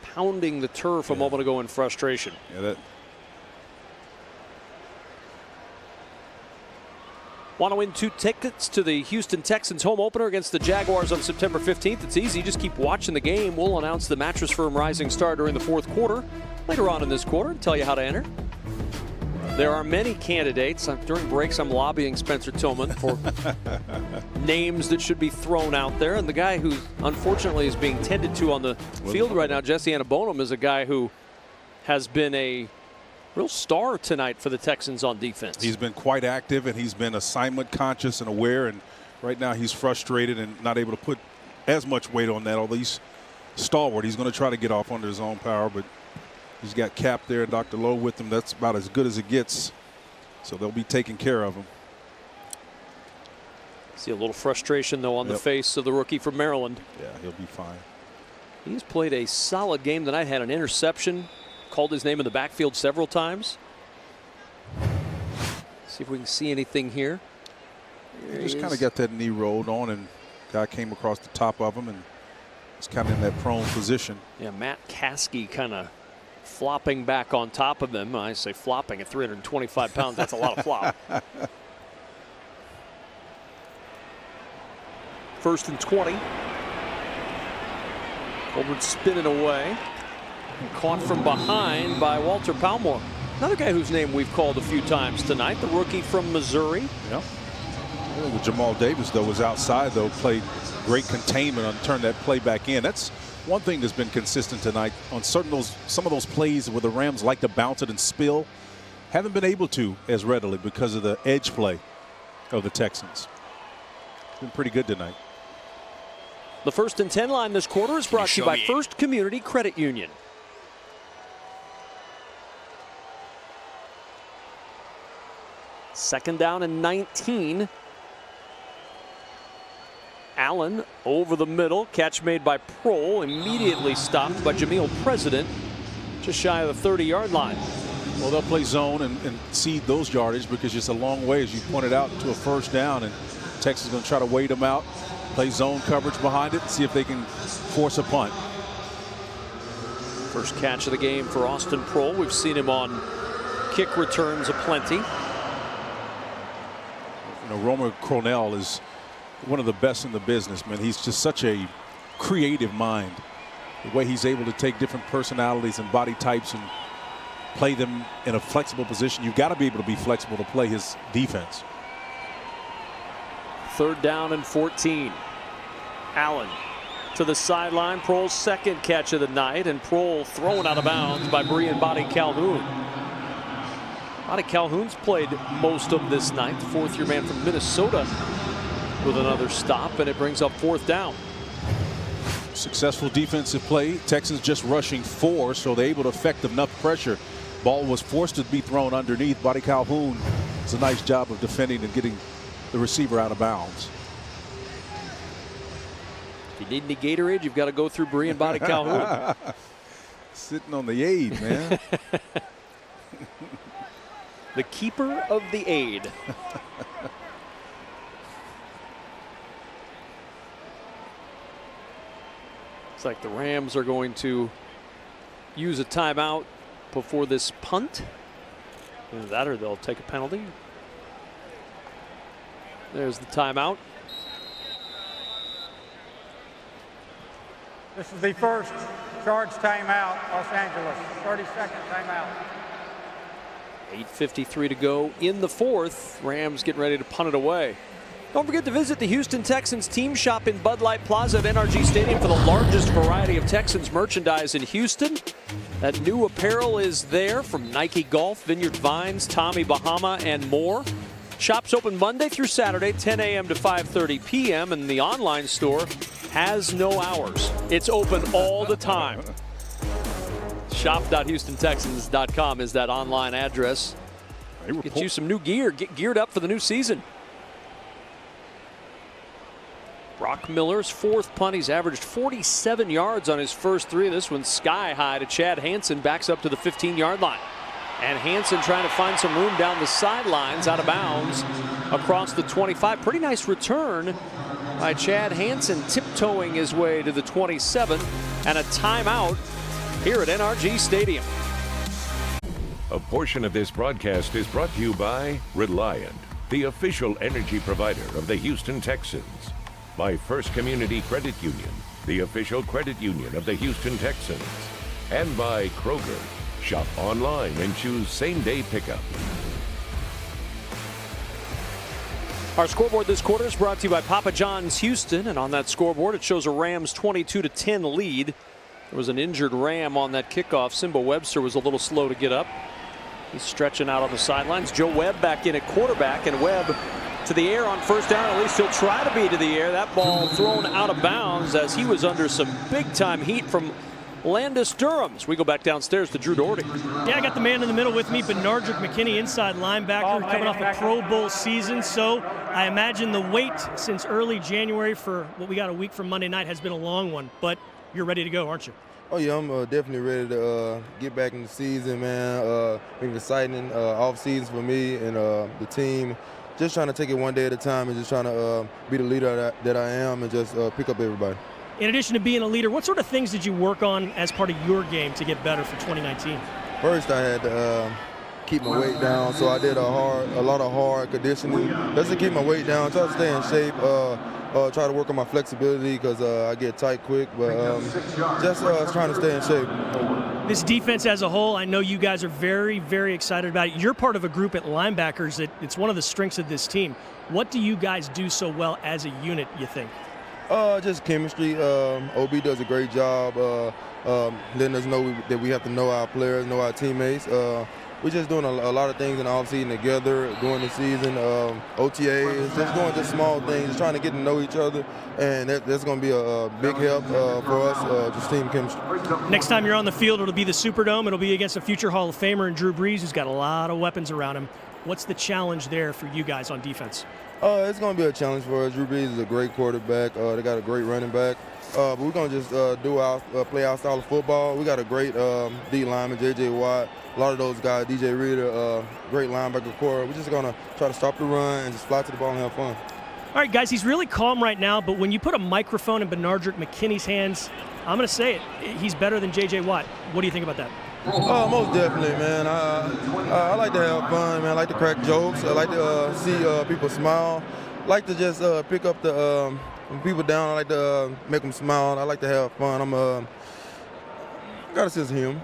pounding the turf a moment ago in frustration. Yeah, that. Want to win 2 tickets to the Houston Texans home opener against the Jaguars on September 15th? It's easy. Just keep watching the game. We'll announce the Mattress Firm Rising Star during the 4th quarter. Later on in this quarter, and tell you how to enter. There are many candidates. During breaks, I'm lobbying Spencer Tillman for names that should be thrown out there. And the guy who unfortunately is being tended to on the field right now, Jesse Annabonum, is a guy who has been a real star tonight for the Texans on defense. He's been quite active, and he's been assignment conscious and aware. And right now he's frustrated and not able to put as much weight on that. Although he's stalwart, he's going to try to get off under his own power, but he's got Cap there and Dr. Lowe with him. That's about as good as it gets. So they'll be taking care of him. See a little frustration, though, on the face of the rookie from Maryland. Yeah, he'll be fine. He's played a solid game tonight. Had an interception. Called his name in the backfield several times. See if we can see anything here. He just kind of got that knee rolled on, and guy came across the top of him and was kind of in that prone position. Yeah, Matt Caskey kind of flopping back on top of him. I say flopping at 325 pounds. That's a lot of flop. 1st and 20. Colbert spinning away. Caught from behind by Walter Palmore. Another guy whose name we've called a few times tonight, the rookie from Missouri. Yeah. Jamal Davis, though, was outside, though, played great containment and turned that play back in. That's one thing that's been consistent tonight on some of those plays where the Rams like to bounce it and spill. Haven't been able to as readily because of the edge play of the Texans. Been pretty good tonight. The 1st and 10 line this quarter is brought to you by First Community Credit Union. Second down and 19. Allen over the middle. Catch made by Prohl. Immediately stopped by Jameel President. Just shy of the 30-yard line. Well, they'll play zone and cede those yardage because it's a long way, as you pointed out, to a first down. And Texas is going to try to wait them out, play zone coverage behind it, and see if they can force a punt. First catch of the game for Austin Proehl. We've seen him on kick returns aplenty. Romer Cronell is one of the best in the business, man. He's just such a creative mind. The way he's able to take different personalities and body types and play them in a flexible position. You've got to be able to be flexible to play his defense. 3rd down and 14. Allen to the sideline. Proehl's second catch of the night, and Proehl thrown out of bounds by Brian Body Calhoun. Body Calhoun's played most of this night. The 4th-year man from Minnesota with another stop, and it brings up 4th down. Successful defensive play. Texans just rushing 4, so they're able to affect enough pressure. Ball was forced to be thrown underneath. Body Calhoun does a nice job of defending and getting the receiver out of bounds. If you need any Gatorade, you've got to go through Brian Body Calhoun. Sitting on the aid, man. The keeper of the aid. Looks like the Rams are going to use a timeout before this punt. Either that or they'll take a penalty. There's the timeout. This is the first charge timeout, Los Angeles. 30-second timeout. 8:53 to go in the 4th. Rams getting ready to punt it away. Don't forget to visit the Houston Texans team shop in Bud Light Plaza at NRG Stadium for the largest variety of Texans merchandise in Houston. That new apparel is there from Nike Golf, Vineyard Vines, Tommy Bahama, and more. Shops open Monday through Saturday, 10 a.m. to 5:30 p.m. and the online store has no hours. It's open all the time. Shop.HoustonTexans.com is that online address. Get you some new gear. Get geared up for the new season. Brock Miller's 4th punt. He's averaged 47 yards on his first 3. This one's sky high to Chad Hansen, backs up to the 15-yard line. And Hansen trying to find some room down the sidelines, out of bounds across the 25. Pretty nice return by Chad Hansen, tiptoeing his way to the 27, and a timeout here at NRG Stadium. A portion of this broadcast is brought to you by Reliant, the official energy provider of the Houston Texans. By First Community Credit Union, the official credit union of the Houston Texans. And by Kroger. Shop online and choose same-day pickup. Our scoreboard this quarter is brought to you by Papa John's Houston, and on that scoreboard it shows a Rams 22-10 lead. There was an injured Ram on that kickoff. Simba Webster was a little slow to get up. He's stretching out on the sidelines. Joe Webb back in at quarterback, and Webb to the air on first down. At least he'll try to be to the air. That ball thrown out of bounds as he was under some big-time heat from Landis Durhams. We go back downstairs to Drew Doherty. Yeah, I got the man in the middle with me, Benardrick McKinney, inside linebacker, coming off a Pro Bowl season. So I imagine the wait since early January for what we got a week from Monday night has been a long one. But you're ready to go, aren't you? Oh, yeah, I'm definitely ready to get back in the season, man. Been an exciting off season for me and the team. Just trying to take it one day at a time and just trying to be the leader that I am and just pick up everybody. In addition to being a leader, what sort of things did you work on as part of your game to get better for 2019? First, I had to keep my weight down, so I did a lot of hard conditioning just to keep my weight down, try to stay in shape, try to work on my flexibility because I get tight quick, but just trying to stay in shape. This defense as a whole, I know you guys are very, very excited about it. You're part of a group at linebackers that it's one of the strengths of this team. What do you guys do so well as a unit, you think? Just chemistry. OB does a great job letting us know that we have to know our players, know our teammates. We're just doing a lot of things in the offseason together during the season. OTAs, just doing just small things, just trying to get to know each other, and that's going to be a big help for us, just team chemistry. Next time you're on the field, it'll be the Superdome. It'll be against a future Hall of Famer in Drew Brees, who's got a lot of weapons around him. What's the challenge there for you guys on defense? It's going to be a challenge for us. Drew Brees is a great quarterback. They got a great running back. But we're going to just play our style of football. We got a great D lineman, J.J. Watt. A lot of those guys, D.J. Reader, great linebacker core. We're just going to try to stop the run and just fly to the ball and have fun. All right, guys, he's really calm right now, but when you put a microphone in Benardrick McKinney's hands, I'm going to say it, he's better than J.J. Watt. What do you think about that? Oh, most definitely, man. I like to have fun, man. I like to crack jokes. I like to see people smile. I like to just pick up the people down. I like to make them smile. I like to have fun. Got a sense of humor.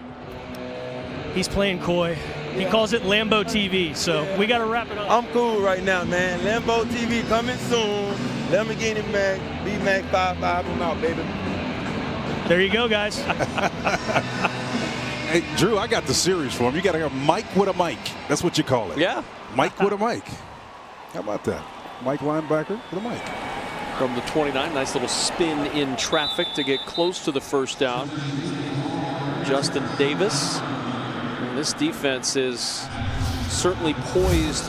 He's playing coy. He calls it Lambeau TV, so we got to wrap it up. I'm cool right now, man. Lambeau TV coming soon. Lamborghini Mac, B-Mac 55. I'm out, baby. There you go, guys. Hey, Drew, I got the series for him. You got to have Mike with a mic. That's what you call it. Yeah. Mike with a mic. How about that? Mike linebacker with a mic. From the 29, nice little spin in traffic to get close to the first down. Justin Davis. And this defense is certainly poised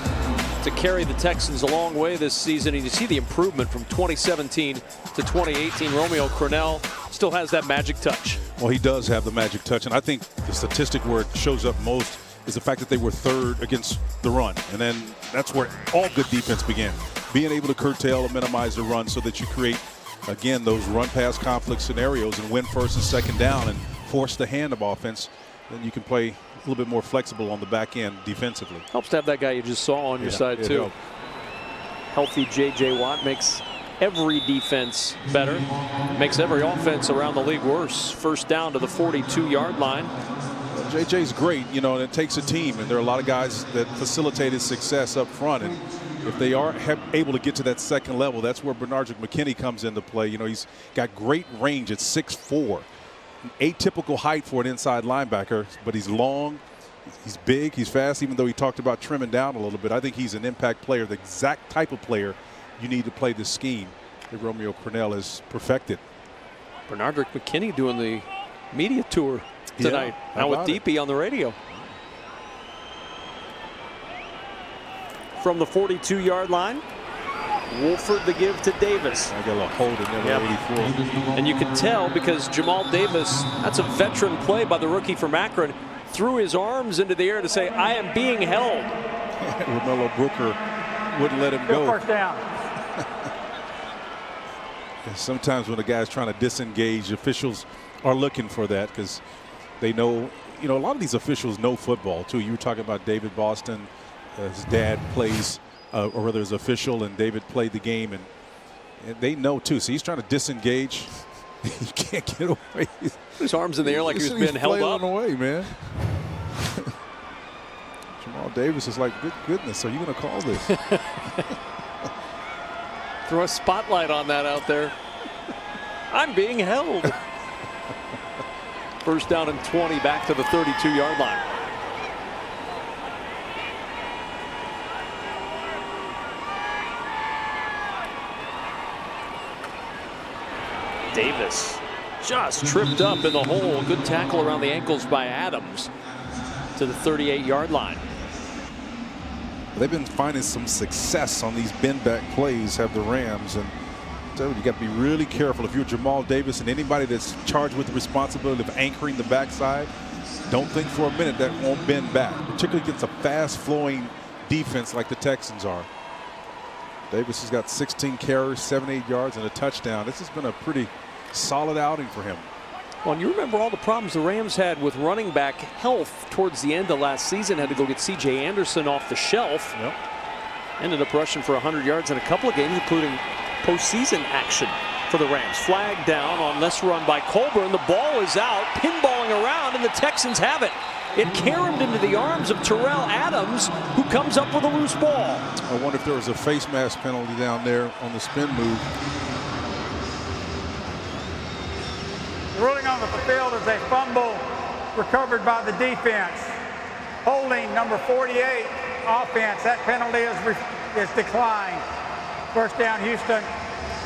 to carry the Texans a long way this season. And you see the improvement from 2017 to 2018. Romeo Crennel still has that magic touch. Well, he does have the magic touch, and I think the statistic where it shows up most is the fact that they were third against the run, and then that's where all good defense began. Being able to curtail and minimize the run so that you create, again, those run-pass conflict scenarios and win first and second down and force the hand of offense, then you can play a little bit more flexible on the back end defensively. Helps to have that guy you just saw on your side, too. Helped. Healthy J.J. Watt makes every defense better, makes every offense around the league worse. First down to the 42-yard line. JJ's great, you know, and it takes a team, and there are a lot of guys that facilitated success up front, and if they are able to get to that second level, that's where Benardrick McKinney comes into play. You know, he's got great range at 6'4", atypical height for an inside linebacker, but he's long, he's big, he's fast, even though he talked about trimming down a little bit. I think he's an impact player, the exact type of player you need to play this scheme that Romeo Crennel has perfected. Benardrick McKinney doing the media tour tonight. Now with DP on the radio. From the 42-yard line, Wolford the give to Davis. I got a little hold in there, 84. And you can tell because Jamal Davis, that's a veteran play by the rookie from Akron, threw his arms into the air to say, I am being held. Romello Brooker wouldn't let him go. First down. Sometimes when a guy's trying to disengage, officials are looking for that because they know, you know, a lot of these officials know football too. You were talking about David Boston. His dad plays, or rather his official, and David played the game, and they know too. So he's trying to disengage. He can't get away. His arms in the air like he was being held up. Away, man. Jamal Davis is like, good goodness, are you going to call this? Throw a spotlight on that out there. I'm being held. First down and 20 back to the 32-yard line. Davis just tripped up in the hole. Good tackle around the ankles by Adams to the 38-yard line. They've been finding some success on these bend back plays, have the Rams, and so you got to be really careful. If you're Jamal Davis and anybody that's charged with the responsibility of anchoring the backside, don't think for a minute that won't bend back, particularly against a fast-flowing defense like the Texans are. Davis has got 16 carries, 78 yards, and a touchdown. This has been a pretty solid outing for him. Well, and you remember all the problems the Rams had with running back health towards the end of last season. Had to go get C.J. Anderson off the shelf. Yep. Ended up rushing for 100 yards in a couple of games, including postseason action for the Rams. Flag down on this run by Colburn. The ball is out, pinballing around, and the Texans have it. It caromed into the arms of Terrell Adams, who comes up with a loose ball. I wonder if there was a face mask penalty down there on the spin move. Ruling on the field is a fumble recovered by the defense. Holding number 48 offense. That penalty is declined. First down, Houston.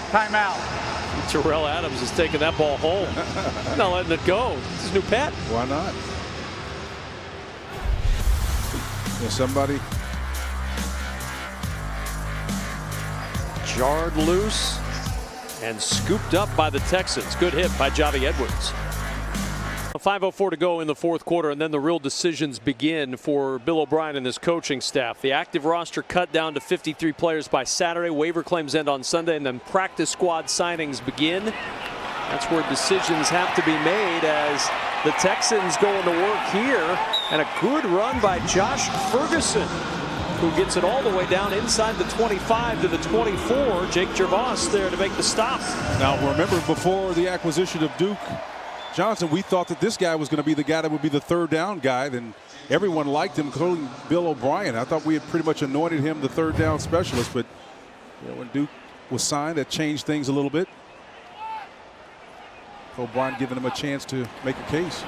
Timeout. Terrell Adams is taking that ball home. Not letting it go. It's his new pet. Why not? There's somebody Jarred loose and scooped up by the Texans. Good hit by Javi Edwards. 5:04 to go in the fourth quarter, and then the real decisions begin for Bill O'Brien and his coaching staff. The active roster cut down to 53 players by Saturday. Waiver claims end on Sunday, and then practice squad signings begin. That's where decisions have to be made as the Texans go into work here. And a good run by Josh Ferguson, who gets it all the way down inside the 25 to the 24. Jake Gervais there to make the stop. Now remember, before the acquisition of Duke Johnson, we thought that this guy was going to be the guy that would be the third down guy. Then everyone liked him, including Bill O'Brien. I thought we had pretty much anointed him the third down specialist, but when Duke was signed, that changed things a little bit. O'Brien giving him a chance to make a case.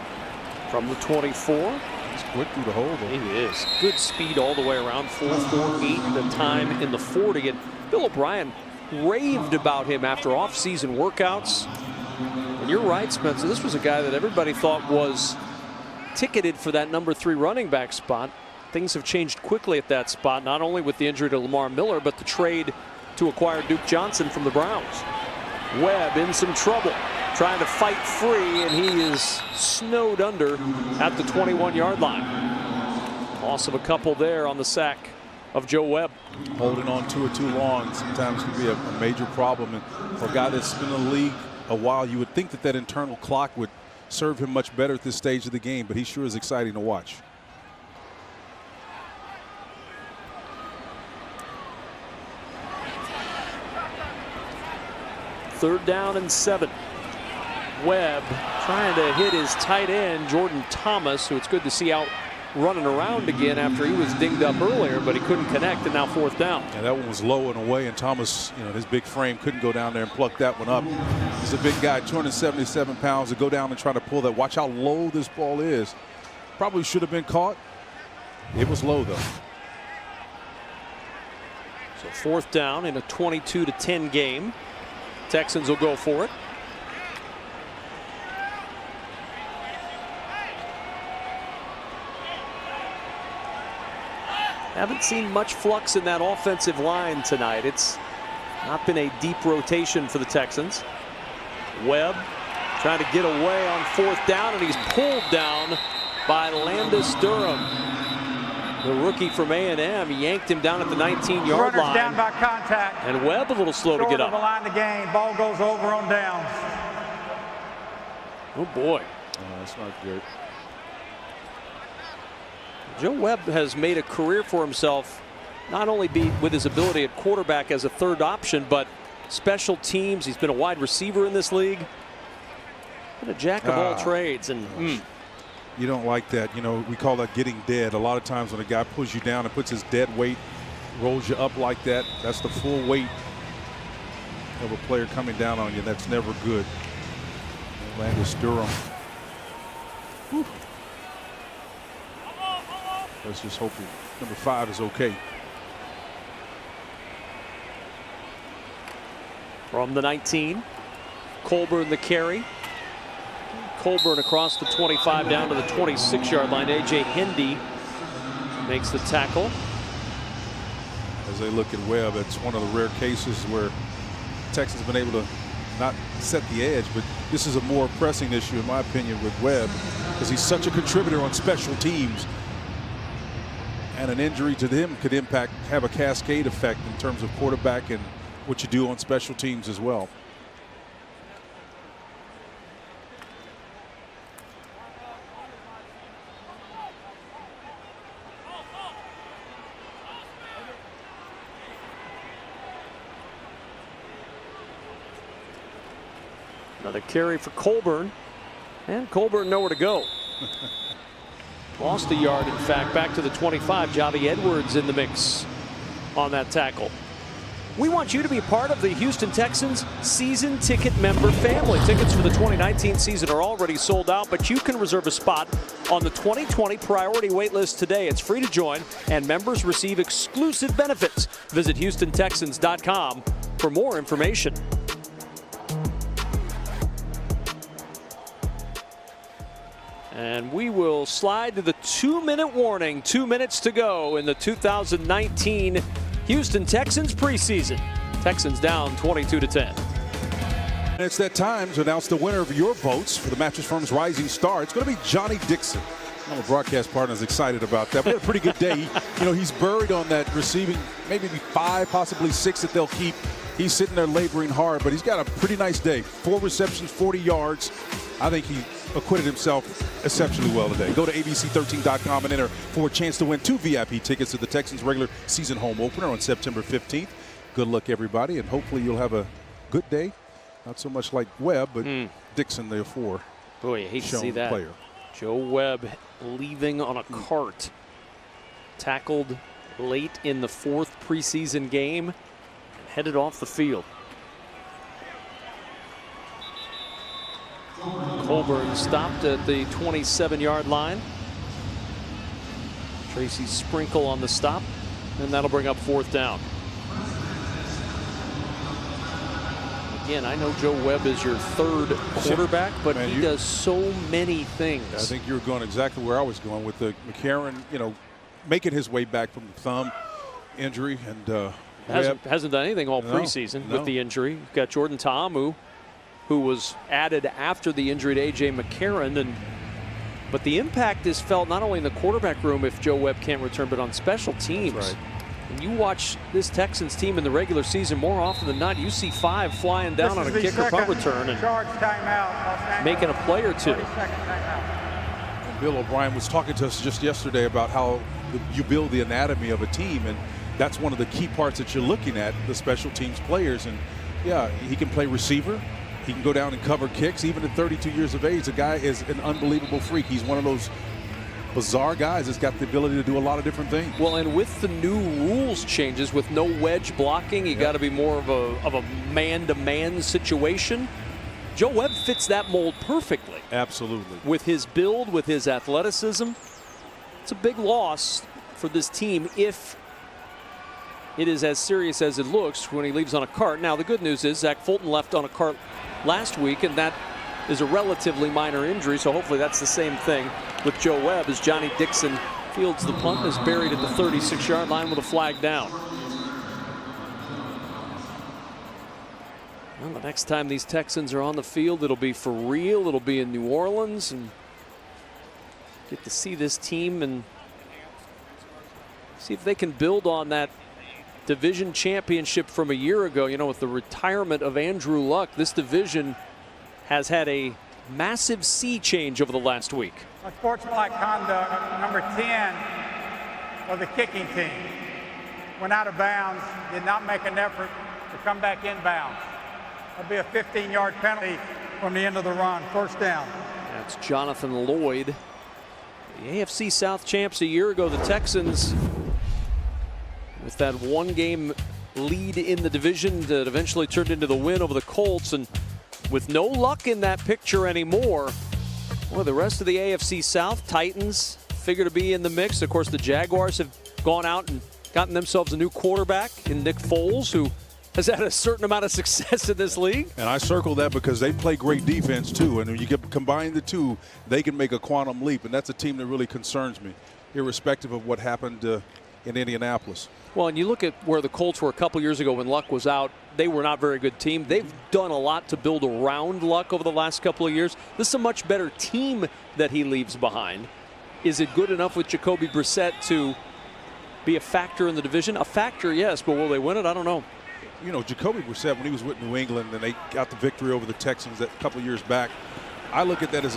From the 24. He's quick through the hole, though. He is. Good speed all the way around. 4.48 the time in the 40. And Bill O'Brien raved about him after off-season workouts. And you're right, Spencer. This was a guy that everybody thought was ticketed for that number 3 running back spot. Things have changed quickly at that spot, not only with the injury to Lamar Miller, but the trade to acquire Duke Johnson from the Browns. Webb in some trouble, trying to fight free, and he is snowed under at the 21-yard line. Loss of a couple there on the sack of Joe Webb. Holding on to it too long sometimes can be a major problem. And for a guy that's been in the league a while, you would think that that internal clock would serve him much better at this stage of the game, but he sure is exciting to watch. Third down and 7. Webb trying to hit his tight end, Jordan Thomas, who it's good to see out running around again after he was dinged up earlier, but he couldn't connect, and now fourth down. Yeah, that one was low and away, and Thomas, his big frame couldn't go down there and pluck that one up. He's a big guy, 277 pounds, to go down and try to pull that. Watch how low this ball is. Probably should have been caught. It was low, though. So fourth down in a 22-10 game. Texans will go for it. Haven't seen much flux in that offensive line tonight. It's not been a deep rotation for the Texans. Webb trying to get away on fourth down, and he's pulled down by Landis Durham. The rookie from A&M yanked him down at the 19-yard line. Down by contact. And Webb a little slow to get up. The line to gain. Ball goes over on downs. Oh boy. That's not good. Joe Webb has made a career for himself, not only with his ability at quarterback as a third option, but special teams. He's been a wide receiver in this league. Been a jack of all trades. And you don't like that. We call that getting dead. A lot of times when a guy pulls you down and puts his dead weight, rolls you up like that, that's the full weight of a player coming down on you. That's never good. Landis Durham. Whew. Let's just hope number 5 is okay. From the 19, Colburn the carry. Colburn across the 25 down to the 26-yard line. A.J. Hendy makes the tackle. As they look at Webb, it's one of the rare cases where Texans have been able to not set the edge, but this is a more pressing issue, in my opinion, with Webb, because he's such a contributor on special teams. And an injury to him could have a cascade effect in terms of quarterback and what you do on special teams as well. Another carry for Colburn, and Colburn nowhere to go. Lost a yard, in fact, back to the 25. Javi Edwards in the mix on that tackle. We want you to be part of the Houston Texans season ticket member family. Tickets for the 2019 season are already sold out, but you can reserve a spot on the 2020 priority wait list today. It's free to join, and members receive exclusive benefits. Visit HoustonTexans.com for more information. And we will slide to the 2-minute warning. 2 minutes to go in the 2019 Houston Texans preseason. Texans down 22-10. And it's that time to announce the winner of your votes for the Mattress Firm's Rising Star. It's going to be Johnny Dixon. My broadcast partner is excited about that. We had a pretty good day. He's buried on that receiving, maybe 5, possibly 6 that they'll keep. He's sitting there laboring hard, but he's got a pretty nice day. 4 receptions, 40 yards. I think he acquitted himself exceptionally well today. Go to abc13.com and enter for a chance to win 2 VIP tickets to the Texans regular season home opener on September 15th. Good luck, everybody, and hopefully you'll have a good day. Not so much like Webb, but Dixon, therefore. Boy, I hate to see that. Player. Joe Webb leaving on a cart. Tackled late in the 4th preseason game. Headed off the field. Colburn stopped at the 27-yard line. Tracy Sprinkle on the stop, and that'll bring up 4th down. Again, I know Joe Webb is your 3rd quarterback, but he does so many things. I think you're going exactly where I was going with the McCarron, making his way back from the thumb injury, and hasn't done anything all preseason with the injury. You've got Jordan Ta'amu, who was added after the injury to A.J. McCarron, but the impact is felt not only in the quarterback room if Joe Webb can't return, but on special teams. That's right. And you watch this Texans team in the regular season, more often than not, you see 5 flying down on a kick or punt return and making a play or 2. Bill O'Brien was talking to us just yesterday about how you build the anatomy of a team, and that's one of the key parts that you're looking at, the special teams players. And yeah, he can play receiver. He can go down and cover kicks. Even at 32 years of age, the guy is an unbelievable freak. He's one of those bizarre guys that's got the ability to do a lot of different things. Well, and with the new rules changes, with no wedge blocking, you got to be more of a man-to-man situation. Joe Webb fits that mold perfectly. Absolutely. With his build, with his athleticism. It's a big loss for this team if it is as serious as it looks when he leaves on a cart. Now, the good news is Zach Fulton left on a cart last week, and that is a relatively minor injury, so hopefully that's the same thing with Joe Webb as Johnny Dixon fields the punt and is buried at the 36-yard line with a flag down. Well, the next time these Texans are on the field, it'll be for real. It'll be in New Orleans, and get to see this team and see if they can build on that division championship from a year ago. With the retirement of Andrew Luck, this division has had a massive sea change over the last week. Unsportsmanlike conduct, number 10 of the kicking team. Went out of bounds, did not make an effort to come back in bounds. That'll be a 15-yard penalty from the end of the run, 1st down. That's Jonathan Lloyd. The AFC South champs a year ago, the Texans, with that 1-game lead in the division that eventually turned into the win over the Colts, and with no Luck in that picture anymore, well, the rest of the AFC South, Titans figure to be in the mix. Of course, the Jaguars have gone out and gotten themselves a new quarterback in Nick Foles, who has had a certain amount of success in this league. And I circle that because they play great defense too, and when you combine the two, they can make a quantum leap, and that's a team that really concerns me, irrespective of what happened in Indianapolis. Well, and you look at where the Colts were a couple years ago when Luck was out. They were not a very good team. They've done a lot to build around Luck over the last couple of years. This is a much better team that he leaves behind. Is it good enough with Jacoby Brissett to be a factor in the division? A factor, yes, but will they win it? I don't know. Jacoby Brissett, when he was with New England and they got the victory over the Texans a couple of years back, I look at that as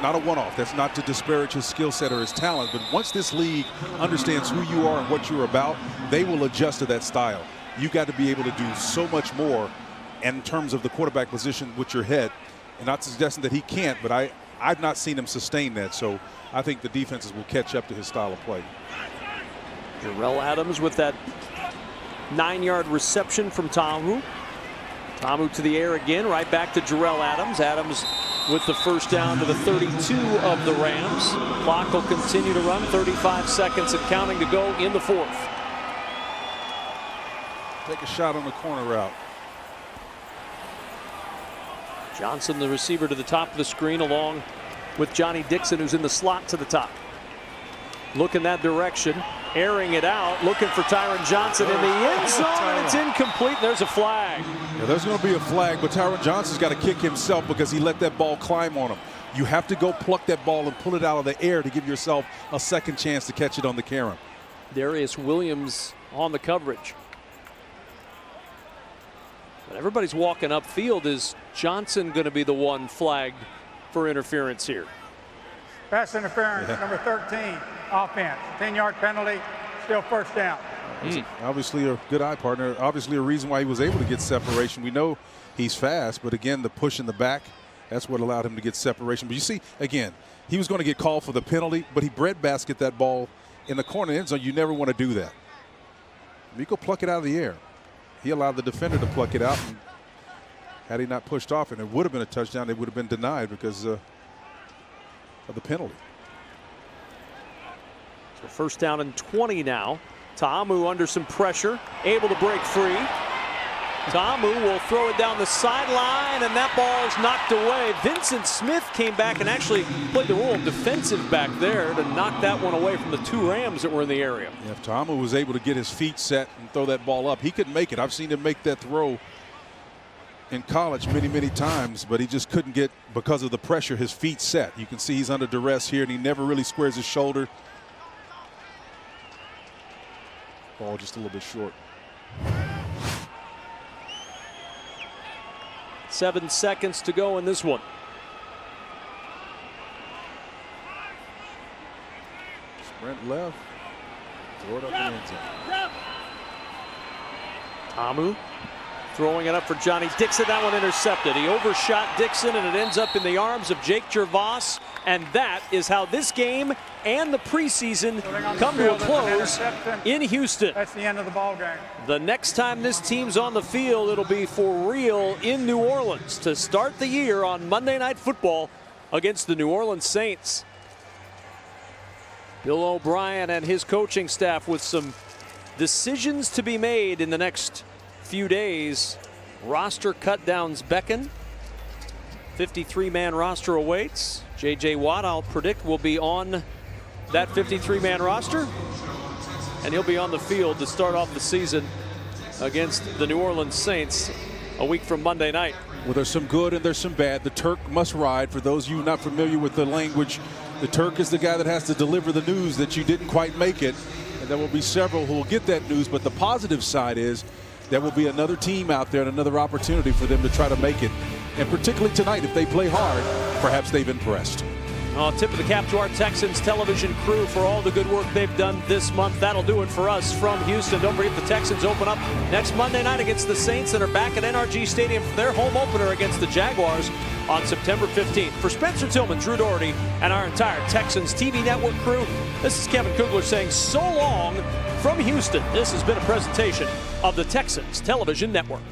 not a one-off. That's not to disparage his skill set or his talent, but once this league understands who you are and what you're about, they will adjust to that style. You got to be able to do so much more in terms of the quarterback position with your head. And not suggesting that he can't, but I've not seen him sustain that. So I think the defenses will catch up to his style of play. Jarrell Adams with that 9-yard reception from Ta'amu. Ta'amu to the air again, right back to Jarrell Adams. Adams with the 1st down to the 32 of the Rams. Clock will continue to run, 35 seconds and counting to go in the 4th. Take a shot on the corner route. Johnson, the receiver, to the top of the screen, along with Johnny Dixon, who's in the slot to the top. Look in that direction. airing it out, looking for Tyron Johnson in the end zone, and it's incomplete. There's a flag. Yeah, there's going to be a flag, but Tyron Johnson's got to kick himself because he let that ball climb on him. You have to go pluck that ball and pull it out of the air to give yourself a second chance to catch it on the carom. Darius Williams on the coverage. But everybody's walking upfield. Is Johnson going to be the one flagged for interference here? Pass interference, number 13, offense. 10-yard penalty, still first down. Obviously a good eye partner. Obviously a reason why he was able to get separation. We know he's fast, but again, the push in the back, that's what allowed him to get separation. But you see, again, he was going to get called for the penalty, but he breadbasket that ball in the corner end zone. You never want to do that. Miko pluck it out of the air. He allowed the defender to pluck it out, and had he not pushed off, and it would have been a touchdown, it would have been denied because of the penalty. So first down and 20 now. Ta'amu under some pressure, able to break free. Ta'amu will throw it down the sideline, and that ball's knocked away. Vincent Smith came back and actually played the role of defensive back there to knock that one away from the two Rams that were in the area. Yeah, if Ta'amu was able to get his feet set and throw that ball up, he could make it. I've seen him make that throw in college many times, but he just couldn't get, because of the pressure, his feet set. You can see he's under duress here, and he never really squares his shoulder. Ball just a little bit short. 7 seconds to go in this one. Sprint left. Throw it up the end zone. Ta'amu throwing it up for Johnny Dixon. That one intercepted. He overshot Dixon, and it ends up in the arms of Jake Gervais. And that is how this game and the preseason come to a close in Houston. That's the end of the ball game. The next time this team's on the field, it'll be for real in New Orleans to start the year on Monday Night Football against the New Orleans Saints. Bill O'Brien and his coaching staff with some decisions to be made in the next few days. Roster cut downs beckon. 53-man roster awaits. J.J. Watt, I'll predict, will be on that 53-man roster, and he'll be on the field to start off the season against the New Orleans Saints a week from Monday night. Well, there's some good and there's some bad. The Turk must ride. For those of you not familiar with the language, the Turk is the guy that has to deliver the news that you didn't quite make it, and there will be several who will get that news. But the positive side is there will be another team out there and another opportunity for them to try to make it. And particularly tonight, if they play hard, perhaps they've impressed. Tip of the cap to our Texans television crew for all the good work they've done this month. That'll do it for us from Houston. Don't forget the Texans open up next Monday night against the Saints that are back at NRG Stadium for their home opener against the Jaguars on September 15th. For Spencer Tillman, Drew Doherty, and our entire Texans TV network crew, this is Kevin Kugler saying so long from Houston. This has been a presentation of the Texans Television Network.